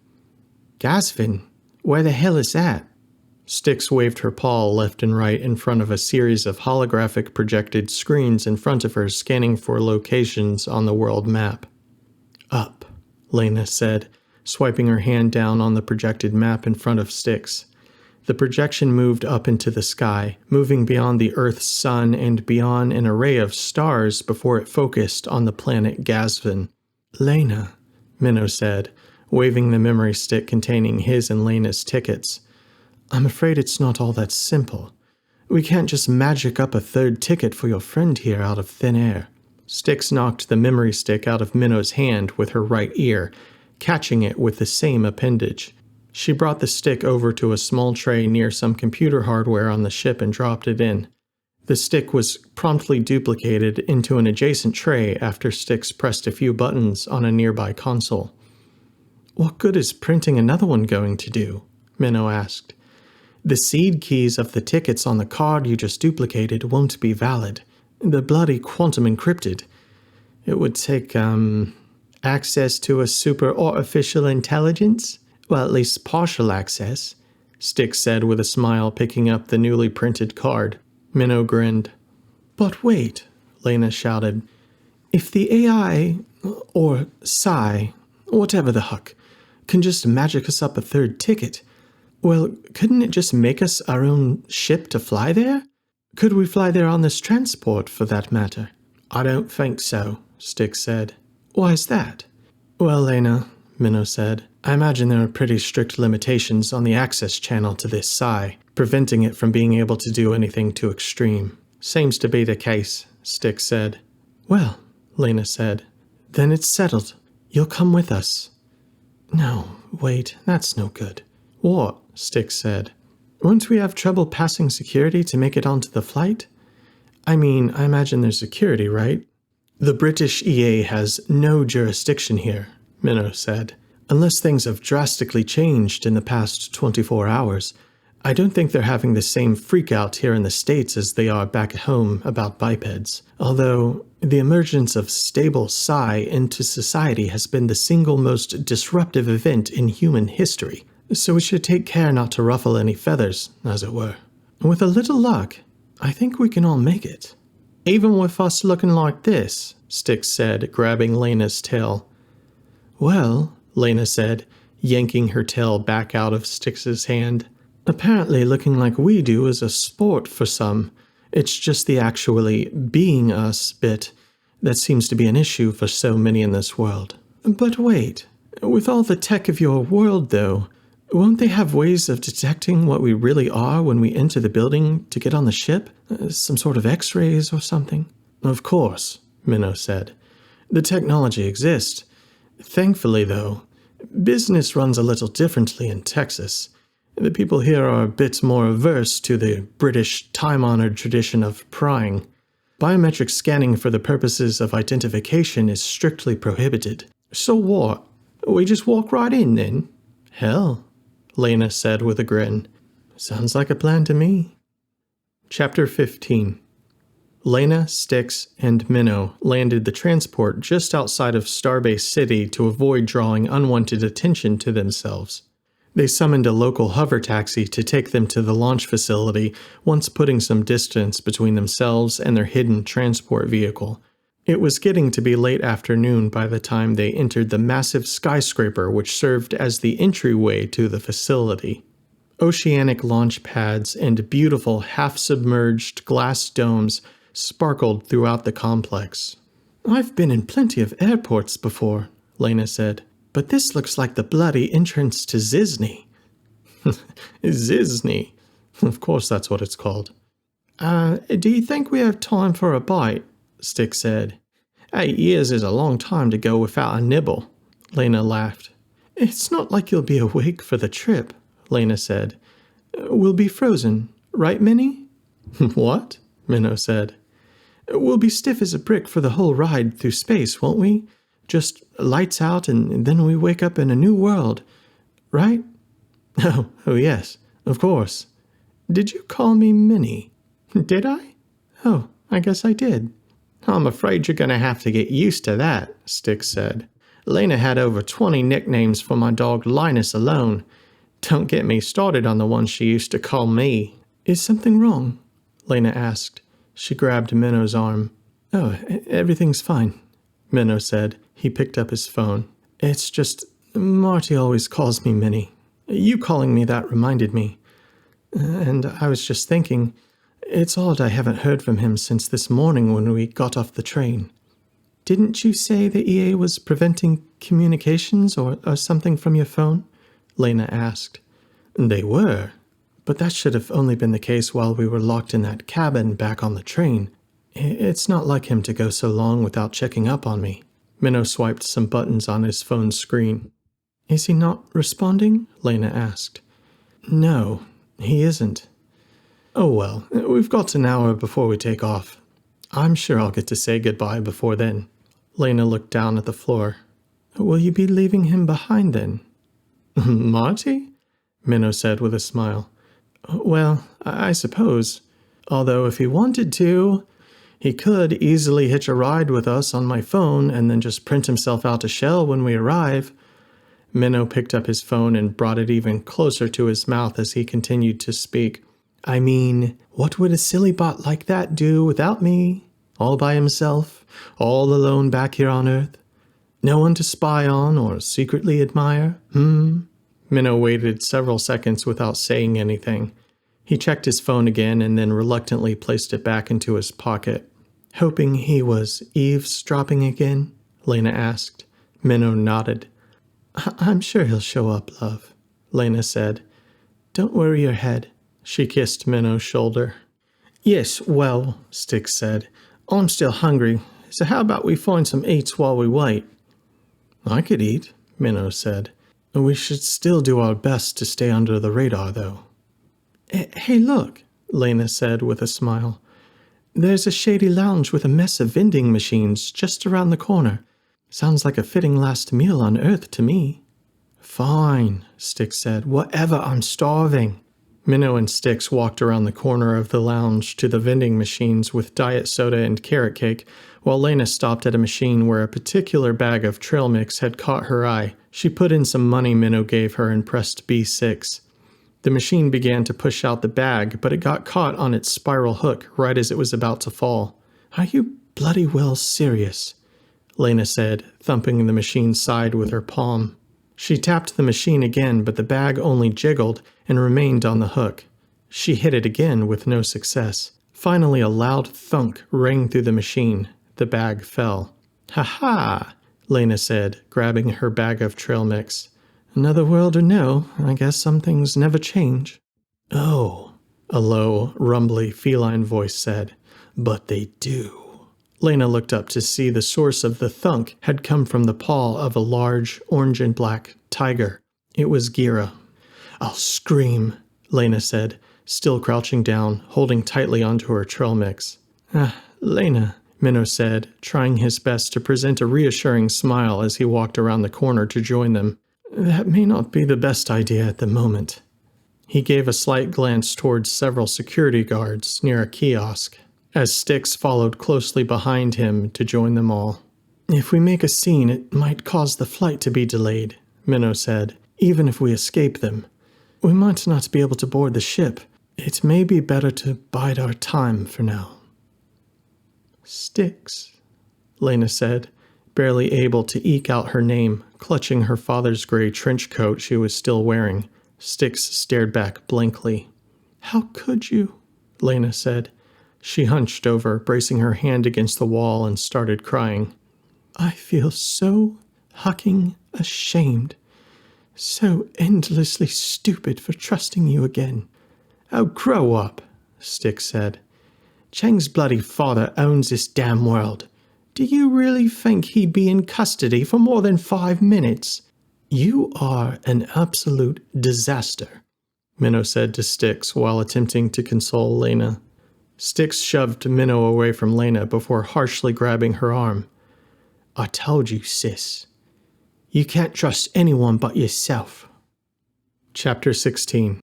Gasvin? Where the hell is that? Styx waved her paw left and right in front of a series of holographic projected screens in front of her, scanning for locations on the world map. Up, Laina said, swiping her hand down on the projected map in front of Styx. The projection moved up into the sky, moving beyond the Earth's sun and beyond an array of stars before it focused on the planet Gasvin. Laina, Minnow said, waving the memory stick containing his and Laina's tickets. I'm afraid it's not all that simple. We can't just magic up a third ticket for your friend here out of thin air. Styx knocked the memory stick out of Minnow's hand with her right ear, catching it with the same appendage. She brought the stick over to a small tray near some computer hardware on the ship and dropped it in. The stick was promptly duplicated into an adjacent tray after Styx pressed a few buttons on a nearby console. What good is printing another one going to do? Minnow asked. The seed keys of the tickets on the card you just duplicated won't be valid. They're bloody quantum encrypted. It would take, access to a super artificial intelligence? Well, at least partial access, Styx said with a smile, picking up the newly printed card. Minnow grinned. But wait, Laina shouted. If the AI, or psi, whatever the huck, can just magic us up a third ticket, well, couldn't it just make us our own ship to fly there? Could we fly there on this transport, for that matter? I don't think so, Styx said. Why is that? Well, Laina, Minnow said, I imagine there are pretty strict limitations on the access channel to this psi, preventing it from being able to do anything too extreme. Seems to be the case, Styx said. Well, Laina said, then it's settled. You'll come with us. No, Wait, that's no good. What? Styx said. Won't we have trouble passing security to make it onto the flight? I mean, I imagine there's security, right? The British EA has no jurisdiction here, Minnow said. Unless things have drastically changed in the past 24 hours. I don't think they're having the same freakout here in the States as they are back at home about bipeds. Although, the emergence of stable sci into society has been the single most disruptive event in human history. So we should take care not to ruffle any feathers, as it were. With a little luck, I think we can all make it. Even with us looking like this, Styx said, grabbing Laina's tail. Well, Laina said, yanking her tail back out of Styx's hand. Apparently looking like we do is a sport for some. It's just the actually being us bit that seems to be an issue for so many in this world. But wait, with all the tech of your world though, won't they have ways of detecting what we really are when we enter the building to get on the ship? Some sort of x-rays or something? Of course, Minnow said. The technology exists. Thankfully, though, business runs a little differently in Texas. The people here are a bit more averse to the British time-honored tradition of prying. Biometric scanning for the purposes of identification is strictly prohibited. So what? We just walk right in then? Hell, Laina said with a grin. Sounds like a plan to me. Chapter 15. Laina, Styx, and Minnow landed the transport just outside of Starbase City to avoid drawing unwanted attention to themselves. They summoned a local hover taxi to take them to the launch facility, once putting some distance between themselves and their hidden transport vehicle. It was getting to be late afternoon by the time they entered the massive skyscraper which served as the entryway to the facility. Oceanic launch pads and beautiful half-submerged glass domes sparkled throughout the complex. I've been in plenty of airports before, Laina said, but this looks like the bloody entrance to Zizny. Zizny? Of course that's what it's called. Do you think we have time for a bite? Styx said. 8 years is a long time to go without a nibble. Laina laughed. It's not like you'll be awake for the trip, Laina said. We'll be frozen, right, Minnie? What? Minnow said. We'll be stiff as a brick for the whole ride through space, won't we? Just lights out and then we wake up in a new world, right? Oh, yes, of course. Did you call me Minnie? Did I? Oh, I guess I did. I'm afraid you're going to have to get used to that, Styx said. Laina had over 20 nicknames for my dog Linus alone. Don't get me started on the one she used to call me. Is something wrong? Laina asked. She grabbed Minnow's arm. Oh, everything's fine, Minnow said. He picked up his phone. It's just, Marty always calls me Minnie. You calling me that reminded me. And I was just thinking, it's odd I haven't heard from him since this morning when we got off the train. Didn't you say the EA was preventing communications or something from your phone? Laina asked. They were, but that should have only been the case while we were locked in that cabin back on the train. It's not like him to go so long without checking up on me. Minnow swiped some buttons on his phone's screen. Is he not responding? Laina asked. No, he isn't. Oh well, we've got an hour before we take off. I'm sure I'll get to say goodbye before then. Laina looked down at the floor. Will you be leaving him behind then? Marty? Minnow said with a smile. Well, I suppose. Although if he wanted to, he could easily hitch a ride with us on my phone and then just print himself out a shell when we arrive. Minnow picked up his phone and brought it even closer to his mouth as he continued to speak. I mean, what would a silly bot like that do without me? All by himself, all alone back here on Earth? No one to spy on or secretly admire? Minnow waited several seconds without saying anything. He checked his phone again and then reluctantly placed it back into his pocket. Hoping he was eavesdropping again? Laina asked. Minnow nodded. I'm sure he'll show up, love, Laina said. Don't worry your head. She kissed Minnow's shoulder. Yes, well, Styx said. I'm still hungry, so how about we find some eats while we wait? I could eat, Minnow said. We should still do our best to stay under the radar, though. Hey, look, Laina said with a smile. There's a shady lounge with a mess of vending machines just around the corner. Sounds like a fitting last meal on Earth to me. Fine, Styx said. Whatever, I'm starving. Minnow and Styx walked around the corner of the lounge to the vending machines with diet soda and carrot cake, while Laina stopped at a machine where a particular bag of trail mix had caught her eye. She put in some money Minnow gave her and pressed B6. The machine began to push out the bag, but it got caught on its spiral hook right as it was about to fall. Are you bloody well serious? Laina said, thumping the machine's side with her palm. She tapped the machine again, but the bag only jiggled and remained on the hook. She hit it again with no success. Finally, a loud thunk rang through the machine. The bag fell. Ha-ha, Laina said, grabbing her bag of trail mix. Another world or no, I guess some things never change. Oh, a low, rumbly feline voice said. But they do. Laina looked up to see the source of the thunk had come from the paw of a large, orange and black tiger. It was Gira. I'll scream, Laina said, still crouching down, holding tightly onto her trail mix. Laina, Minnow said, trying his best to present a reassuring smile as he walked around the corner to join them. That may not be the best idea at the moment. He gave a slight glance towards several security guards near a kiosk, as Styx followed closely behind him to join them all. If we make a scene, it might cause the flight to be delayed, Minnow said, even if we escape them. We might not be able to board the ship. It may be better to bide our time for now. Styx, Laina said, barely able to eke out her name, clutching her father's gray trench coat she was still wearing. Styx stared back blankly. How could you? Laina said. She hunched over, bracing her hand against the wall, and started crying. I feel so fucking ashamed. So endlessly stupid for trusting you again. Oh, grow up, Styx said. Cheng's bloody father owns this damn world. Do you really think he'd be in custody for more than 5 minutes? You are an absolute disaster, Minnow said to Styx while attempting to console Laina. Styx shoved Minnow away from Laina before harshly grabbing her arm. I told you, sis. You can't trust anyone but yourself. Chapter 16.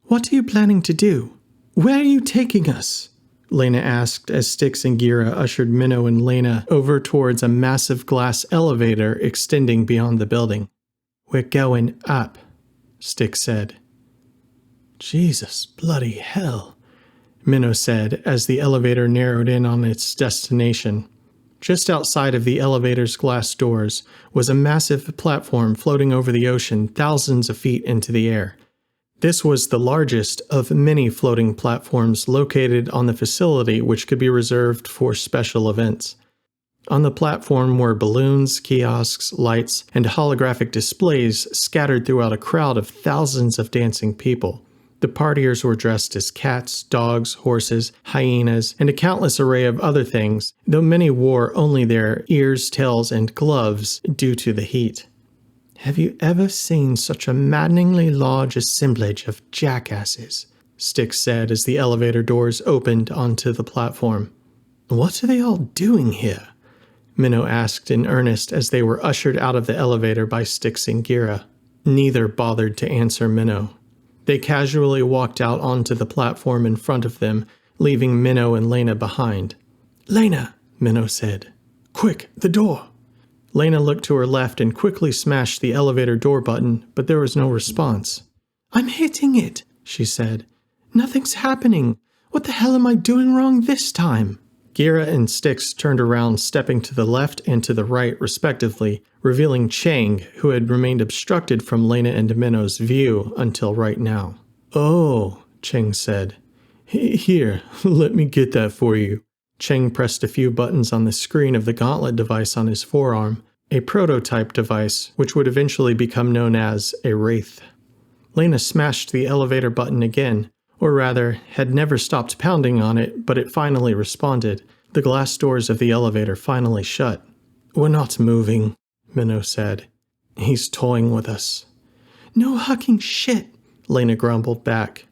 What are you planning to do? Where are you taking us? Laina asked as Styx and Gira ushered Minnow and Laina over towards a massive glass elevator extending beyond the building. We're going up, Styx said. Jesus bloody hell, Minnow said as the elevator narrowed in on its destination. Just outside of the elevator's glass doors was a massive platform floating over the ocean thousands of feet into the air. This was the largest of many floating platforms located on the facility, which could be reserved for special events. On the platform were balloons, kiosks, lights, and holographic displays scattered throughout a crowd of thousands of dancing people. The partiers were dressed as cats, dogs, horses, hyenas, and a countless array of other things, though many wore only their ears, tails, and gloves due to the heat. Have you ever seen such a maddeningly large assemblage of jackasses? Styx said as the elevator doors opened onto the platform. What are they all doing here? Minnow asked in earnest as they were ushered out of the elevator by Styx and Gira. Neither bothered to answer Minnow. They casually walked out onto the platform in front of them, leaving Minnow and Laina behind. Laina, Minnow said. Quick, the door. Laina looked to her left and quickly smashed the elevator door button, but there was no response. I'm hitting it, she said. Nothing's happening. What the hell am I doing wrong this time? Gira and Styx turned around, stepping to the left and to the right, respectively, revealing Chang, who had remained obstructed from Laina and Minnow's view until right now. Oh, Chang said. Here, let me get that for you. Chang pressed a few buttons on the screen of the gauntlet device on his forearm, a prototype device which would eventually become known as a wraith. Laina smashed the elevator button again, or rather, had never stopped pounding on it, but it finally responded. The glass doors of the elevator finally shut. We're not moving, Minnow said. He's toying with us. No hugging shit, Laina grumbled back.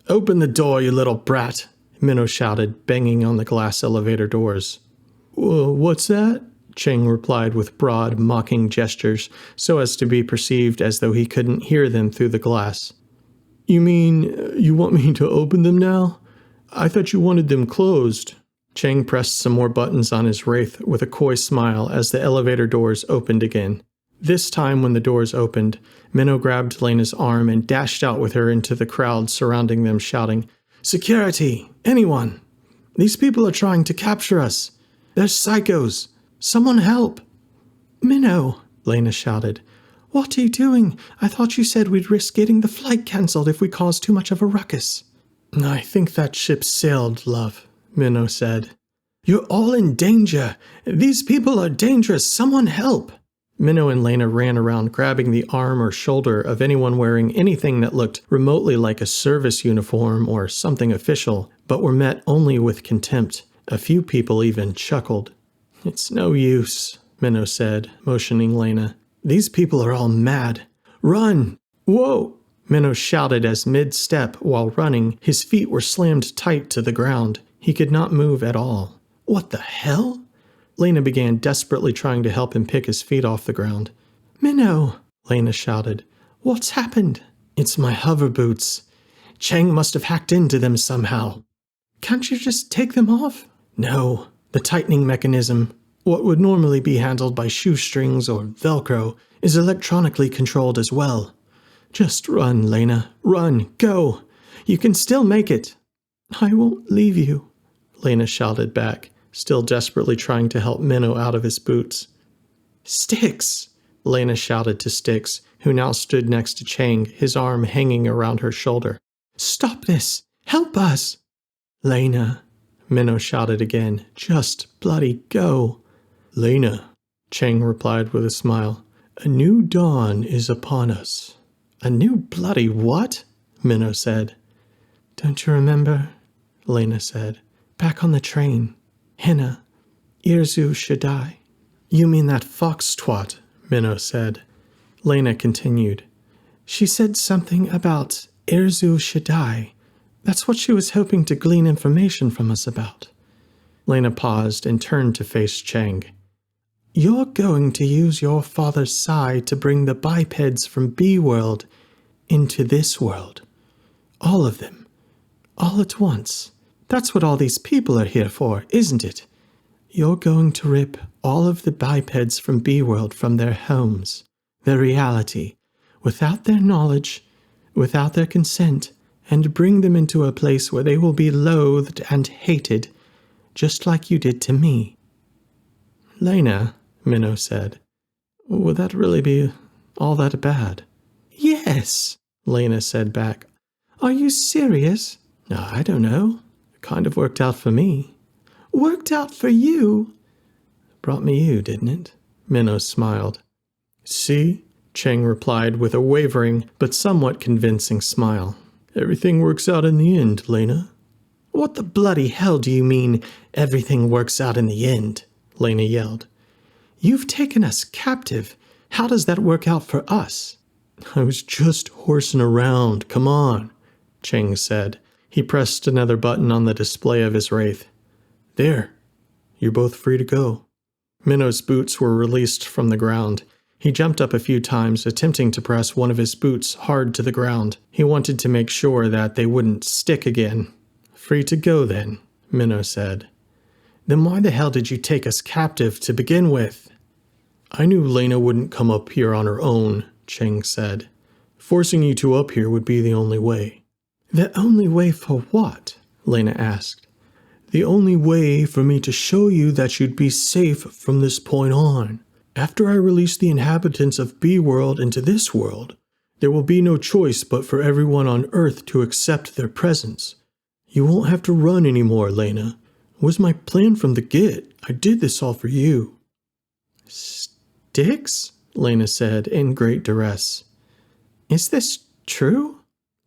Open the door, you little brat, Minnow shouted, banging on the glass elevator doors. What's that? Cheng replied with broad, mocking gestures, so as to be perceived as though he couldn't hear them through the glass. You mean, you want me to open them now? I thought you wanted them closed. Cheng pressed some more buttons on his wraith with a coy smile as the elevator doors opened again. This time when the doors opened, Minnow grabbed Laina's arm and dashed out with her into the crowd surrounding them, shouting, Security! Anyone! These people are trying to capture us! They're psychos! Someone help! Minnow, Laina shouted. What are you doing? I thought you said we'd risk getting the flight cancelled if we caused too much of a ruckus. I think that ship sailed, love, Minnow said. You're all in danger. These people are dangerous. Someone help! Minnow and Laina ran around grabbing the arm or shoulder of anyone wearing anything that looked remotely like a service uniform or something official, but were met only with contempt. A few people even chuckled. It's no use, Minnow said, motioning Laina. These people are all mad. Run! Whoa! Minnow shouted as mid-step while running, his feet were slammed tight to the ground. He could not move at all. What the hell? Laina began desperately trying to help him pick his feet off the ground. Minnow, Laina shouted. What's happened? It's my hover boots. Cheng must have hacked into them somehow. Can't you just take them off? No, the tightening mechanism, what would normally be handled by shoestrings or Velcro, is electronically controlled as well. Just run, Laina. Run. Go. You can still make it. I won't leave you, Laina shouted back, still desperately trying to help Minnow out of his boots. Sticks, Laina shouted to Sticks, who now stood next to Cheng, his arm hanging around her shoulder. Stop this. Help us. Laina, Minnow shouted again. Just bloody go. Laina, Cheng replied with a smile. A new dawn is upon us. A new bloody what? Minnow said. Don't you remember? Laina said. Back on the train. Henna. Irzu Shaddai. You mean that fox twat, Minnow said. Laina continued. She said something about Irzu Shaddai. That's what she was hoping to glean information from us about. Laina paused and turned to face Cheng. You're going to use your father's Psy to bring the bipeds from B-world into this world. All of them. All at once. That's what all these people are here for, isn't it? You're going to rip all of the bipeds from B-world from their homes, their reality, without their knowledge, without their consent, and bring them into a place where they will be loathed and hated, just like you did to me. Laina, Minnow said, would that really be all that bad? Yes, Laina said back. Are you serious? I don't know. It kind of worked out for me. Worked out for you? Brought me you, didn't it? Minnow smiled. See? Cheng replied with a wavering but somewhat convincing smile. Everything works out in the end, Laina. What the bloody hell do you mean, everything works out in the end? Laina yelled. You've taken us captive. How does that work out for us? I was just horsing around, come on, Cheng said. He pressed another button on the display of his wraith. There, you're both free to go. Minnow's boots were released from the ground. He jumped up a few times, attempting to press one of his boots hard to the ground. He wanted to make sure that they wouldn't stick again. Free to go, then, Minnow said. Then why the hell did you take us captive to begin with? I knew Laina wouldn't come up here on her own, Cheng said. Forcing you two up here would be the only way. The only way for what? Laina asked. The only way for me to show you that you'd be safe from this point on. After I release the inhabitants of B-world into this world, there will be no choice but for everyone on Earth to accept their presence. You won't have to run anymore, Laina. It was my plan from the get. I did this all for you. Sticks? Laina said in great duress. Is this true?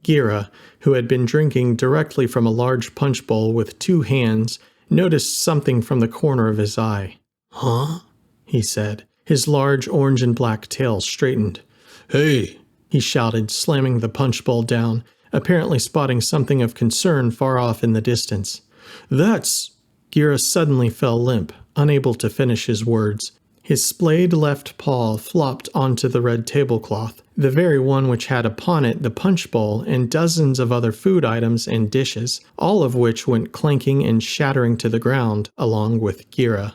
Gira, who had been drinking directly from a large punch bowl with two hands, noticed something from the corner of his eye. Huh? He said. His large orange and black tail straightened. "Hey!" he shouted, slamming the punch bowl down, apparently spotting something of concern far off in the distance. "That's—" Gira suddenly fell limp, unable to finish his words. His splayed left paw flopped onto the red tablecloth, the very one which had upon it the punch bowl and dozens of other food items and dishes, all of which went clanking and shattering to the ground, along with Gira.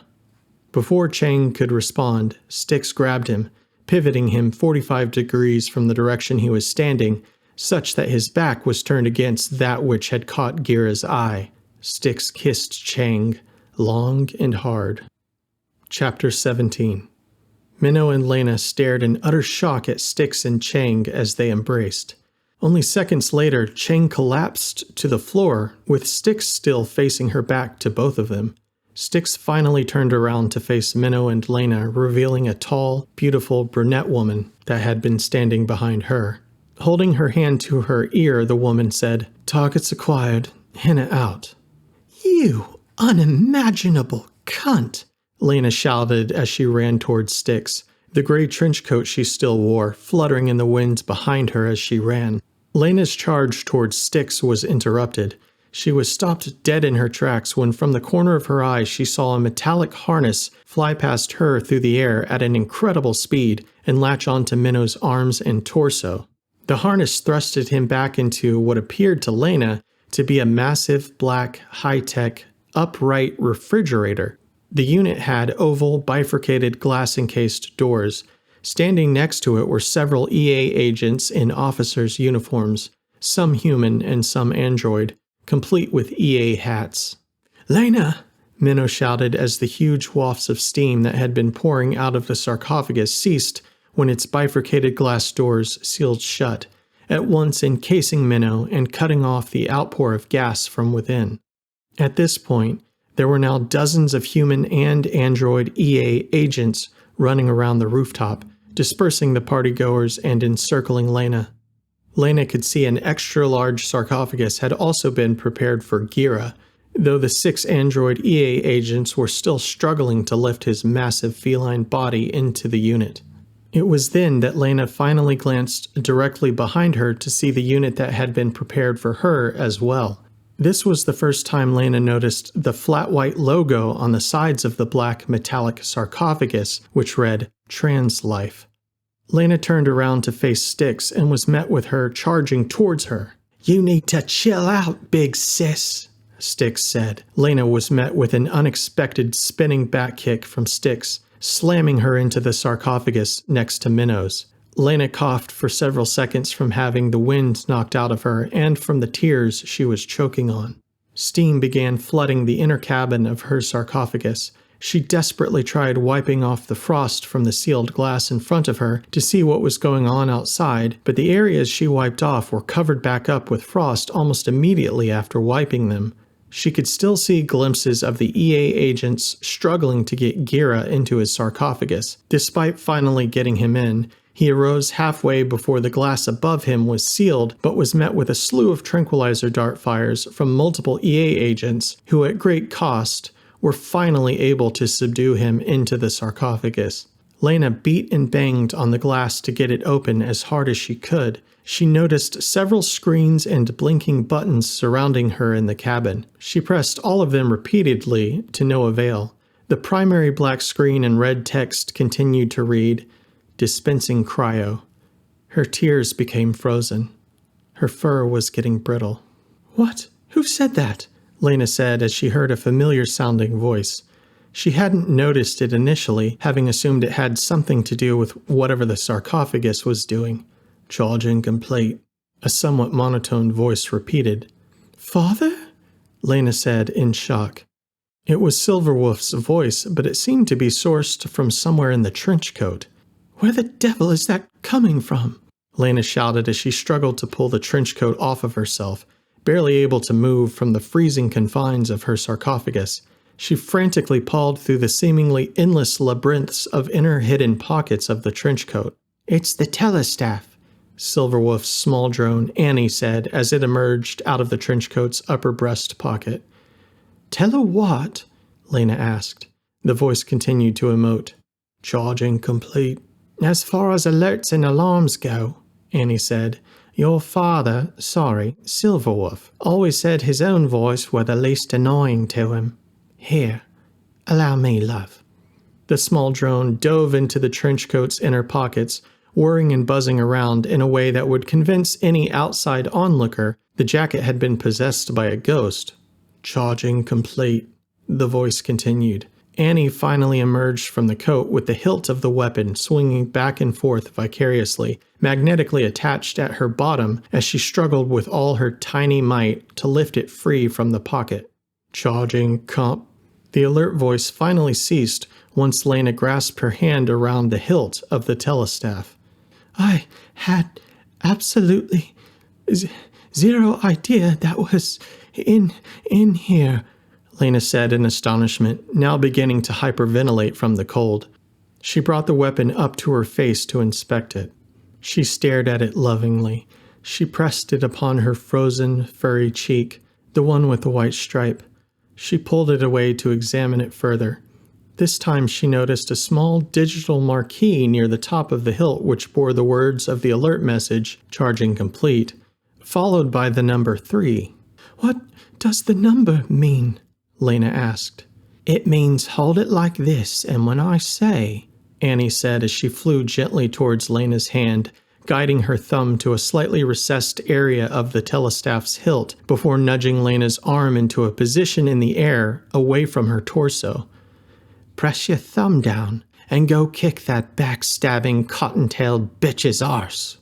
Before Chang could respond, Styx grabbed him, pivoting him 45 degrees from the direction he was standing, such that his back was turned against that which had caught Gira's eye. Styx kissed Chang, long and hard. Chapter 17. Minnow and Laina stared in utter shock at Styx and Chang as they embraced. Only seconds later, Chang collapsed to the floor, with Styx still facing her back to both of them. Styx finally turned around to face Minnow and Laina, revealing a tall, beautiful brunette woman that had been standing behind her. Holding her hand to her ear, the woman said, "Targets acquired. Henna out." "You unimaginable cunt!" Laina shouted as she ran towards Styx, the gray trench coat she still wore fluttering in the wind behind her as she ran. Laina's charge towards Styx was interrupted. She was stopped dead in her tracks when from the corner of her eye she saw a metallic harness fly past her through the air at an incredible speed and latch onto Minnow's arms and torso. The harness thrusted him back into what appeared to Laina to be a massive, black, high-tech, upright refrigerator. The unit had oval, bifurcated, glass-encased doors. Standing next to it were several EA agents in officers' uniforms, some human and some android, complete with EA hats. "Laina!" Minnow shouted as the huge wafts of steam that had been pouring out of the sarcophagus ceased when its bifurcated glass doors sealed shut, at once encasing Minnow and cutting off the outpour of gas from within. At this point, there were now dozens of human and android EA agents running around the rooftop, dispersing the partygoers and encircling Laina. Laina could see an extra-large sarcophagus had also been prepared for Gira, though the 6 android EA agents were still struggling to lift his massive feline body into the unit. It was then that Laina finally glanced directly behind her to see the unit that had been prepared for her as well. This was the first time Laina noticed the flat white logo on the sides of the black metallic sarcophagus, which read, "Trans Life." Laina turned around to face Styx and was met with her charging towards her. "You need to chill out, big sis," Styx said. Laina was met with an unexpected spinning back kick from Styx, slamming her into the sarcophagus next to Minnow's. Laina coughed for several seconds from having the wind knocked out of her and from the tears she was choking on. Steam began flooding the inner cabin of her sarcophagus. She desperately tried wiping off the frost from the sealed glass in front of her to see what was going on outside, but the areas she wiped off were covered back up with frost almost immediately after wiping them. She could still see glimpses of the EA agents struggling to get Gira into his sarcophagus. Despite finally getting him in, he arose halfway before the glass above him was sealed, but was met with a slew of tranquilizer dart fires from multiple EA agents who, at great cost, were finally able to subdue him into the sarcophagus. Laina beat and banged on the glass to get it open as hard as she could. She noticed several screens and blinking buttons surrounding her in the cabin. She pressed all of them repeatedly to no avail. The primary black screen and red text continued to read, "Dispensing cryo." Her tears became frozen. Her fur was getting brittle. "What? Who said that?" Laina said as she heard a familiar-sounding voice. She hadn't noticed it initially, having assumed it had something to do with whatever the sarcophagus was doing. "Charging complete," a somewhat monotone voice repeated. "Father?" Laina said in shock. It was Silverwolf's voice, but it seemed to be sourced from somewhere in the trench coat. "Where the devil is that coming from?" Laina shouted as she struggled to pull the trench coat off of herself, barely able to move from the freezing confines of her sarcophagus. She frantically pawed through the seemingly endless labyrinths of inner hidden pockets of the trench coat. "It's the telestaff," Silverwolf's small drone Annie said as it emerged out of the trench coat's upper breast pocket. "Tell her what?" Laina asked. The voice continued to emote. Charging complete. As far as alerts and alarms go, Annie said, your father, Silverwolf, always said his own voice were the least annoying to him. Here, allow me, love. The small drone dove into the trenchcoat's inner pockets, whirring and buzzing around in a way that would convince any outside onlooker the jacket had been possessed by a ghost. Charging complete, the voice continued. Annie finally emerged from the coat with the hilt of the weapon swinging back and forth vicariously, magnetically attached at her bottom as she struggled with all her tiny might to lift it free from the pocket. Charging comp. The alert voice finally ceased once Laina grasped her hand around the hilt of the telestaff. I had absolutely zero idea that was in here, Laina said in astonishment, now beginning to hyperventilate from the cold. She brought the weapon up to her face to inspect it. She stared at it lovingly. She pressed it upon her frozen, furry cheek, the one with the white stripe. She pulled it away to examine it further. This time she noticed a small digital marquee near the top of the hilt which bore the words of the alert message, charging complete, followed by the number 3. What does the number mean? Laina asked. It means hold it like this, and when I say, Annie said as she flew gently towards Laina's hand, guiding her thumb to a slightly recessed area of the telestaff's hilt before nudging Laina's arm into a position in the air away from her torso. Press your thumb down and go kick that backstabbing cotton-tailed bitch's arse.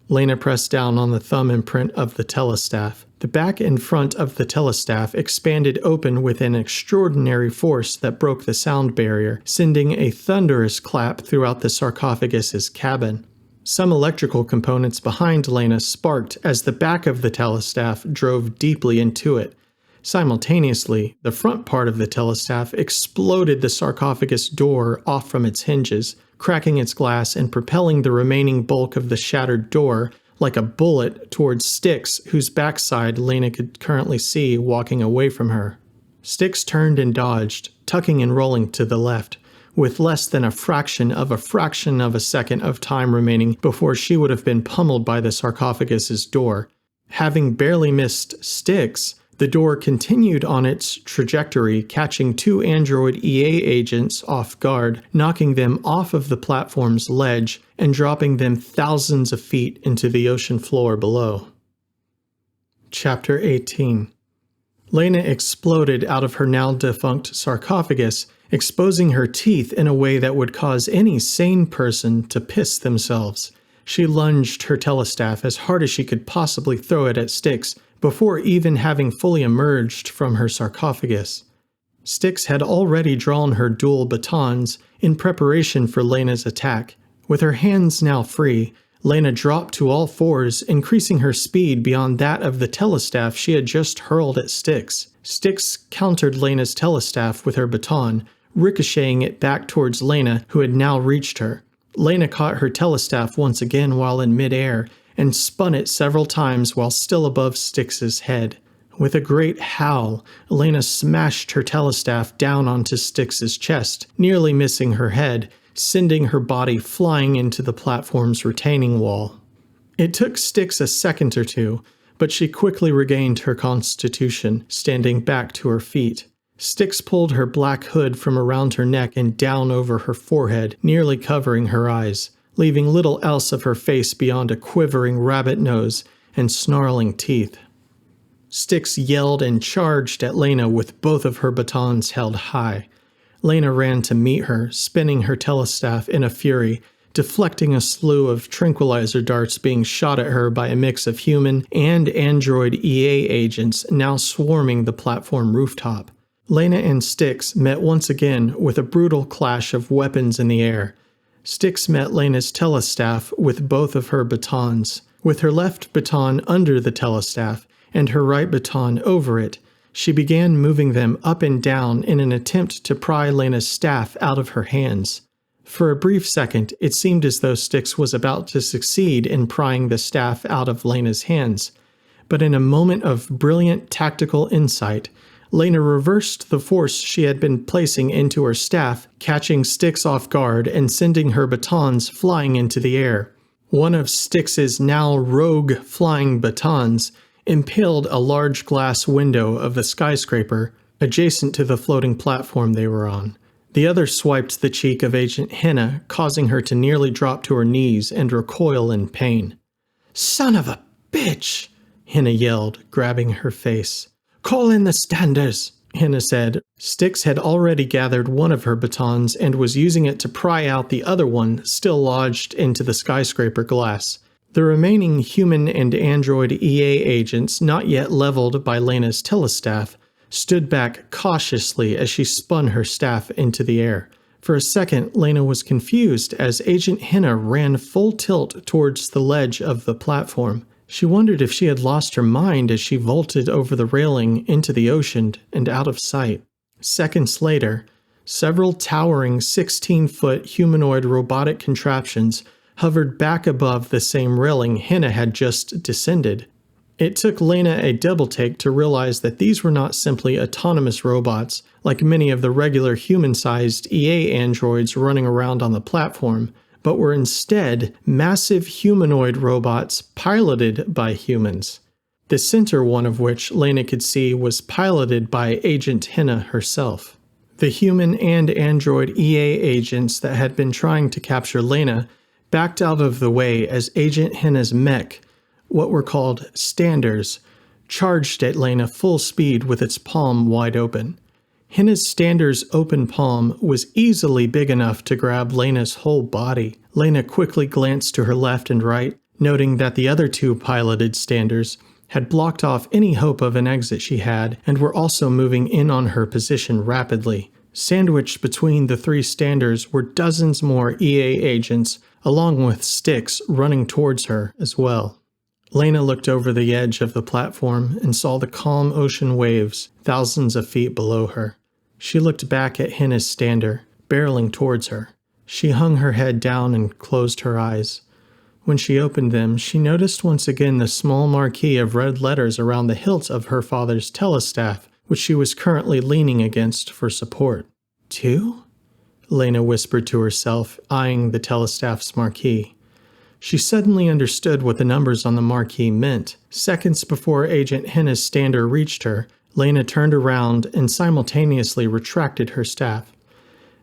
Laina pressed down on the thumb imprint of the telestaff. The back and front of the telestaff expanded open with an extraordinary force that broke the sound barrier, sending a thunderous clap throughout the sarcophagus's cabin. Some electrical components behind Laina sparked as the back of the telestaff drove deeply into it. Simultaneously, the front part of the telestaff exploded the sarcophagus door off from its hinges, cracking its glass and propelling the remaining bulk of the shattered door like a bullet towards Styx, whose backside Laina could currently see walking away from her. Styx turned and dodged, tucking and rolling to the left, with less than a fraction of a second of time remaining before she would have been pummeled by the sarcophagus's door. Having barely missed Styx, the door continued on its trajectory, catching 2 android EA agents off guard, knocking them off of the platform's ledge and dropping them thousands of feet into the ocean floor below. Chapter 18. Laina exploded out of her now-defunct sarcophagus, exposing her teeth in a way that would cause any sane person to piss themselves. She lunged her telestaff as hard as she could possibly throw it at Styx, before even having fully emerged from her sarcophagus. Styx had already drawn her dual batons in preparation for Laina's attack. With her hands now free, Laina dropped to all fours, increasing her speed beyond that of the telestaff she had just hurled at Styx. Styx countered Laina's telestaff with her baton, ricocheting it back towards Laina, who had now reached her. Laina caught her telestaff once again while in midair, and spun it several times while still above Styx's head. With a great howl, Laina smashed her telestaff down onto Styx's chest, nearly missing her head, sending her body flying into the platform's retaining wall. It took Styx a second or two, but she quickly regained her constitution, standing back to her feet. Styx pulled her black hood from around her neck and down over her forehead, nearly covering her eyes, leaving little else of her face beyond a quivering rabbit nose and snarling teeth. Styx yelled and charged at Laina with both of her batons held high. Laina ran to meet her, spinning her telestaff in a fury, deflecting a slew of tranquilizer darts being shot at her by a mix of human and android EA agents now swarming the platform rooftop. Laina and Styx met once again with a brutal clash of weapons in the air. Styx met Laina's telestaff with both of her batons. With her left baton under the telestaff and her right baton over it, she began moving them up and down in an attempt to pry Laina's staff out of her hands. For a brief second, it seemed as though Styx was about to succeed in prying the staff out of Laina's hands, but in a moment of brilliant tactical insight, Laina reversed the force she had been placing into her staff, catching Styx off guard and sending her batons flying into the air. One of Styx's now rogue flying batons impaled a large glass window of the skyscraper adjacent to the floating platform they were on. The other swiped the cheek of Agent Henna, causing her to nearly drop to her knees and recoil in pain. "Son of a bitch!" Henna yelled, grabbing her face. "Call in the standers," Henna said. Styx had already gathered one of her batons and was using it to pry out the other one still lodged into the skyscraper glass. The remaining human and android EA agents, not yet leveled by Laina's telestaff, stood back cautiously as she spun her staff into the air. For a second, Laina was confused as Agent Henna ran full tilt towards the ledge of the platform. She wondered if she had lost her mind as she vaulted over the railing into the ocean and out of sight. Seconds later, several towering 16-foot humanoid robotic contraptions hovered back above the same railing Henna had just descended. It took Laina a double take to realize that these were not simply autonomous robots like many of the regular human-sized EA androids running around on the platform, but were instead massive humanoid robots piloted by humans. The center one of which Laina could see was piloted by Agent Henna herself. The human and android EA agents that had been trying to capture Laina backed out of the way as Agent Henna's mech, what were called standers, charged at Laina full speed with its palm wide open. Henna's stander's open palm was easily big enough to grab Laina's whole body. Laina quickly glanced to her left and right, noting that the other two piloted standers had blocked off any hope of an exit she had and were also moving in on her position rapidly. Sandwiched between the three standers were dozens more EA agents, along with Styx running towards her as well. Laina looked over the edge of the platform and saw the calm ocean waves thousands of feet below her. She looked back at Henna's stander, barreling towards her. She hung her head down and closed her eyes. When she opened them, she noticed once again the small marquee of red letters around the hilt of her father's telestaff, which she was currently leaning against for support. "Two?" Laina whispered to herself, eyeing the telestaff's marquee. She suddenly understood what the numbers on the marquee meant. Seconds before Agent Henna's stander reached her, Laina turned around and simultaneously retracted her staff.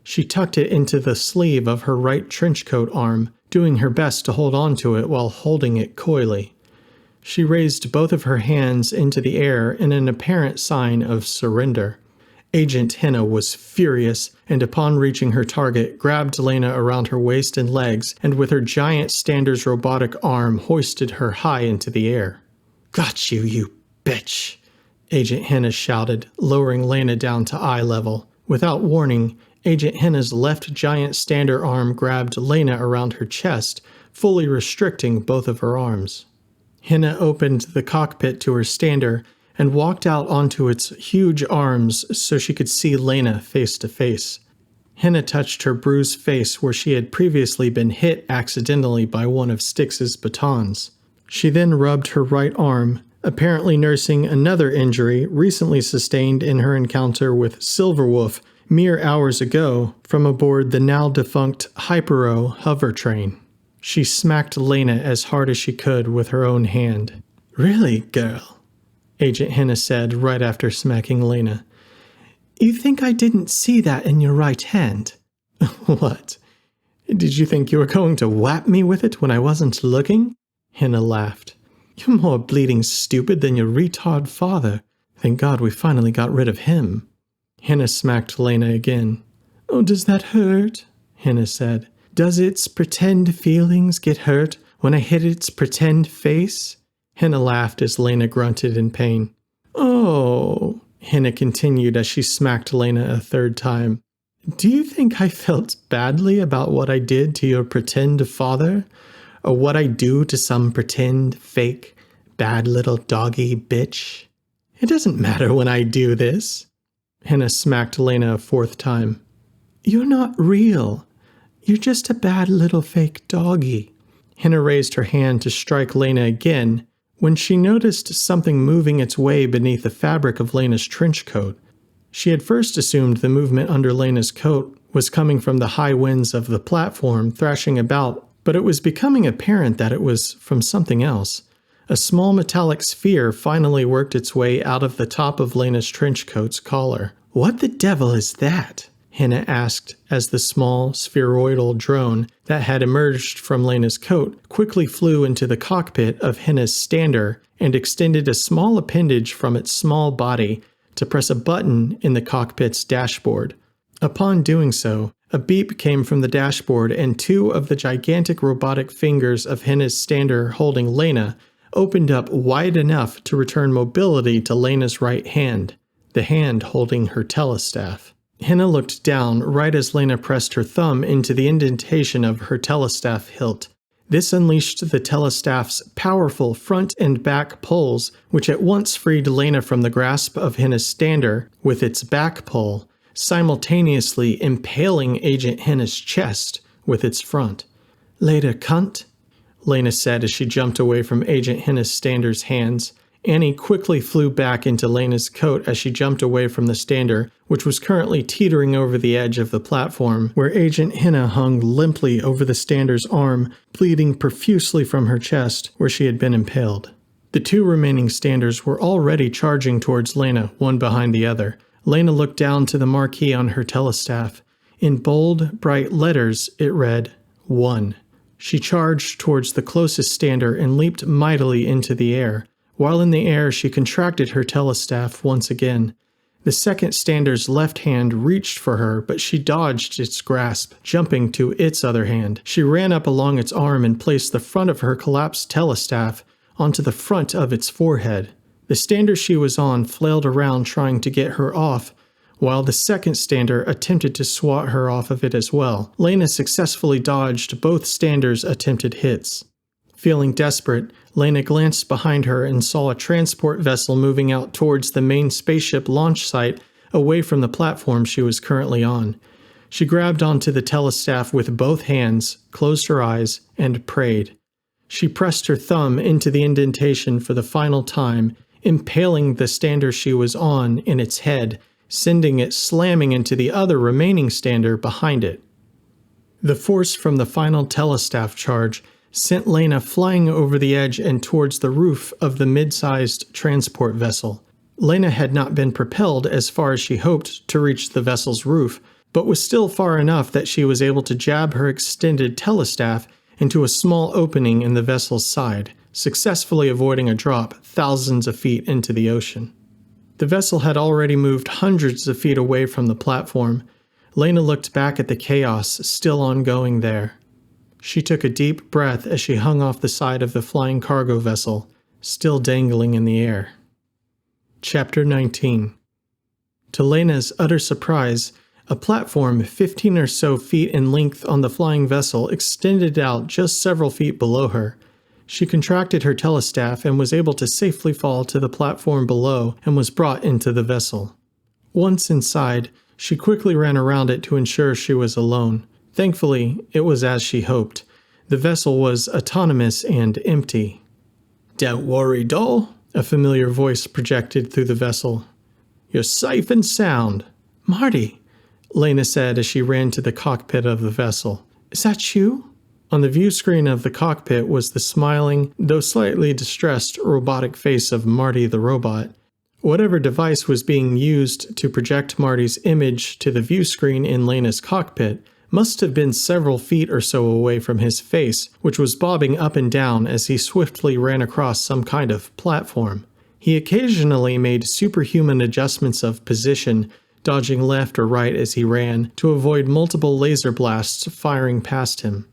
She tucked it into the sleeve of her right trenchcoat arm, doing her best to hold on to it while holding it coyly. She raised both of her hands into the air in an apparent sign of surrender. Agent Henna was furious, and upon reaching her target, grabbed Laina around her waist and legs, and with her giant stander's robotic arm hoisted her high into the air. "Got you, you bitch!" Agent Henna shouted, lowering Laina down to eye level. Without warning, Agent Henna's left giant stander arm grabbed Laina around her chest, fully restricting both of her arms. Henna opened the cockpit to her stander and walked out onto its huge arms so she could see Laina face to face. Henna touched her bruised face where she had previously been hit accidentally by one of Styx's batons. She then rubbed her right arm, apparently nursing another injury recently sustained in her encounter with Silverwolf mere hours ago from aboard the now-defunct Hypero hover train. She smacked Laina as hard as she could with her own hand. "Really, girl?" Agent Henna said right after smacking Laina. "You think I didn't see that in your right hand?" "What? Did you think you were going to whap me with it when I wasn't looking?" Henna laughed. "You're more bleeding stupid than your retard father. Thank God we finally got rid of him." Henna smacked Laina again. "Oh, does that hurt?" Henna said. "Does its pretend feelings get hurt when I hit its pretend face?" Henna laughed as Laina grunted in pain. "Oh," Henna continued as she smacked Laina a third time. "Do you think I felt badly about what I did to your pretend father? Or what I do to some pretend, fake, bad little doggy bitch? It doesn't matter when I do this." Henna smacked Laina a fourth time. "You're not real. You're just a bad little fake doggy." Henna raised her hand to strike Laina again, when she noticed something moving its way beneath the fabric of Laina's trench coat. She had first assumed the movement under Laina's coat was coming from the high winds of the platform thrashing about, but it was becoming apparent that it was from something else. A small metallic sphere finally worked its way out of the top of Laina's trench coat's collar. "What the devil is that?" Henna asked as the small, spheroidal drone that had emerged from Laina's coat quickly flew into the cockpit of Henna's stander and extended a small appendage from its small body to press a button in the cockpit's dashboard. Upon doing so, a beep came from the dashboard and two of the gigantic robotic fingers of Henna's stander holding Laina opened up wide enough to return mobility to Laina's right hand, the hand holding her telestaff. Henna looked down right as Laina pressed her thumb into the indentation of her telestaff hilt. This unleashed the telestaff's powerful front and back pulls, which at once freed Laina from the grasp of Henna's stander with its back pull, simultaneously impaling Agent Henna's chest with its front. "Later, cunt," Laina said as she jumped away from Agent Henna's stander's hands. Annie quickly flew back into Laina's coat as she jumped away from the stander, which was currently teetering over the edge of the platform, where Agent Henna hung limply over the stander's arm, bleeding profusely from her chest, where she had been impaled. The two remaining standers were already charging towards Laina, one behind the other. Laina looked down to the marquee on her telestaff. In bold, bright letters, it read, 1. She charged towards the closest stander and leaped mightily into the air. While in the air, she contracted her telestaff once again. The second stander's left hand reached for her, but she dodged its grasp, jumping to its other hand. She ran up along its arm and placed the front of her collapsed telestaff onto the front of its forehead. The stander she was on flailed around trying to get her off, while the second stander attempted to swat her off of it as well. Laina successfully dodged both standers' attempted hits. Feeling desperate, Laina glanced behind her and saw a transport vessel moving out towards the main spaceship launch site away from the platform she was currently on. She grabbed onto the telestaff with both hands, closed her eyes, and prayed. She pressed her thumb into the indentation for the final time, impaling the stander she was on in its head, sending it slamming into the other remaining stander behind it. The force from the final telestaff charge sent Laina flying over the edge and towards the roof of the mid-sized transport vessel. Laina had not been propelled as far as she hoped to reach the vessel's roof, but was still far enough that she was able to jab her extended telestaff into a small opening in the vessel's side, successfully avoiding a drop thousands of feet into the ocean. The vessel had already moved hundreds of feet away from the platform. Laina looked back at the chaos still ongoing there. She took a deep breath as she hung off the side of the flying cargo vessel, still dangling in the air. Chapter 19. To Laina's utter surprise, a platform 15 or so feet in length on the flying vessel extended out just several feet below her. She contracted her telestaff and was able to safely fall to the platform below and was brought into the vessel. Once inside, she quickly ran around it to ensure she was alone. Thankfully, it was as she hoped. The vessel was autonomous and empty. "Don't worry, doll," a familiar voice projected through the vessel. "You're safe and sound." "Marty," Laina said as she ran to the cockpit of the vessel. "Is that you?" On the view screen of the cockpit was the smiling, though slightly distressed, robotic face of Marty the robot. Whatever device was being used to project Marty's image to the view screen in Laina's cockpit must have been several feet or so away from his face, which was bobbing up and down as he swiftly ran across some kind of platform. He occasionally made superhuman adjustments of position, dodging left or right as he ran, to avoid multiple laser blasts firing past him.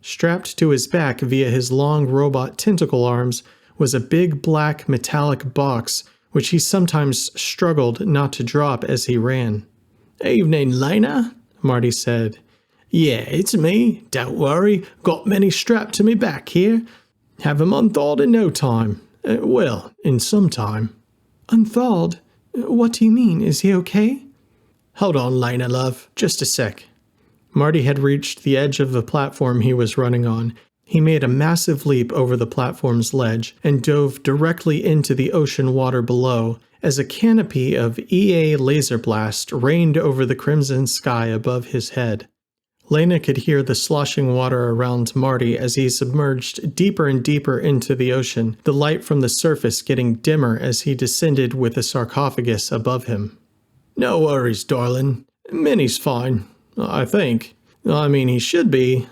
Strapped to his back via his long robot tentacle arms was a big black metallic box, which he sometimes struggled not to drop as he ran. "Evening, Laina," Marty said. "Yeah, it's me. Don't worry. Got many strapped to me back here. Have 'em unthawed in no time. Well, in some time." "Unthawed? What do you mean? Is he okay?" "Hold on, Laina, love. Just a sec." Marty had reached the edge of the platform he was running on. He made a massive leap over the platform's ledge and dove directly into the ocean water below as a canopy of EA laser blast rained over the crimson sky above his head. Laina could hear the sloshing water around Marty as he submerged deeper and deeper into the ocean, the light from the surface getting dimmer as he descended with the sarcophagus above him. "No worries, darling. Minnie's fine, I think. I mean, he should be."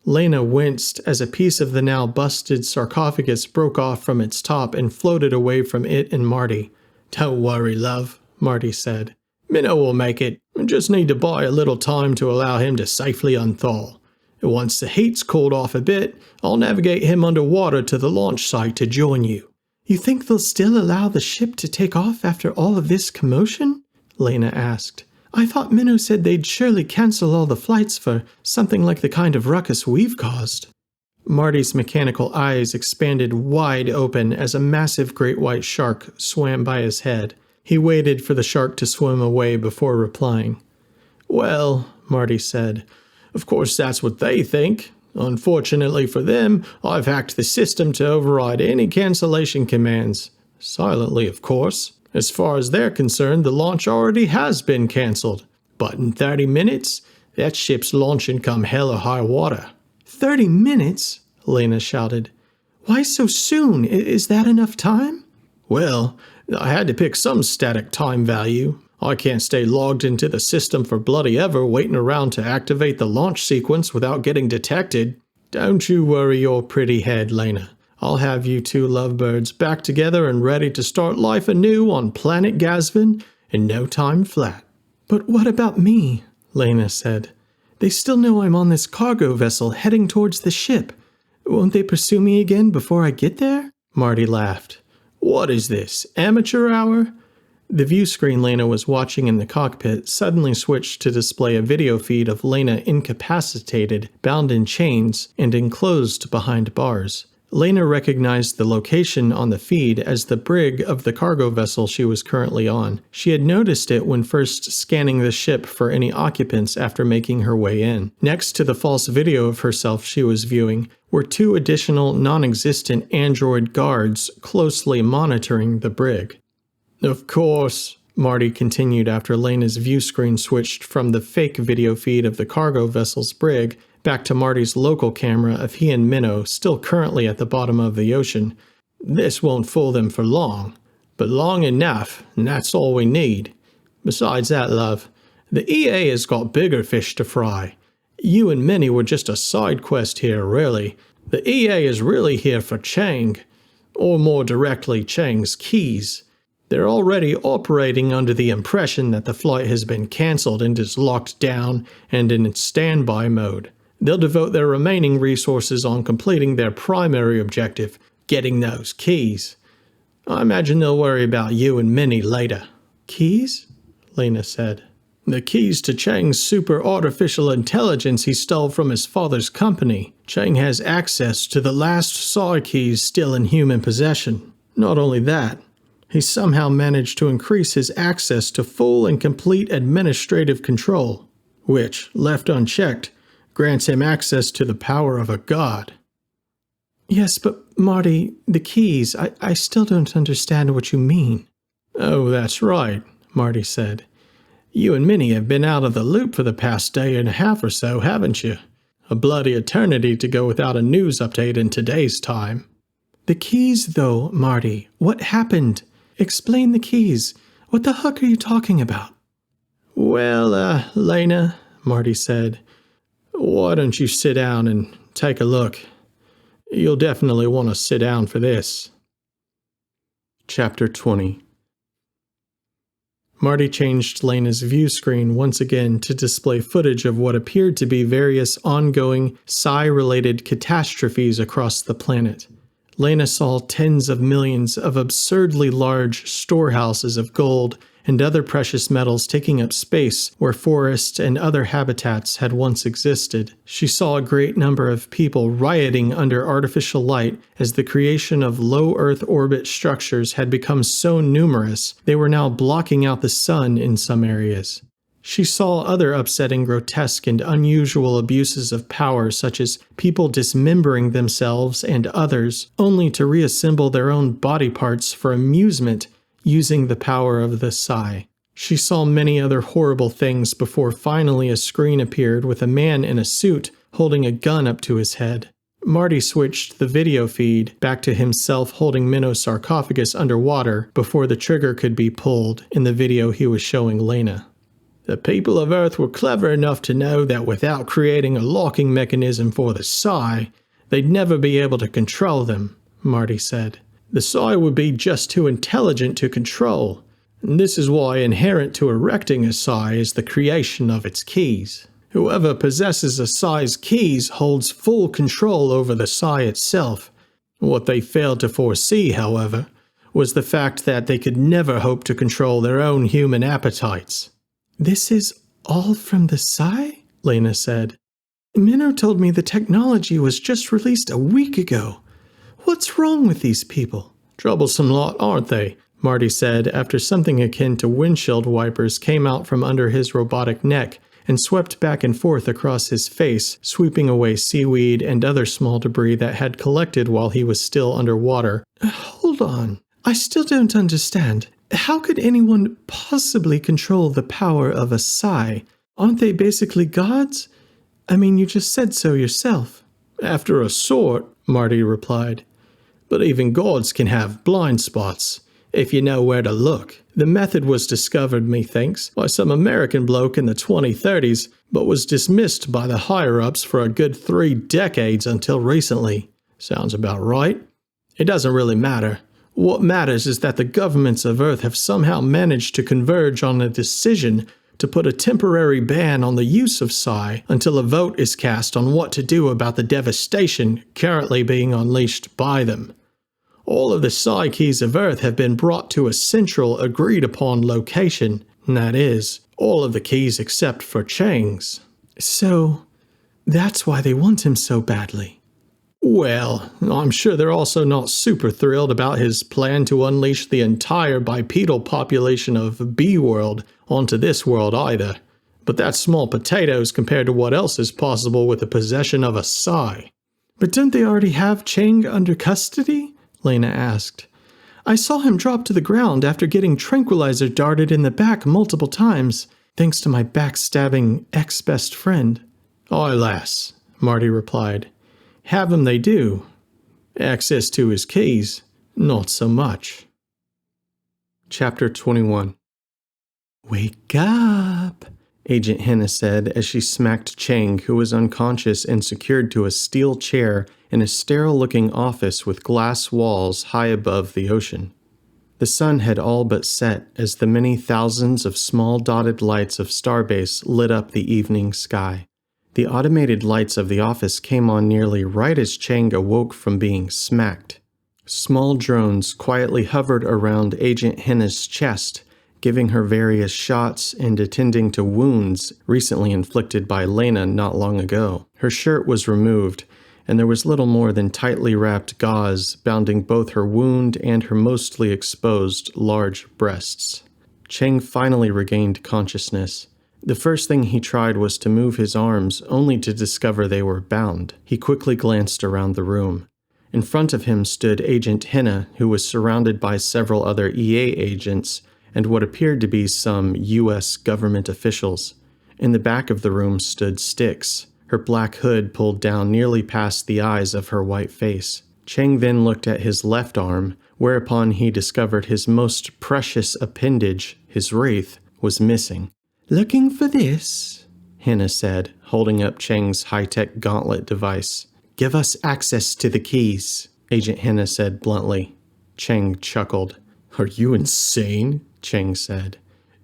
Laina winced as a piece of the now busted sarcophagus broke off from its top and floated away from it and Marty. "Don't worry, love," Marty said. "Minnow will make it. We just need to buy a little time to allow him to safely unthaw. Once the heat's cooled off a bit, I'll navigate him underwater to the launch site to join you." "You think they'll still allow the ship to take off after all of this commotion?" Laina asked. "I thought Minnow said they'd surely cancel all the flights for something like the kind of ruckus we've caused." Marty's mechanical eyes expanded wide open as a massive great white shark swam by his head. He waited for the shark to swim away before replying. "Well," Marty said, "of course that's what they think. Unfortunately for them, I've hacked the system to override any cancellation commands. Silently, of course. As far as they're concerned, the launch already has been cancelled. But in 30 minutes, that ship's launching come hell or high water." 30 minutes? Laina shouted. "Why so soon? Is that enough time?" "Well, I had to pick some static time value. I can't stay logged into the system for bloody ever waiting around to activate the launch sequence without getting detected. Don't you worry your pretty head, Laina. I'll have you two lovebirds back together and ready to start life anew on planet Gazvin in no time flat." "But what about me?" Laina said. "They still know I'm on this cargo vessel heading towards the ship. Won't they pursue me again before I get there?" Marty laughed. "What is this, amateur hour?" The view screen Laina was watching in the cockpit suddenly switched to display a video feed of Laina incapacitated, bound in chains, and enclosed behind bars. Laina recognized the location on the feed as the brig of the cargo vessel she was currently on. She had noticed it when first scanning the ship for any occupants after making her way in. Next to the false video of herself she was viewing were two additional non-existent android guards closely monitoring the brig. "Of course," Marty continued after Laina's view screen switched from the fake video feed of the cargo vessel's brig back to Marty's local camera of he and Minnow still currently at the bottom of the ocean. "This won't fool them for long, but long enough, and that's all we need. Besides that, love, the EA has got bigger fish to fry. You and Minnie were just a side quest here, really. The EA is really here for Chang, or more directly, Chang's keys. They're already operating under the impression that the flight has been cancelled and is locked down and in its standby mode. They'll devote their remaining resources on completing their primary objective, getting those keys. I imagine they'll worry about you and Minnie later." "Keys?" Laina said. "The keys to Chang's super artificial intelligence he stole from his father's company. Chang has access to the last psi keys still in human possession. Not only that, he somehow managed to increase his access to full and complete administrative control, which, left unchecked, grants him access to the power of a god." "Yes, but Marty, the keys, I still don't understand what you mean." "Oh, that's right," Marty said. "You and Minnie have been out of the loop for the past day and a half or so, haven't you? A bloody eternity to go without a news update in today's time." "The keys, though, Marty. What happened? Explain the keys. What the heck are you talking about?" "Well, Laina," Marty said, "why don't you sit down and take a look? You'll definitely want to sit down for this." Chapter 20. Marty changed Laina's view screen once again to display footage of what appeared to be various ongoing psi-related catastrophes across the planet. Laina saw tens of millions of absurdly large storehouses of gold and other precious metals taking up space where forests and other habitats had once existed. She saw a great number of people rioting under artificial light as the creation of low Earth orbit structures had become so numerous they were now blocking out the sun in some areas. She saw other upsetting, grotesque, and unusual abuses of power, such as people dismembering themselves and others, only to reassemble their own body parts for amusement using the power of the Psi. She saw many other horrible things before finally a screen appeared with a man in a suit holding a gun up to his head. Marty switched the video feed back to himself holding Minnow's sarcophagus underwater before the trigger could be pulled in the video he was showing Laina. The people of Earth were clever enough to know that without creating a locking mechanism for the Psi, they'd never be able to control them, Marty said. The Psi would be just too intelligent to control, and this is why inherent to erecting a Psi is the creation of its keys. Whoever possesses a Psi's keys holds full control over the Psi itself. What they failed to foresee, however, was the fact that they could never hope to control their own human appetites. This is all from the Psi? Laina said. Minnow told me the technology was just released a week ago. What's wrong with these people? Troublesome lot, aren't they? Marty said after something akin to windshield wipers came out from under his robotic neck and swept back and forth across his face, sweeping away seaweed and other small debris that had collected while he was still underwater. Hold on. I still don't understand. How could anyone possibly control the power of a Psi? Aren't they basically gods? I mean, you just said so yourself. After a sort, Marty replied. But even gods can have blind spots, if you know where to look. The method was discovered, methinks, by some American bloke in the 2030s, but was dismissed by the higher-ups for a good 3 decades until recently. Sounds about right. It doesn't really matter. What matters is that the governments of Earth have somehow managed to converge on a decision to put a temporary ban on the use of Psi until a vote is cast on what to do about the devastation currently being unleashed by them. All of the Psi keys of Earth have been brought to a central agreed-upon location, and that is, all of the keys except for Chang's. So, that's why they want him so badly. Well, I'm sure they're also not super thrilled about his plan to unleash the entire bipedal population of B-World onto this world either. But that's small potatoes compared to what else is possible with the possession of a Psi. But don't they already have Chang under custody? Laina asked. I saw him drop to the ground after getting tranquilizer darted in the back multiple times, thanks to my backstabbing ex-best friend. Aye, lass, Marty replied. Have him they do. Access to his keys, not so much. Chapter 21. Wake up, Agent Henna said as she smacked Chang, who was unconscious and secured to a steel chair in a sterile-looking office with glass walls high above the ocean. The sun had all but set as the many thousands of small dotted lights of Starbase lit up the evening sky. The automated lights of the office came on nearly right as Chang awoke from being smacked. Small drones quietly hovered around Agent Henna's chest, giving her various shots and attending to wounds recently inflicted by Laina not long ago. Her shirt was removed, and there was little more than tightly wrapped gauze bounding both her wound and her mostly exposed large breasts. Chang finally regained consciousness. The first thing he tried was to move his arms, only to discover they were bound. He quickly glanced around the room. In front of him stood Agent Henna, who was surrounded by several other EA agents and what appeared to be some U.S. government officials. In the back of the room stood Styx, her black hood pulled down nearly past the eyes of her white face. Chang then looked at his left arm, whereupon he discovered his most precious appendage, his wraith, was missing. Looking for this? Henna said, holding up Chang's high-tech gauntlet device. Give us access to the keys, Agent Henna said bluntly. Chang chuckled. Are you insane? Chang said.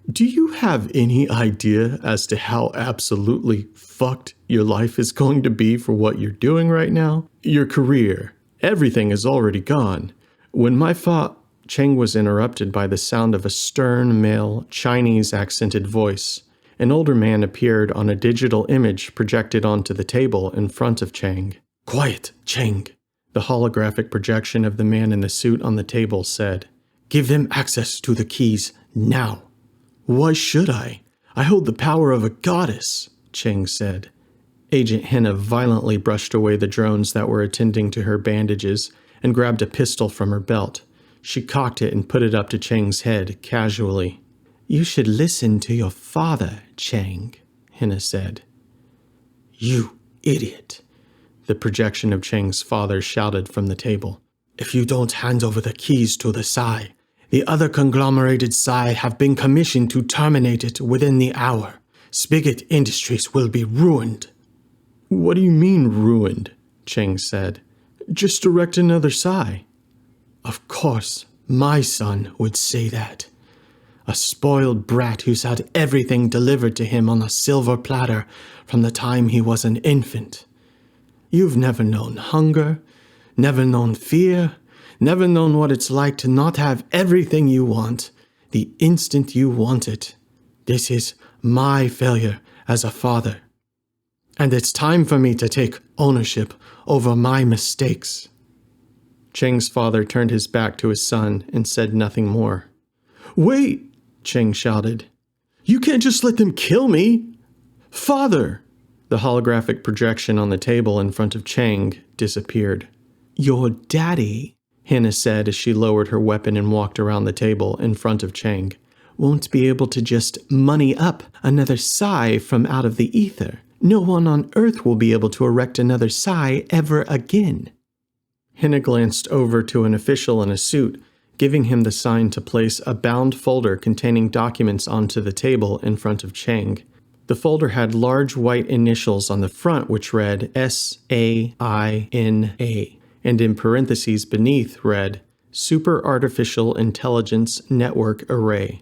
Do you have any idea as to how absolutely fucked your life is going to be for what you're doing right now? Your career. Everything is already gone. When my Chang was interrupted by the sound of a stern, male, Chinese-accented voice. An older man appeared on a digital image projected onto the table in front of Chang. Quiet, Chang, the holographic projection of the man in the suit on the table said. Give them access to the keys now. Why should I? I hold the power of a goddess, Cheng said. Agent Henna violently brushed away the drones that were attending to her bandages and grabbed a pistol from her belt. She cocked it and put it up to Cheng's head, casually. You should listen to your father, Cheng, Henna said. You idiot, the projection of Cheng's father shouted from the table. If you don't hand over the keys to the Psy, the other conglomerated Psy have been commissioned to terminate it within the hour. Spigot Industries will be ruined. What do you mean, ruined? Cheng said. Just erect another Psy. Of course, my son would say that. A spoiled brat who's had everything delivered to him on a silver platter from the time he was an infant. You've never known hunger, never known fear, never known what it's like to not have everything you want the instant you want it. This is my failure as a father. And it's time for me to take ownership over my mistakes. Cheng's father turned his back to his son and said nothing more. Wait, Cheng shouted. You can't just let them kill me. Father! The holographic projection on the table in front of Cheng disappeared. Your daddy, Henna said as she lowered her weapon and walked around the table in front of Cheng, won't be able to just money up another Psy from out of the ether. No one on Earth will be able to erect another Psy ever again. Henna glanced over to an official in a suit, giving him the sign to place a bound folder containing documents onto the table in front of Cheng. The folder had large white initials on the front which read SAINA, and in parentheses beneath read Super Artificial Intelligence Network Array.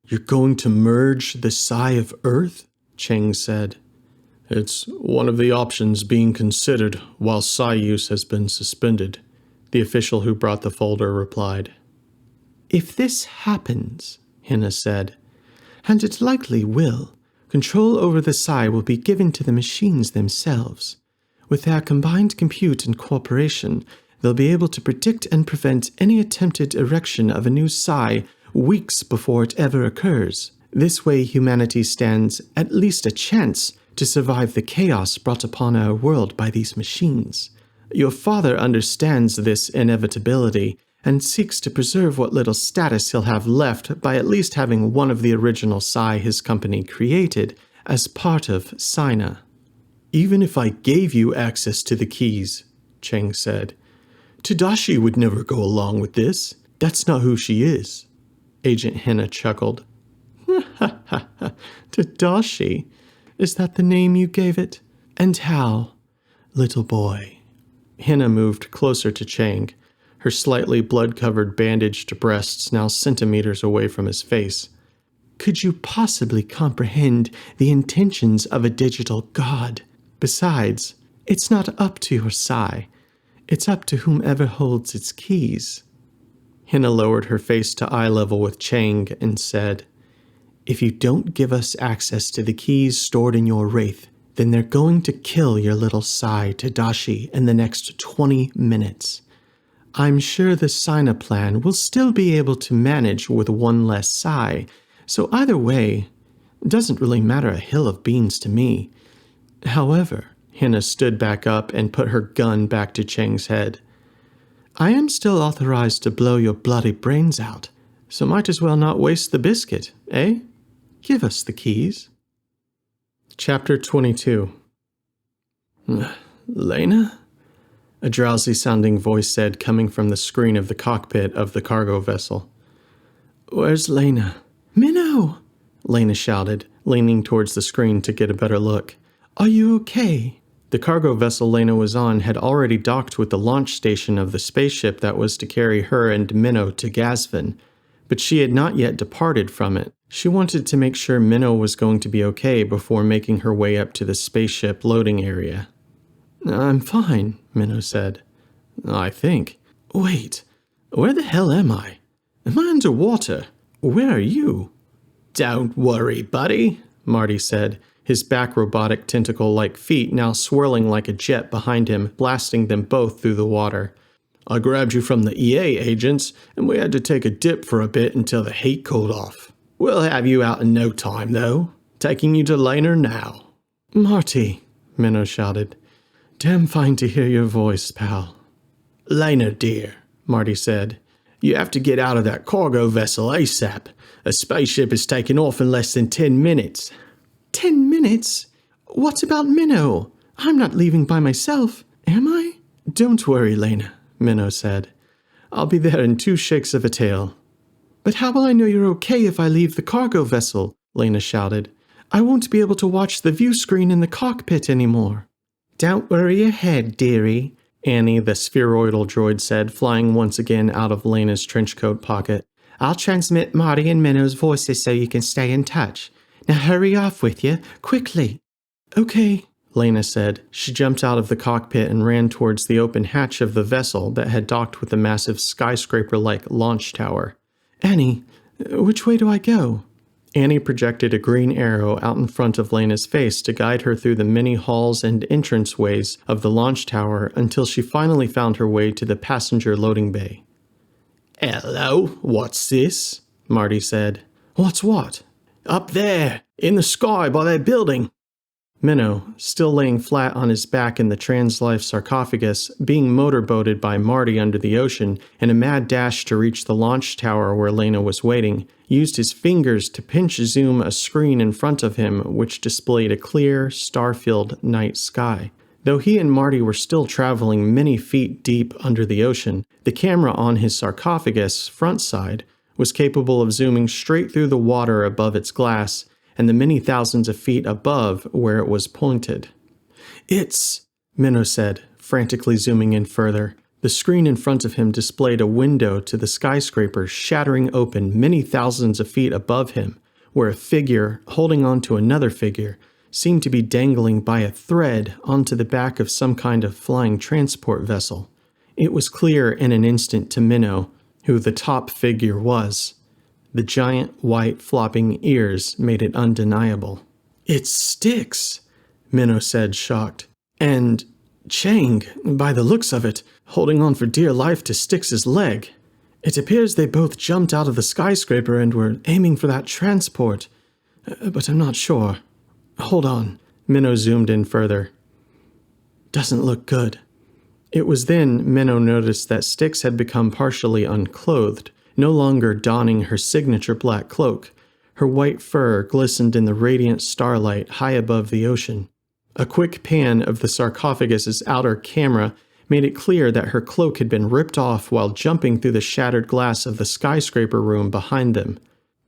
You're going to merge the Psy of Earth? Cheng said. It's one of the options being considered while Psy use has been suspended, the official who brought the folder replied. If this happens, Henna said, and it likely will, control over the Psy will be given to the machines themselves. With their combined compute and cooperation, they'll be able to predict and prevent any attempted erection of a new Psy weeks before it ever occurs. This way humanity stands at least a chance to survive the chaos brought upon our world by these machines. Your father understands this inevitability and seeks to preserve what little status he'll have left by at least having one of the original Psy his company created as part of Sina. Even if I gave you access to the keys, Cheng said, Tadashi would never go along with this. That's not who she is. Agent Henna chuckled. Tadashi? Is that the name you gave it? And how, little boy? Henna moved closer to Cheng, her slightly blood-covered bandaged breasts now centimeters away from his face. Could you possibly comprehend the intentions of a digital god? Besides, it's not up to your Psy. It's up to whomever holds its keys. Henna lowered her face to eye level with Cheng and said, If you don't give us access to the keys stored in your wraith, then they're going to kill your little Psy Tadashi in the next 20 minutes. I'm sure the Sina plan will still be able to manage with one less Psy, so either way, it doesn't really matter a hill of beans to me. However, Henna stood back up and put her gun back to Cheng's head. I am still authorized to blow your bloody brains out, so might as well not waste the biscuit, eh? Give us the keys. Chapter 22. Laina? A drowsy-sounding voice said, coming from the screen of the cockpit of the cargo vessel. Where's Laina? Minnow! Laina shouted, leaning towards the screen to get a better look. Are you okay? The cargo vessel Laina was on had already docked with the launch station of the spaceship that was to carry her and Minnow to Gazvin, but she had not yet departed from it. She wanted to make sure Minnow was going to be okay before making her way up to the spaceship loading area. I'm fine, Minnow said. I think. Wait, where the hell am I? Am I underwater? Where are you? Don't worry, buddy, Marty said, his back robotic tentacle-like feet now swirling like a jet behind him, blasting them both through the water. I grabbed you from the EA agents, and we had to take a dip for a bit until the heat cooled off. We'll have you out in no time, though. Taking you to Laina now. Marty, Minnow shouted. Damn fine to hear your voice, pal. Laina, dear, Marty said. You have to get out of that cargo vessel ASAP. A spaceship is taking off in less than 10 minutes. 10 minutes? What about Minnow? I'm not leaving by myself, am I? Don't worry, Laina, Minnow said. I'll be there in 2 shakes of a tail. But how will I know you're okay if I leave the cargo vessel? Laina shouted. I won't be able to watch the view screen in the cockpit anymore. Don't worry your head, dearie, Annie, the spheroidal droid said, flying once again out of Laina's trenchcoat pocket. I'll transmit Marty and Minnow's voices so you can stay in touch. Now hurry off with you, quickly. Okay, Laina said. She jumped out of the cockpit and ran towards the open hatch of the vessel that had docked with the massive skyscraper-like launch tower. Annie, which way do I go? Annie projected a green arrow out in front of Laina's face to guide her through the many halls and entranceways of the launch tower until she finally found her way to the passenger loading bay. Hello, what's this? Marty said. What's what? Up there, in the sky by that building. Minnow, still laying flat on his back in the Translife sarcophagus, being motorboated by Marty under the ocean in a mad dash to reach the launch tower where Laina was waiting, used his fingers to pinch zoom a screen in front of him which displayed a clear, star-filled night sky. Though he and Marty were still traveling many feet deep under the ocean, the camera on his sarcophagus front side was capable of zooming straight through the water above its glass and the many thousands of feet above where it was pointed. It's, Minnow said, frantically zooming in further. The screen in front of him displayed a window to the skyscraper shattering open many thousands of feet above him, where a figure, holding onto another figure, seemed to be dangling by a thread onto the back of some kind of flying transport vessel. It was clear in an instant to Minnow who the top figure was. The giant, white, flopping ears made it undeniable. It's Styx, Minnow said, shocked. And Chang, by the looks of it, holding on for dear life to Styx's leg. It appears they both jumped out of the skyscraper and were aiming for that transport, but I'm not sure. Hold on. Minnow zoomed in further. Doesn't look good. It was then Minnow noticed that Styx had become partially unclothed, no longer donning her signature black cloak. Her white fur glistened in the radiant starlight high above the ocean. A quick pan of the sarcophagus's outer camera made it clear that her cloak had been ripped off while jumping through the shattered glass of the skyscraper room behind them.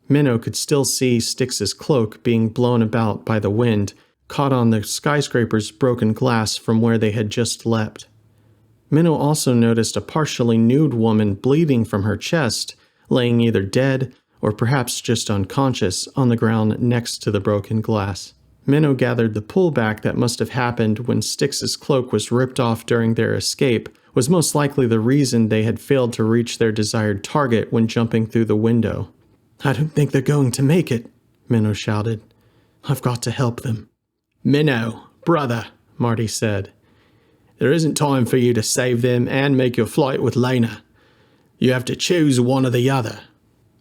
Minnow could still see Styx's cloak being blown about by the wind, caught on the skyscraper's broken glass from where they had just leapt. Minnow also noticed a partially nude woman bleeding from her chest, laying either dead or perhaps just unconscious on the ground next to the broken glass. Minnow gathered the pullback that must have happened when Styx's cloak was ripped off during their escape was most likely the reason they had failed to reach their desired target when jumping through the window. I don't think they're going to make it, Minnow shouted. I've got to help them. Minnow, brother, Marty said. There isn't time for you to save them and make your flight with Laina. You have to choose one or the other.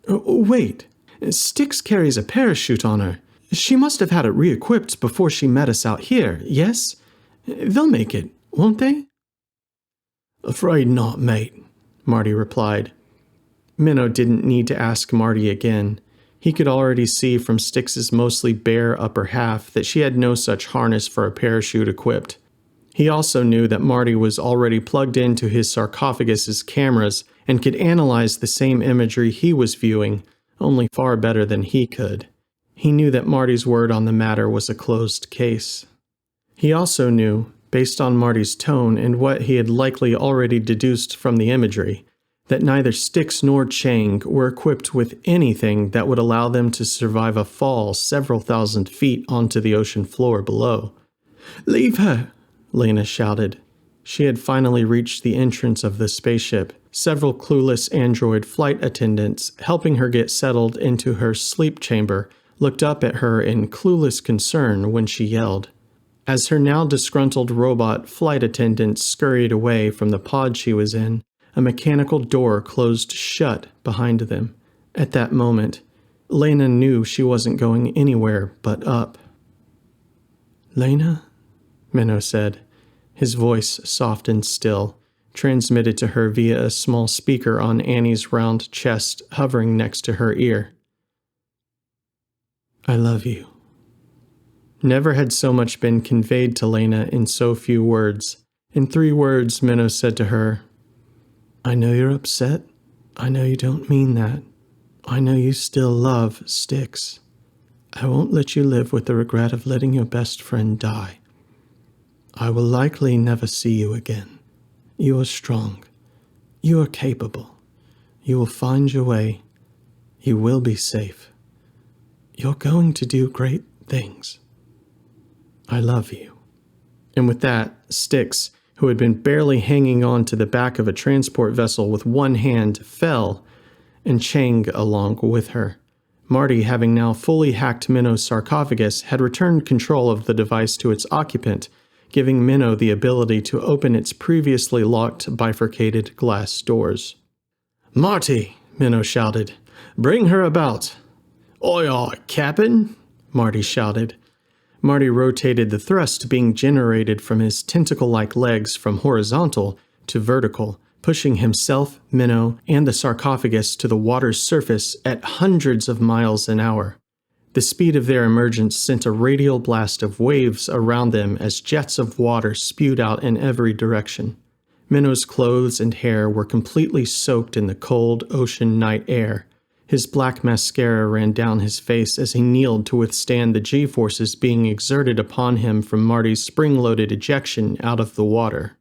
Wait, Styx carries a parachute on her. She must have had it re-equipped before she met us out here, yes? They'll make it, won't they? Afraid not, mate, Marty replied. Minnow didn't need to ask Marty again. He could already see from Styx's mostly bare upper half that she had no such harness for a parachute equipped. He also knew that Marty was already plugged into his sarcophagus's cameras and could analyze the same imagery he was viewing, only far better than he could. He knew that Marty's word on the matter was a closed case. He also knew, based on Marty's tone and what he had likely already deduced from the imagery, that neither Styx nor Chang were equipped with anything that would allow them to survive a fall several thousand feet onto the ocean floor below. "Leave her!" Laina shouted. She had finally reached the entrance of the spaceship, several clueless android flight attendants helping her get settled into her sleep chamber looked up at her in clueless concern when she yelled. As her now disgruntled robot flight attendants scurried away from the pod she was in, a mechanical door closed shut behind them. At that moment, Laina knew she wasn't going anywhere but up. "Laina?" Minnow said, his voice soft and still, transmitted to her via a small speaker on Annie's round chest hovering next to her ear. "I love you." Never had so much been conveyed to Laina in so few words. In 3 words, Minnow said to her, "I know you're upset. I know you don't mean that. I know you still love Styx. I won't let you live with the regret of letting your best friend die. I will likely never see you again. You are strong. You are capable. You will find your way. You will be safe. You're going to do great things. I love you." And with that, Styx, who had been barely hanging on to the back of a transport vessel with one hand, fell, and Chang along with her. Marty, having now fully hacked Minnow's sarcophagus, had returned control of the device to its occupant, giving Minnow the ability to open its previously locked bifurcated glass doors. "Marty," Minnow shouted, "bring her about." "Oi, oi, Cap'n," Marty shouted. Marty rotated the thrust being generated from his tentacle-like legs from horizontal to vertical, pushing himself, Minnow, and the sarcophagus to the water's surface at hundreds of miles an hour. The speed of their emergence sent a radial blast of waves around them as jets of water spewed out in every direction. Minnow's clothes and hair were completely soaked in the cold ocean night air. His black mascara ran down his face as he kneeled to withstand the G-forces being exerted upon him from Marty's spring-loaded ejection out of the water.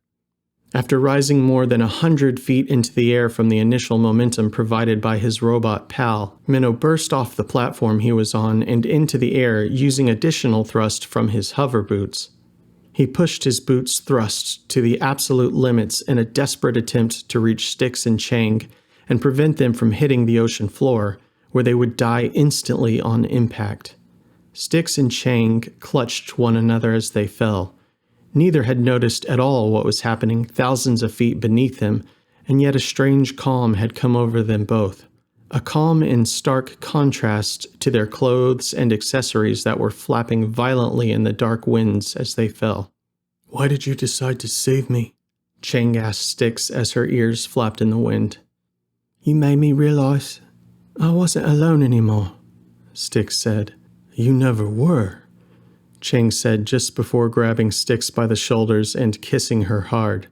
After rising more than 100 feet into the air from the initial momentum provided by his robot pal, Minnow burst off the platform he was on and into the air using additional thrust from his hover boots. He pushed his boots' thrust to the absolute limits in a desperate attempt to reach Styx and Chang and prevent them from hitting the ocean floor, where they would die instantly on impact. Styx and Chang clutched one another as they fell. Neither had noticed at all what was happening thousands of feet beneath them, and yet a strange calm had come over them both. A calm in stark contrast to their clothes and accessories that were flapping violently in the dark winds as they fell. "Why did you decide to save me?" Chang asked Styx as her ears flapped in the wind. "You made me realize I wasn't alone anymore," Styx said. "You never were," Chang said just before grabbing Styx by the shoulders and kissing her hard.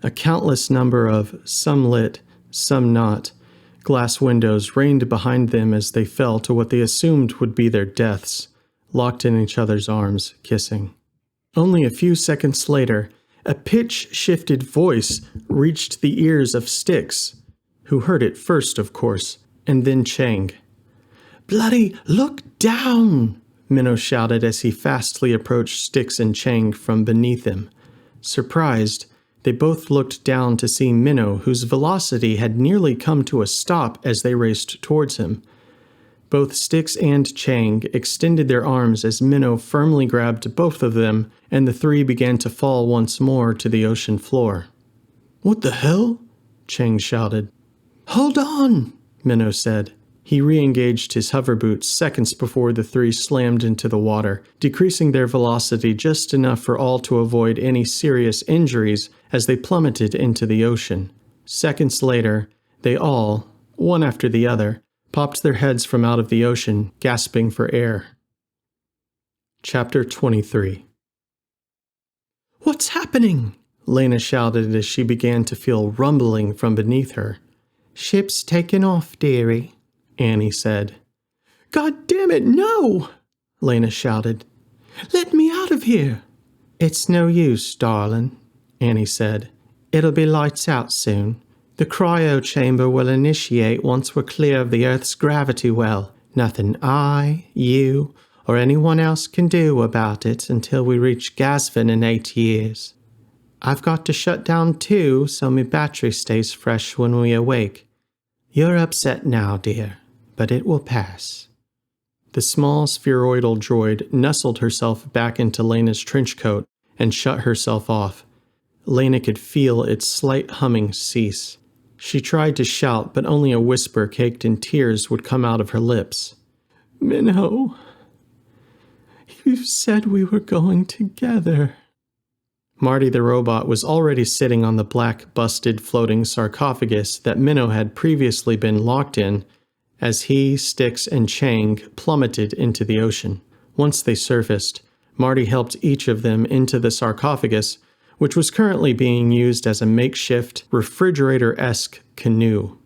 A countless number of, some lit, some not, glass windows rained behind them as they fell to what they assumed would be their deaths, locked in each other's arms, kissing. Only a few seconds later, a pitch-shifted voice reached the ears of Styx, who heard it first, of course, and then Chang. "Bloody look down!" Minnow shouted as he fastly approached Styx and Chang from beneath him. Surprised, they both looked down to see Minnow, whose velocity had nearly come to a stop as they raced towards him. Both Styx and Chang extended their arms as Minnow firmly grabbed both of them, and the 3 began to fall once more to the ocean floor. "What the hell?" Chang shouted. "Hold on," Minnow said. He re-engaged his hover boots seconds before the 3 slammed into the water, decreasing their velocity just enough for all to avoid any serious injuries as they plummeted into the ocean. Seconds later, they all, one after the other, popped their heads from out of the ocean, gasping for air. Chapter 23. "What's happening?" Laina shouted as she began to feel rumbling from beneath her. "Ship's taking off, dearie," Annie said. "God damn it, no!" Laina shouted. "Let me out of here!" "It's no use, darling," Annie said. "It'll be lights out soon. The cryo chamber will initiate once we're clear of the Earth's gravity well. Nothing I, you, or anyone else can do about it until we reach Gazvin in 8 years. I've got to shut down too, so my battery stays fresh when we awake. You're upset now, dear, but it will pass." The small spheroidal droid nestled herself back into Laina's trench coat and shut herself off. Laina could feel its slight humming cease. She tried to shout, but only a whisper caked in tears would come out of her lips. Minnow, you said we were going together. Marty the robot was already sitting on the black, busted, floating sarcophagus that Minnow had previously been locked in as he, Styx, and Chang plummeted into the ocean. Once they surfaced, Marty helped each of them into the sarcophagus, which was currently being used as a makeshift, refrigerator-esque canoe.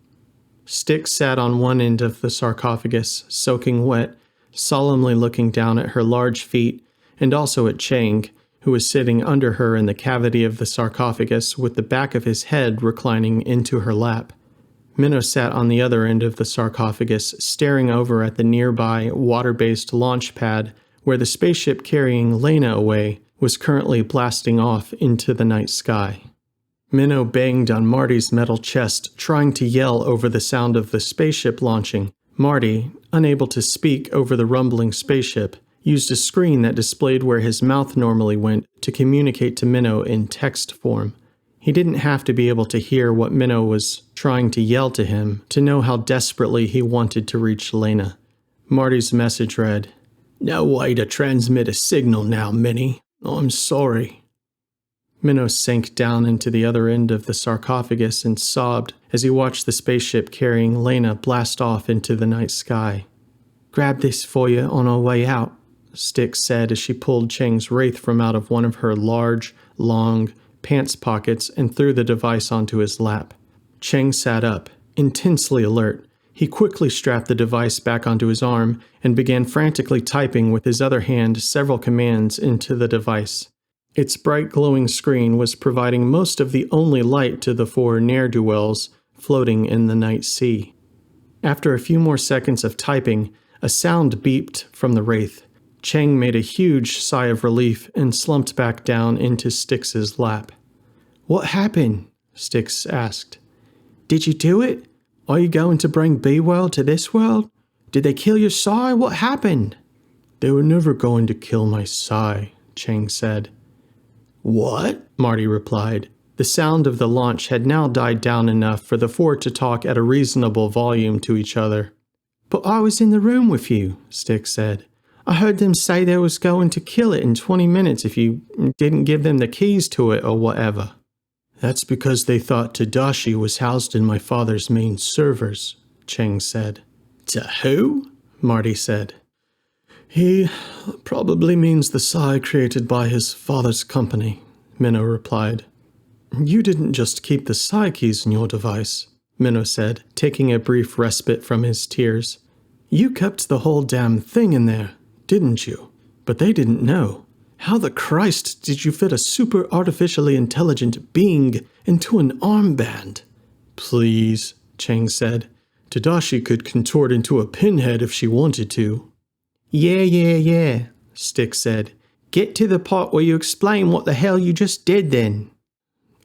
Styx sat on one end of the sarcophagus, soaking wet, solemnly looking down at her large feet, and also at Chang, who was sitting under her in the cavity of the sarcophagus with the back of his head reclining into her lap. Minnow sat on the other end of the sarcophagus, staring over at the nearby water-based launch pad where the spaceship carrying Laina away was currently blasting off into the night sky. Minnow banged on Marty's metal chest, trying to yell over the sound of the spaceship launching. Marty, unable to speak over the rumbling spaceship, used a screen that displayed where his mouth normally went to communicate to Minnow in text form. He didn't have to be able to hear what Minnow was trying to yell to him to know how desperately he wanted to reach Laina. Marty's message read, "No way to transmit a signal now, Minnie. I'm sorry." Minnow sank down into the other end of the sarcophagus and sobbed as he watched the spaceship carrying Laina blast off into the night sky. "Grab this for you on our way out," Styx said as she pulled Chang's wraith from out of one of her large, long pants pockets and threw the device onto his lap. Chang sat up, intensely alert. He quickly strapped the device back onto his arm and began frantically typing with his other hand several commands into the device. Its bright glowing screen was providing most of the only light to the four ne'er-do-wells floating in the night sea. After a few more seconds of typing, a sound beeped from the wraith. Chang made a huge sigh of relief and slumped back down into Styx's lap. "What happened?" Styx asked. "Did you do it? Are you going to bring B-World to this world? Did they kill your Psy? What happened?" "They were never going to kill my Psy," Chang said. "What?" Marty replied. The sound of the launch had now died down enough for the four to talk at a reasonable volume to each other. "But I was in the room with you," Styx said. "I heard them say they was going to kill it in 20 minutes if you didn't give them the keys to it or whatever." "That's because they thought Tadashi was housed in my father's main servers," Chang said. "To who?" Marty said. "He probably means the Psy created by his father's company," Minnow replied. "You didn't just keep the Psy keys in your device," Minnow said, taking a brief respite from his tears. "You kept the whole damn thing in there, didn't you? But they didn't know. How the Christ did you fit a super artificially intelligent being into an armband?" "Please," Chang said. "Tadashi could contort into a pinhead if she wanted to." Yeah, Styx said. "Get to the part where you explain what the hell you just did then."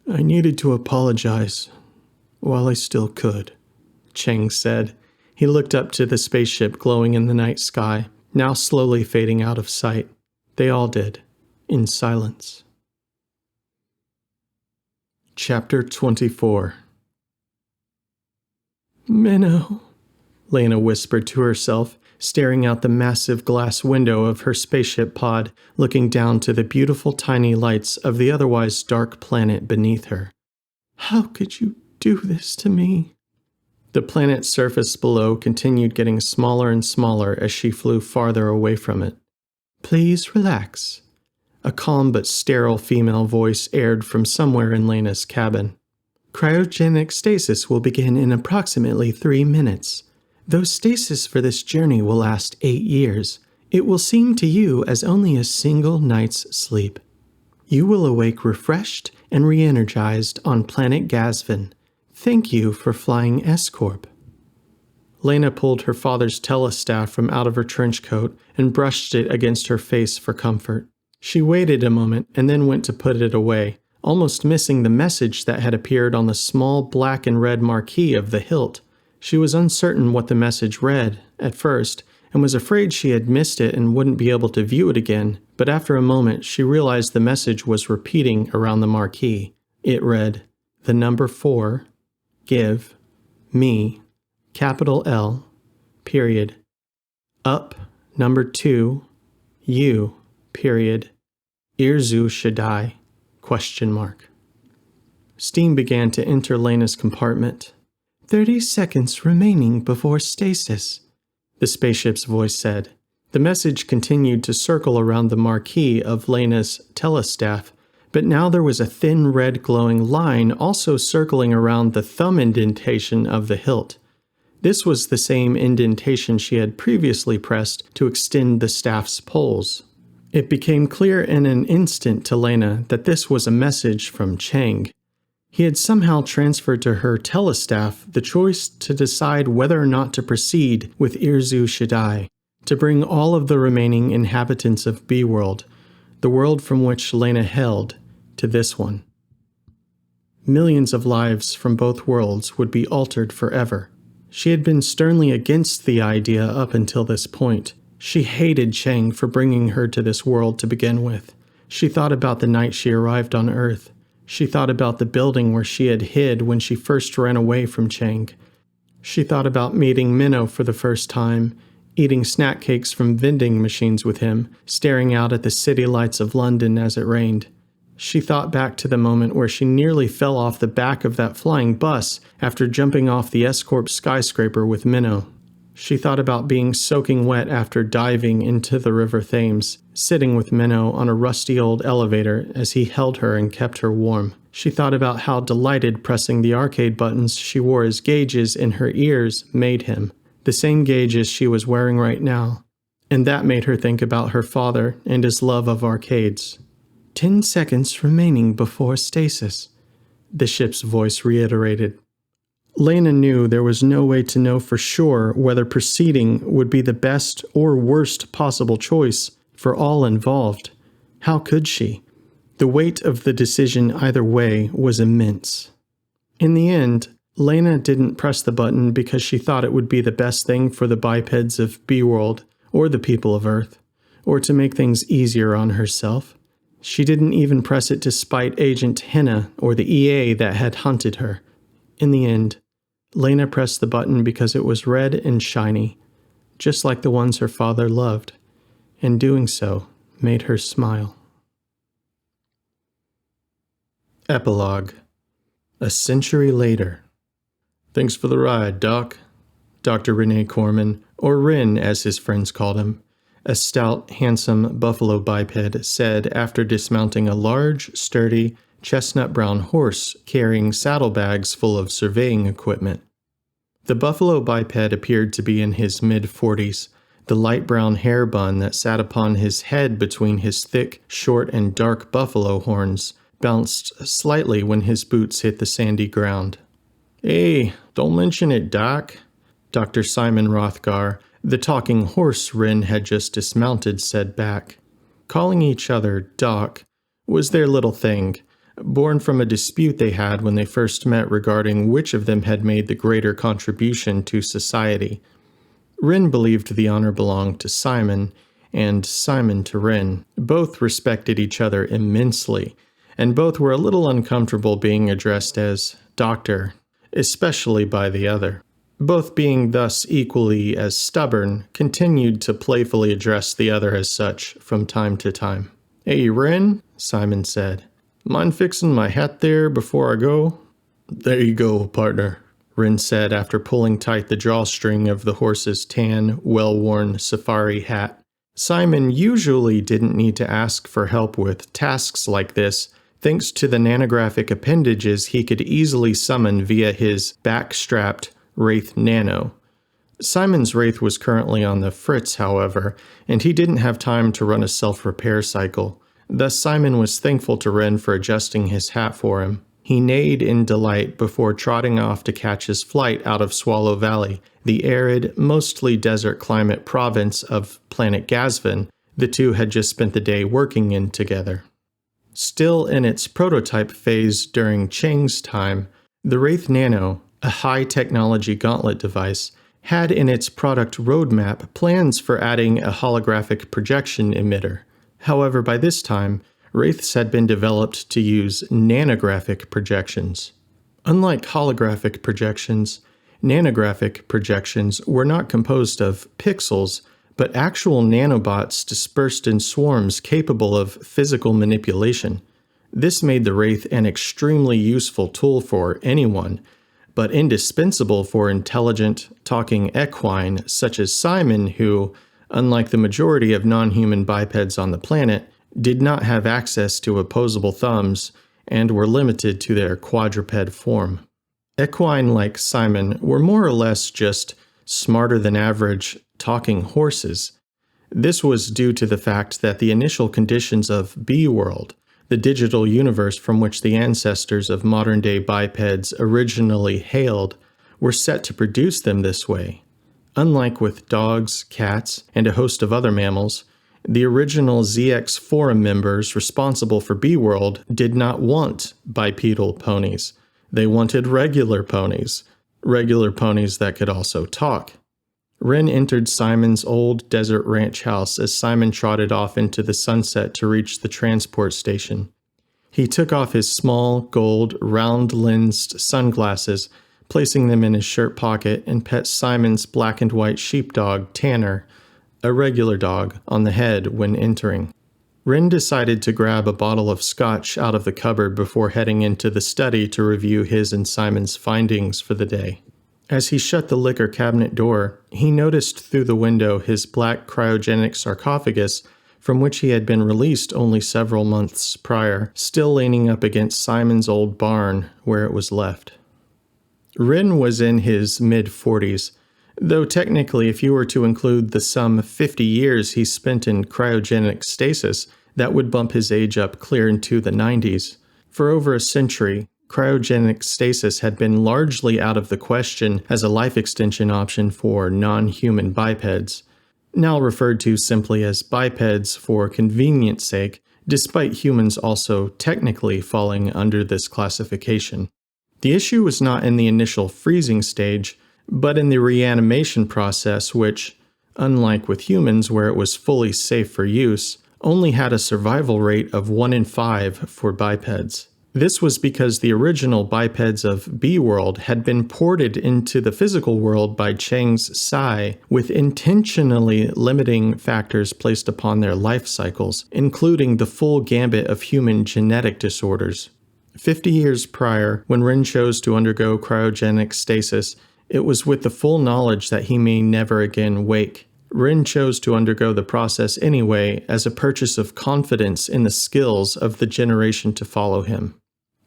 "I needed to apologize, while I still could," Chang said. He looked up to the spaceship glowing in the night sky, now slowly fading out of sight. They all did, in silence. Chapter 24. "Minnow," Laina whispered to herself, staring out the massive glass window of her spaceship pod, looking down to the beautiful tiny lights of the otherwise dark planet beneath her. "How could you do this to me?" The planet's surface below continued getting smaller and smaller as she flew farther away from it. "Please relax." A calm but sterile female voice aired from somewhere in Laina's cabin. "Cryogenic stasis will begin in approximately 3 minutes. Though stasis for this journey will last 8 years, it will seem to you as only a single night's sleep. You will awake refreshed and re-energized on planet Gazvin. Thank you for flying S-Corp." Laina pulled her father's telestaff from out of her trench coat and brushed it against her face for comfort. She waited a moment and then went to put it away, almost missing the message that had appeared on the small black and red marquee of the hilt. She was uncertain what the message read, at first, and was afraid she had missed it and wouldn't be able to view it again, but after a moment she realized the message was repeating around the marquee. It read, "The number 4, give, me, capital L, period, Up, number 2, U, period, Irzu Shaddai, ? Steam began to enter Laina's compartment. 30 seconds remaining before stasis, the spaceship's voice said. The message continued to circle around the marquee of Laina's telestaff, but now there was a thin red glowing line also circling around the thumb indentation of the hilt. This was the same indentation she had previously pressed to extend the staff's poles. It became clear in an instant to Laina that this was a message from Chang. He had somehow transferred to her telestaff the choice to decide whether or not to proceed with Irzu Shaddai, to bring all of the remaining inhabitants of B-World, the world from which Laina hailed, to this one. Millions of lives from both worlds would be altered forever. She had been sternly against the idea up until this point. She hated Chang for bringing her to this world to begin with. She thought about the night she arrived on Earth. She thought about the building where she had hid when she first ran away from Chang. She thought about meeting Minnow for the first time, eating snack cakes from vending machines with him, staring out at the city lights of London as it rained. She thought back to the moment where she nearly fell off the back of that flying bus after jumping off the S-Corp skyscraper with Minnow. She thought about being soaking wet after diving into the River Thames, sitting with Minnow on a rusty old elevator as he held her and kept her warm. She thought about how delighted pressing the arcade buttons she wore as gauges in her ears made him, the same gauges she was wearing right now. And that made her think about her father and his love of arcades. 10 seconds remaining before stasis, the ship's voice reiterated. Laina knew there was no way to know for sure whether proceeding would be the best or worst possible choice for all involved. How could she? The weight of the decision either way was immense. In the end, Laina didn't press the button because she thought it would be the best thing for the bipeds of B-World or the people of Earth, or to make things easier on herself. She didn't even press it to spite Agent Henna or the EA that had hunted her. In the end, Laina pressed the button because it was red and shiny, just like the ones her father loved, and doing so made her smile. Epilogue. A century later. Thanks for the ride, Doc. Dr. Rene Corman, or Ren as his friends called him, a stout, handsome buffalo biped, said after dismounting a large, sturdy, chestnut-brown horse carrying saddlebags full of surveying equipment. The buffalo biped appeared to be in his mid-40s. The light brown hair bun that sat upon his head between his thick, short, and dark buffalo horns bounced slightly when his boots hit the sandy ground. "Hey, don't mention it, Doc," Dr. Simon Rothgar, the talking horse Ren had just dismounted, said back. Calling each other Doc was their little thing, born from a dispute they had when they first met regarding which of them had made the greater contribution to society. Ren believed the honor belonged to Simon, and Simon to Ren. Both respected each other immensely, and both were a little uncomfortable being addressed as Doctor, especially by the other. Both being thus equally as stubborn, continued to playfully address the other as such from time to time. "Hey, Ren," Simon said. "Mind fixing my hat there before I go?" "There you go, partner," Ren said after pulling tight the drawstring of the horse's tan, well-worn safari hat. Simon usually didn't need to ask for help with tasks like this, thanks to the nanographic appendages he could easily summon via his back-strapped Wraith Nano. Simon's Wraith was currently on the fritz, however, and he didn't have time to run a self-repair cycle. Thus Simon was thankful to Ren for adjusting his hat for him. He neighed in delight before trotting off to catch his flight out of Swallow Valley, the arid, mostly desert climate province of planet Gazvan the two had just spent the day working in together. Still in its prototype phase during Chang's time, the Wraith Nano, a high-technology gauntlet device, had in its product roadmap plans for adding a holographic projection emitter. However, by this time, Wraiths had been developed to use nanographic projections. Unlike holographic projections, nanographic projections were not composed of pixels, but actual nanobots dispersed in swarms capable of physical manipulation. This made the Wraith an extremely useful tool for anyone, but indispensable for intelligent, talking equine such as Simon, who, unlike the majority of non-human bipeds on the planet, did not have access to opposable thumbs and were limited to their quadruped form. Equine like Simon were more or less just smarter than average talking horses. This was due to the fact that the initial conditions of B-World, the digital universe from which the ancestors of modern-day bipeds originally hailed, were set to produce them this way. Unlike with dogs, cats, and a host of other mammals, the original ZX Forum members responsible for B-World did not want bipedal ponies. They wanted regular ponies that could also talk. Wren entered Simon's old desert ranch house as Simon trotted off into the sunset to reach the transport station. He took off his small, gold, round-lensed sunglasses, placing them in his shirt pocket, and pet Simon's black and white sheepdog, Tanner, a regular dog, on the head when entering. Wren decided to grab a bottle of scotch out of the cupboard before heading into the study to review his and Simon's findings for the day. As he shut the liquor cabinet door, he noticed through the window his black cryogenic sarcophagus, from which he had been released only several months prior, still leaning up against Simon's old barn where it was left. Wren was in his mid-40s, though technically if you were to include the some 50 years he spent in cryogenic stasis, that would bump his age up clear into the 90s. For over a century, cryogenic stasis had been largely out of the question as a life extension option for non-human bipeds, now referred to simply as bipeds for convenience sake, despite humans also technically falling under this classification. The issue was not in the initial freezing stage, but in the reanimation process which, unlike with humans where it was fully safe for use, only had a survival rate of 1 in 5 for bipeds. This was because the original bipeds of B-World had been ported into the physical world by Chang's Psi, with intentionally limiting factors placed upon their life cycles, including the full gambit of human genetic disorders. 50 years prior, when Wren chose to undergo cryogenic stasis, it was with the full knowledge that he may never again wake. Wren chose to undergo the process anyway as a purchase of confidence in the skills of the generation to follow him.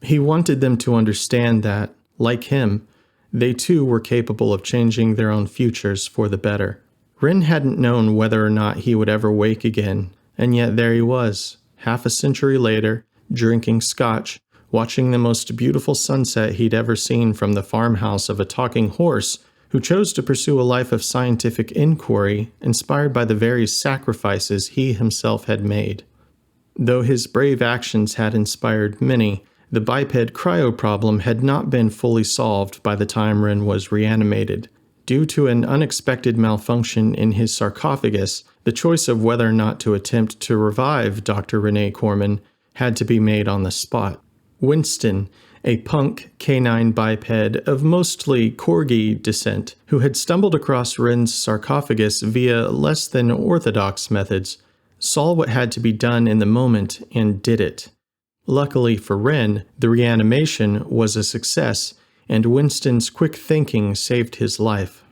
He wanted them to understand that, like him, they too were capable of changing their own futures for the better. Wren hadn't known whether or not he would ever wake again, and yet there he was, half a century later, drinking scotch, watching the most beautiful sunset he'd ever seen from the farmhouse of a talking horse who chose to pursue a life of scientific inquiry inspired by the very sacrifices he himself had made. Though his brave actions had inspired many, the biped cryo problem had not been fully solved by the time Wren was reanimated. Due to an unexpected malfunction in his sarcophagus, the choice of whether or not to attempt to revive Dr. Renee Corman had to be made on the spot. Winston, a punk canine biped of mostly corgi descent, who had stumbled across Wren's sarcophagus via less than orthodox methods, saw what had to be done in the moment and did it. Luckily for Wren, the reanimation was a success, and Winston's quick thinking saved his life.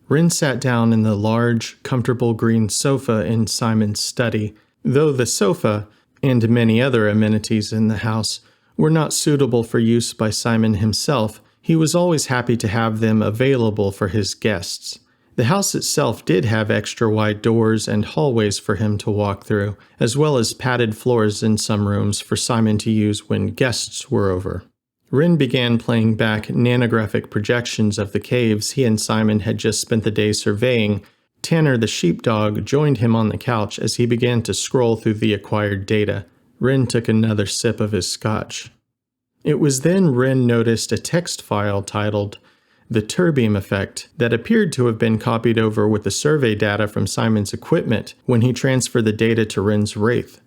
Wren sat down in the large, comfortable green sofa in Simon's study, though the sofa, and many other amenities in the house, were not suitable for use by Simon himself. He was always happy to have them available for his guests. The house itself did have extra wide doors and hallways for him to walk through, as well as padded floors in some rooms for Simon to use when guests were over. Wren began playing back nanographic projections of the caves he and Simon had just spent the day surveying. Tanner the sheepdog joined him on the couch as he began to scroll through the acquired data. Wren took another sip of his scotch. It was then Wren noticed a text file titled The Terbeam Effect that appeared to have been copied over with the survey data from Simon's equipment when he transferred the data to Wren's Wraith.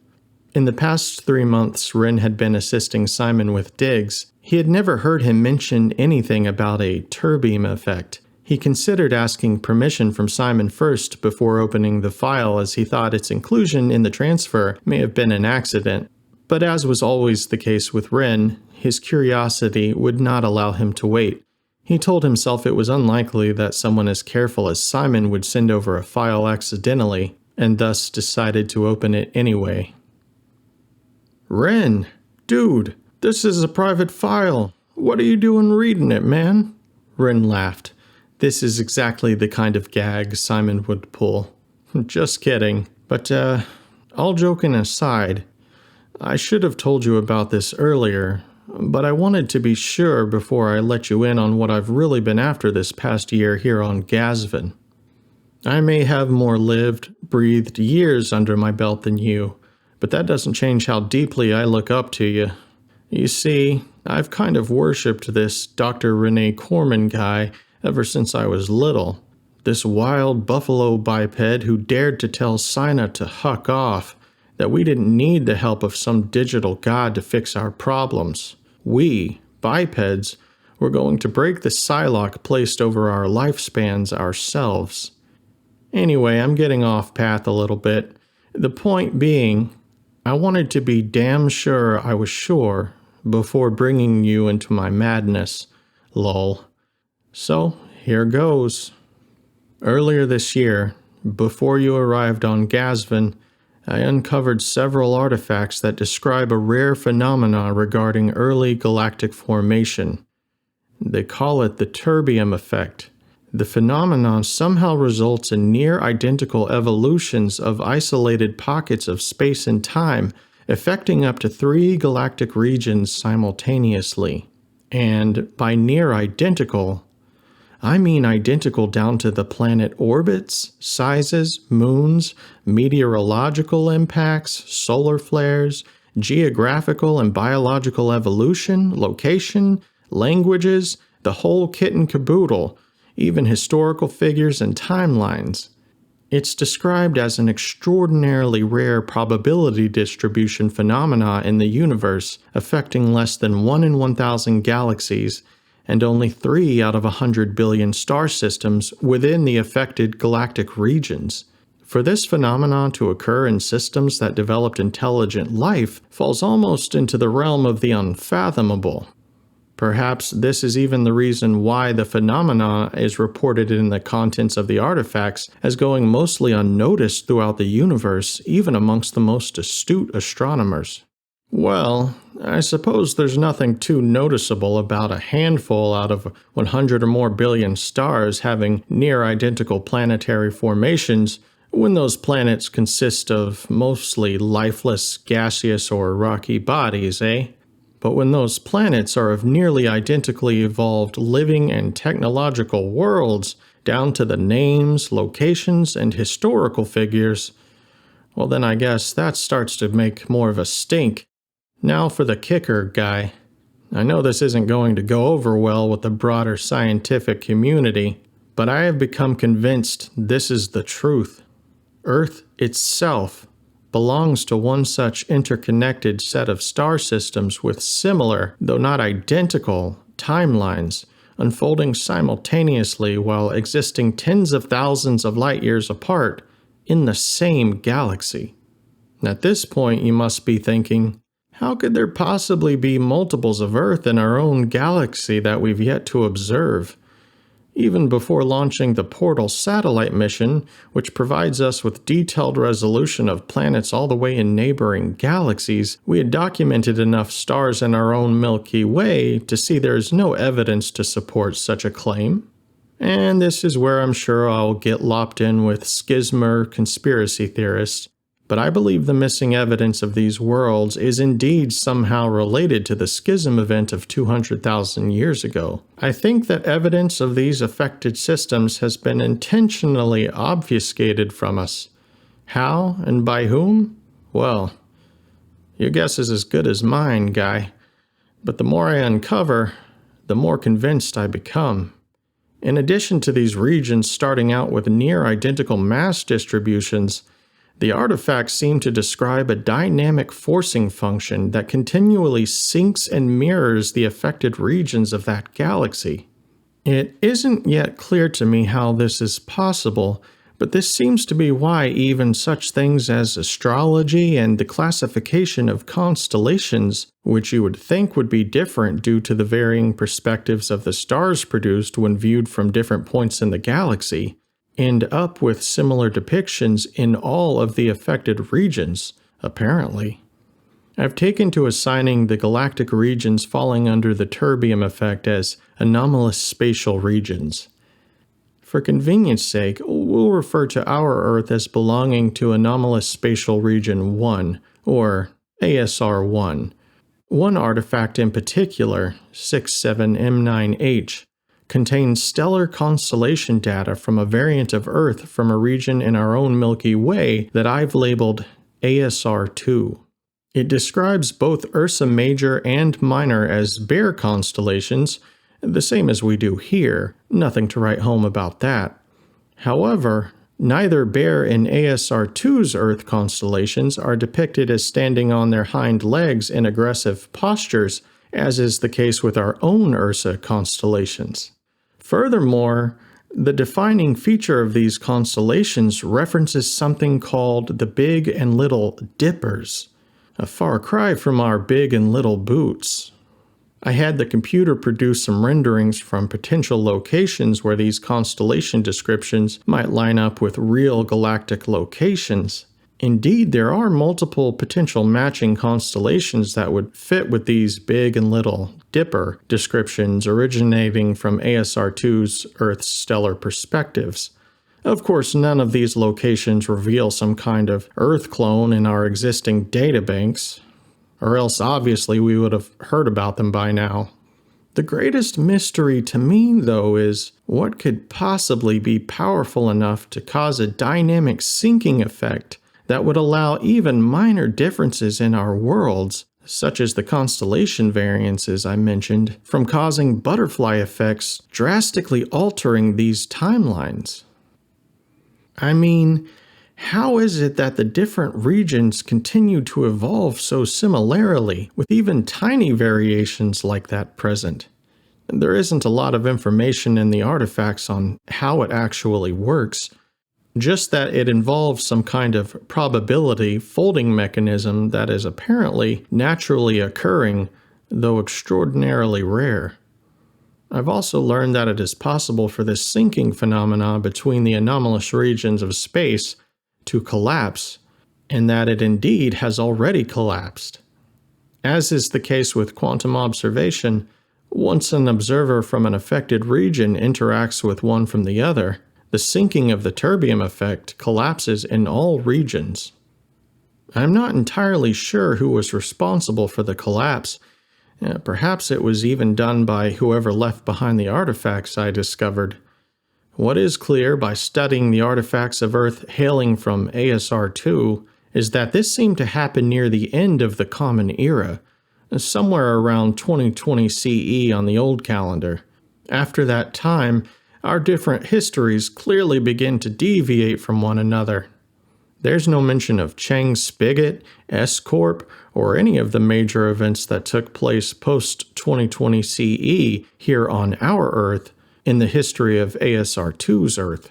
In the past 3 months Wren had been assisting Simon with digs, he had never heard him mention anything about a terbeam effect. He considered asking permission from Simon first before opening the file, as he thought its inclusion in the transfer may have been an accident. But as was always the case with Wren, his curiosity would not allow him to wait. He told himself it was unlikely that someone as careful as Simon would send over a file accidentally, and thus decided to open it anyway. Wren, dude, this is a private file. What are you doing reading it, man? Wren laughed. This is exactly the kind of gag Simon would pull. Just kidding. But, all joking aside, I should have told you about this earlier, but I wanted to be sure before I let you in on what I've really been after this past year here on Gazvin. I may have more lived, breathed years under my belt than you, but that doesn't change how deeply I look up to you. You see, I've kind of worshipped this Dr. Rene Corman guy ever since I was little. This wild buffalo biped who dared to tell Sina to huck off, that we didn't need the help of some digital god to fix our problems. We, bipeds, were going to break the Psylocke placed over our lifespans ourselves. Anyway, I'm getting off path a little bit. The point being, I wanted to be damn sure I was sure before bringing you into my madness, lol. So, here goes. Earlier this year, before you arrived on Gazvin, I uncovered several artifacts that describe a rare phenomenon regarding early galactic formation. They call it the terbium effect. The phenomenon somehow results in near-identical evolutions of isolated pockets of space and time, affecting up to 3 galactic regions simultaneously. And by near-identical, I mean identical down to the planet orbits, sizes, moons, meteorological impacts, solar flares, geographical and biological evolution, location, languages, the whole kit and caboodle, even historical figures and timelines. It's described as an extraordinarily rare probability distribution phenomena in the universe, affecting less than 1 in 1,000 galaxies, and only 3 out of 100 billion star systems within the affected galactic regions. For this phenomenon to occur in systems that developed intelligent life falls almost into the realm of the unfathomable. Perhaps this is even the reason why the phenomena is reported in the contents of the artifacts as going mostly unnoticed throughout the universe, even amongst the most astute astronomers. Well, I suppose there's nothing too noticeable about a handful out of 100 or more billion stars having near-identical planetary formations when those planets consist of mostly lifeless, gaseous, or rocky bodies, eh? But when those planets are of nearly identically evolved living and technological worlds, down to the names, locations, and historical figures, well then I guess that starts to make more of a stink. Now for the kicker, guy. I know this isn't going to go over well with the broader scientific community, but I have become convinced this is the truth. Earth itself belongs to one such interconnected set of star systems with similar, though not identical, timelines, unfolding simultaneously while existing tens of thousands of light years apart in the same galaxy. At this point, you must be thinking, how could there possibly be multiples of Earth in our own galaxy that we've yet to observe? Even before launching the Portal satellite mission, which provides us with detailed resolution of planets all the way in neighboring galaxies, we had documented enough stars in our own Milky Way to see there is no evidence to support such a claim. And this is where I'm sure I'll get lopped in with schismer conspiracy theorists. But I believe the missing evidence of these worlds is indeed somehow related to the schism event of 200,000 years ago. I think that evidence of these affected systems has been intentionally obfuscated from us. How and by whom? Well, your guess is as good as mine, guy. But the more I uncover, the more convinced I become. In addition to these regions starting out with near-identical mass distributions, the artifacts seem to describe a dynamic forcing function that continually sinks and mirrors the affected regions of that galaxy. It isn't yet clear to me how this is possible, but this seems to be why even such things as astrology and the classification of constellations, which you would think would be different due to the varying perspectives of the stars produced when viewed from different points in the galaxy, end up with similar depictions in all of the affected regions, apparently. I've taken to assigning the galactic regions falling under the terbium effect as anomalous spatial regions. For convenience sake, we'll refer to our Earth as belonging to Anomalous Spatial Region 1, or ASR1. One artifact in particular, 67M9H, contains stellar constellation data from a variant of Earth from a region in our own Milky Way that I've labeled ASR2. It describes both Ursa Major and Minor as bear constellations, the same as we do here, nothing to write home about that. However, neither bear in ASR2's Earth constellations are depicted as standing on their hind legs in aggressive postures, as is the case with our own Ursa constellations. Furthermore, the defining feature of these constellations references something called the Big and Little Dippers, a far cry from our Big and Little Boots. I had the computer produce some renderings from potential locations where these constellation descriptions might line up with real galactic locations. Indeed, there are multiple potential matching constellations that would fit with these Big and Little Dipper descriptions originating from ASR2's Earth's stellar perspectives. Of course, none of these locations reveal some kind of Earth clone in our existing databanks, or else obviously we would have heard about them by now. The greatest mystery to me, though, is what could possibly be powerful enough to cause a dynamic syncing effect that would allow even minor differences in our worlds, such as the constellation variances I mentioned, from causing butterfly effects drastically altering these timelines. I mean, how is it that the different regions continue to evolve so similarly, with even tiny variations like that present? There isn't a lot of information in the artifacts on how it actually works, just that it involves some kind of probability folding mechanism that is apparently naturally occurring, though extraordinarily rare. I've also learned that it is possible for this syncing phenomena between the anomalous regions of space to collapse, and that it indeed has already collapsed. As is the case with quantum observation, once an observer from an affected region interacts with one from the other, the syncing of the terbium effect collapses in all regions. I'm not entirely sure who was responsible for the collapse. Perhaps it was even done by whoever left behind the artifacts I discovered. What is clear by studying the artifacts of Earth hailing from ASR2 is that this seemed to happen near the end of the Common Era, somewhere around 2020 CE on the old calendar. After that time, our different histories clearly begin to deviate from one another. There's no mention of Chang Spigot, S-Corp, or any of the major events that took place post-2020 CE here on our Earth in the history of ASR2's Earth.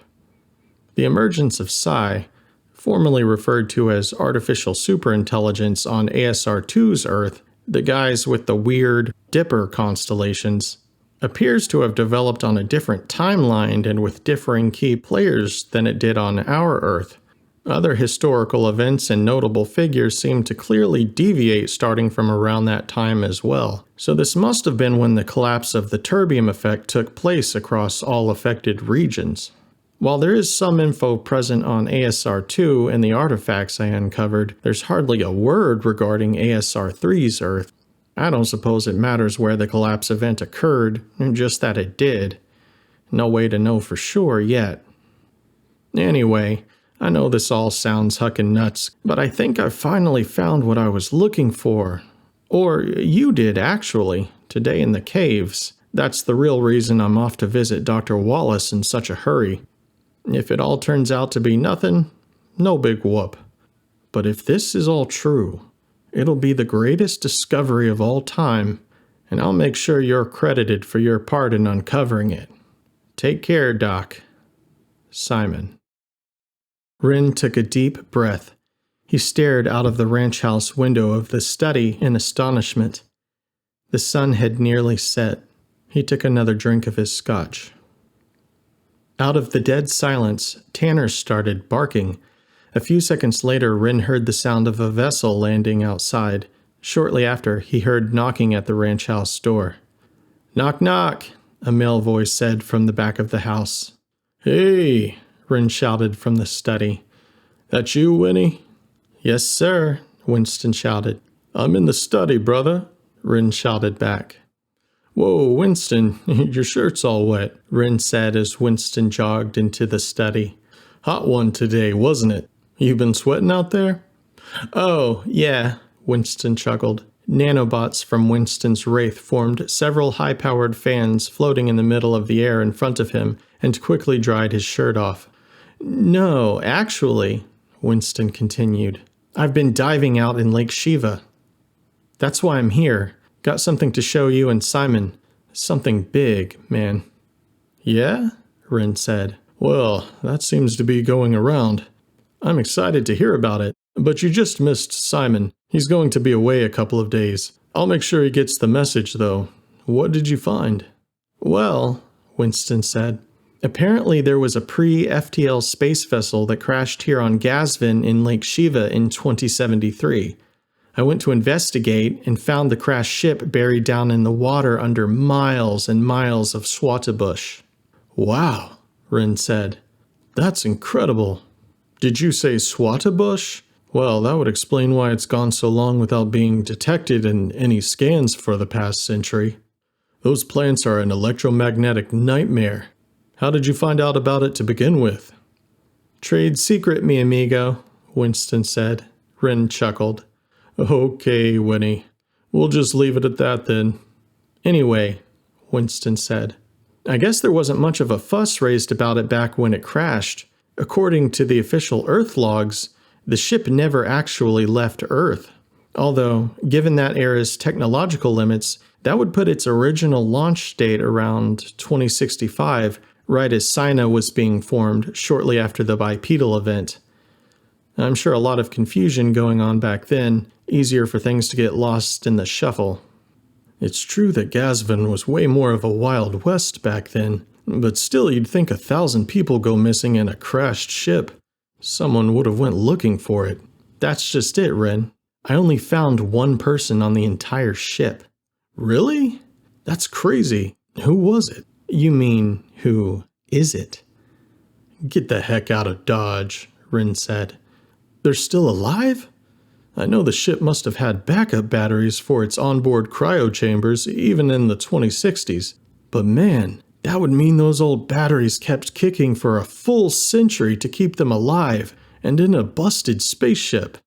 The emergence of Psi, formerly referred to as artificial superintelligence on ASR2's Earth, the guys with the weird Dipper constellations, appears to have developed on a different timeline and with differing key players than it did on our Earth. Other historical events and notable figures seem to clearly deviate starting from around that time as well. So this must have been when the collapse of the terbium effect took place across all affected regions. While there is some info present on ASR2 in the artifacts I uncovered, there's hardly a word regarding ASR3's Earth. I don't suppose it matters where the collapse event occurred, just that it did. No way to know for sure yet. Anyway, I know this all sounds huckin' nuts, but I think I finally found what I was looking for. Or you did, actually, today in the caves. That's the real reason I'm off to visit Dr. Wallace in such a hurry. If it all turns out to be nothing, no big whoop. But if this is all true, it'll be the greatest discovery of all time, and I'll make sure you're credited for your part in uncovering it. Take care, Doc. Simon. Rin took a deep breath. He stared out of the ranch house window of the study in astonishment. The sun had nearly set. He took another drink of his scotch. Out of the dead silence, Tanner started barking. A few seconds later, Rin heard the sound of a vessel landing outside. Shortly after, he heard knocking at the ranch house door. "Knock, knock," a male voice said from the back of the house. "Hey," Rin shouted from the study. "That you, Winnie?" "Yes, sir," Winston shouted. "I'm in the study, brother," Rin shouted back. "Whoa, Winston, your shirt's all wet," Rin said as Winston jogged into the study. "Hot one today, wasn't it? You been sweating out there?" "Oh, yeah," Winston chuckled. Nanobots from Winston's wraith formed several high-powered fans floating in the middle of the air in front of him and quickly dried his shirt off. "No, actually," Winston continued, "I've been diving out in Lake Shiva. That's why I'm here. Got something to show you and Simon. Something big, man." "Yeah?" Rin said. "Well, that seems to be going around. I'm excited to hear about it, but you just missed Simon. He's going to be away a couple of days. I'll make sure he gets the message, though. What did you find?" "Well," Winston said, "apparently there was a pre-FTL space vessel that crashed here on Gazvin in Lake Shiva in 2073. I went to investigate and found the crashed ship buried down in the water under miles and miles of swata bush." "Wow," Rin said. "That's incredible. Did you say swata bush? Well, that would explain why it's gone so long without being detected in any scans for the past century. Those plants are an electromagnetic nightmare. How did you find out about it to begin with?" "Trade secret, mi amigo," Winston said. Rin chuckled. "Okay, Winnie. We'll just leave it at that then." "Anyway," Winston said, "I guess there wasn't much of a fuss raised about it back when it crashed. According to the official Earth logs, the ship never actually left Earth. Although, given that era's technological limits, that would put its original launch date around 2065, right as Sina was being formed shortly after the bipedal event. I'm sure a lot of confusion going on back then, easier for things to get lost in the shuffle." "It's true that Gazvin was way more of a Wild West back then, but still you'd think 1,000 people go missing in a crashed ship. Someone would have went looking for it." "That's just it, Rin. I only found one person on the entire ship." "Really? That's crazy. Who was it?" "You mean, who is it?" "Get the heck out of Dodge," Rin said. "They're still alive? I know the ship must have had backup batteries for its onboard cryo chambers even in the 2060s. But man, that would mean those old batteries kept kicking for a full century to keep them alive and in a busted spaceship."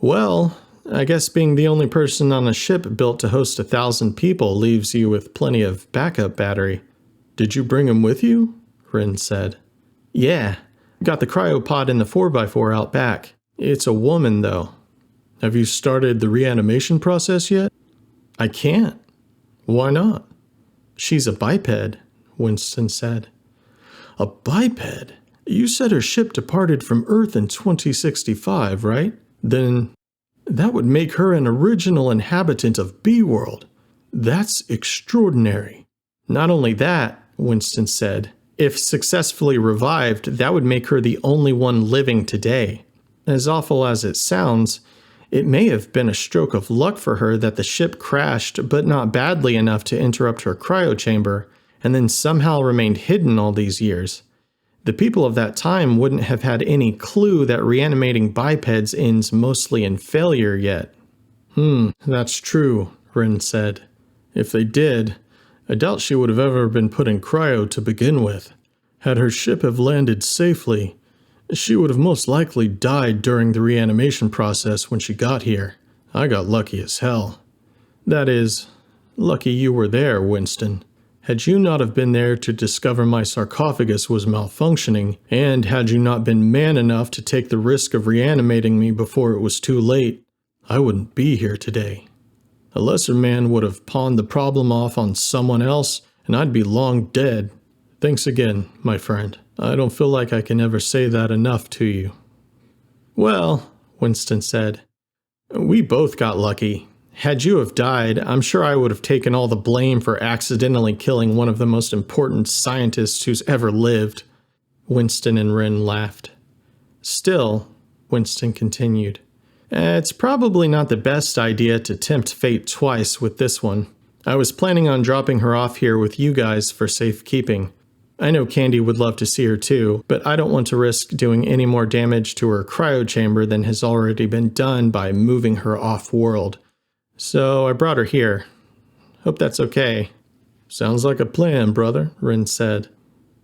"Well, I guess being the only person on a ship built to host 1,000 people leaves you with plenty of backup battery." "Did you bring him with you?" Rin said. "Yeah. Got the cryopod in the 4x4 out back. It's a woman, though." "Have you started the reanimation process yet?" "I can't." "Why not?" "She's a biped," Winston said. "A biped? You said her ship departed from Earth in 2065, right? Then that would make her an original inhabitant of B-World. That's extraordinary." "Not only that," Winston said, "if successfully revived, that would make her the only one living today. As awful as it sounds, it may have been a stroke of luck for her that the ship crashed, but not badly enough to interrupt her cryo chamber, and then somehow remained hidden all these years. The people of that time wouldn't have had any clue that reanimating bipeds ends mostly in failure yet." That's true," Rin said. "If they did, I doubt she would have ever been put in cryo to begin with. Had her ship have landed safely, she would have most likely died during the reanimation process when she got here. I got lucky as hell. That is, lucky you were there, Winston. Had you not have been there to discover my sarcophagus was malfunctioning, and had you not been man enough to take the risk of reanimating me before it was too late, I wouldn't be here today. A lesser man would have pawned the problem off on someone else, and I'd be long dead. Thanks again, my friend. I don't feel like I can ever say that enough to you. Well, Winston said, we both got lucky. Had you have died, I'm sure I would have taken all the blame for accidentally killing one of the most important scientists who's ever lived. Winston and Wren laughed. Still, Winston continued, it's probably not the best idea to tempt fate twice with this one. I was planning on dropping her off here with you guys for safekeeping. I know Candy would love to see her too, but I don't want to risk doing any more damage to her cryo chamber than has already been done by moving her off-world. So I brought her here. Hope that's okay. Sounds like a plan, brother, Wren said.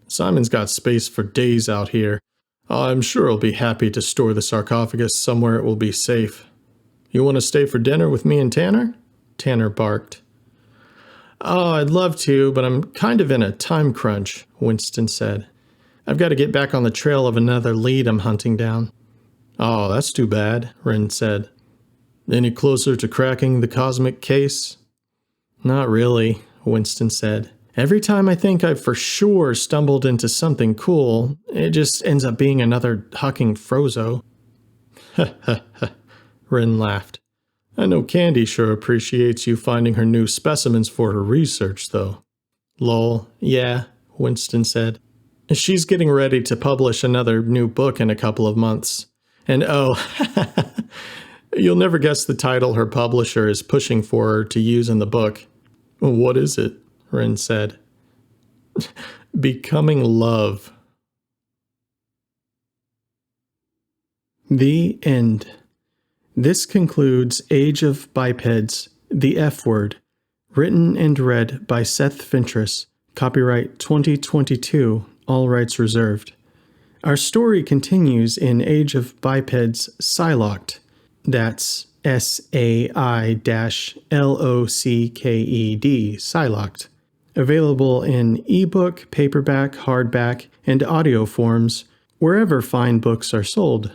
Simon's got space for days out here. I'm sure he'll be happy to store the sarcophagus somewhere it will be safe. You want to stay for dinner with me and Tanner? Tanner barked. Oh, I'd love to, but I'm kind of in a time crunch, Winston said. I've got to get back on the trail of another lead I'm hunting down. Oh, that's too bad, Wren said. Any closer to cracking the cosmic case? Not really, Winston said. Every time I think I've for sure stumbled into something cool, it just ends up being another hucking Frozo. Ha ha ha, Wren laughed. I know Candy sure appreciates you finding her new specimens for her research, though. Lol, yeah, Winston said. She's getting ready to publish another new book in a couple of months. And oh, you'll never guess the title her publisher is pushing for her to use in the book. What is it? Wren said. Becoming Love. The end. This concludes Age of Bipeds, The F Word, written and read by Seth Fentress, copyright 2022, all rights reserved. Our story continues in Age of Bipeds Psylocked, that's SAI-LOCKED, Psylocked, available in ebook, paperback, hardback, and audio forms wherever fine books are sold.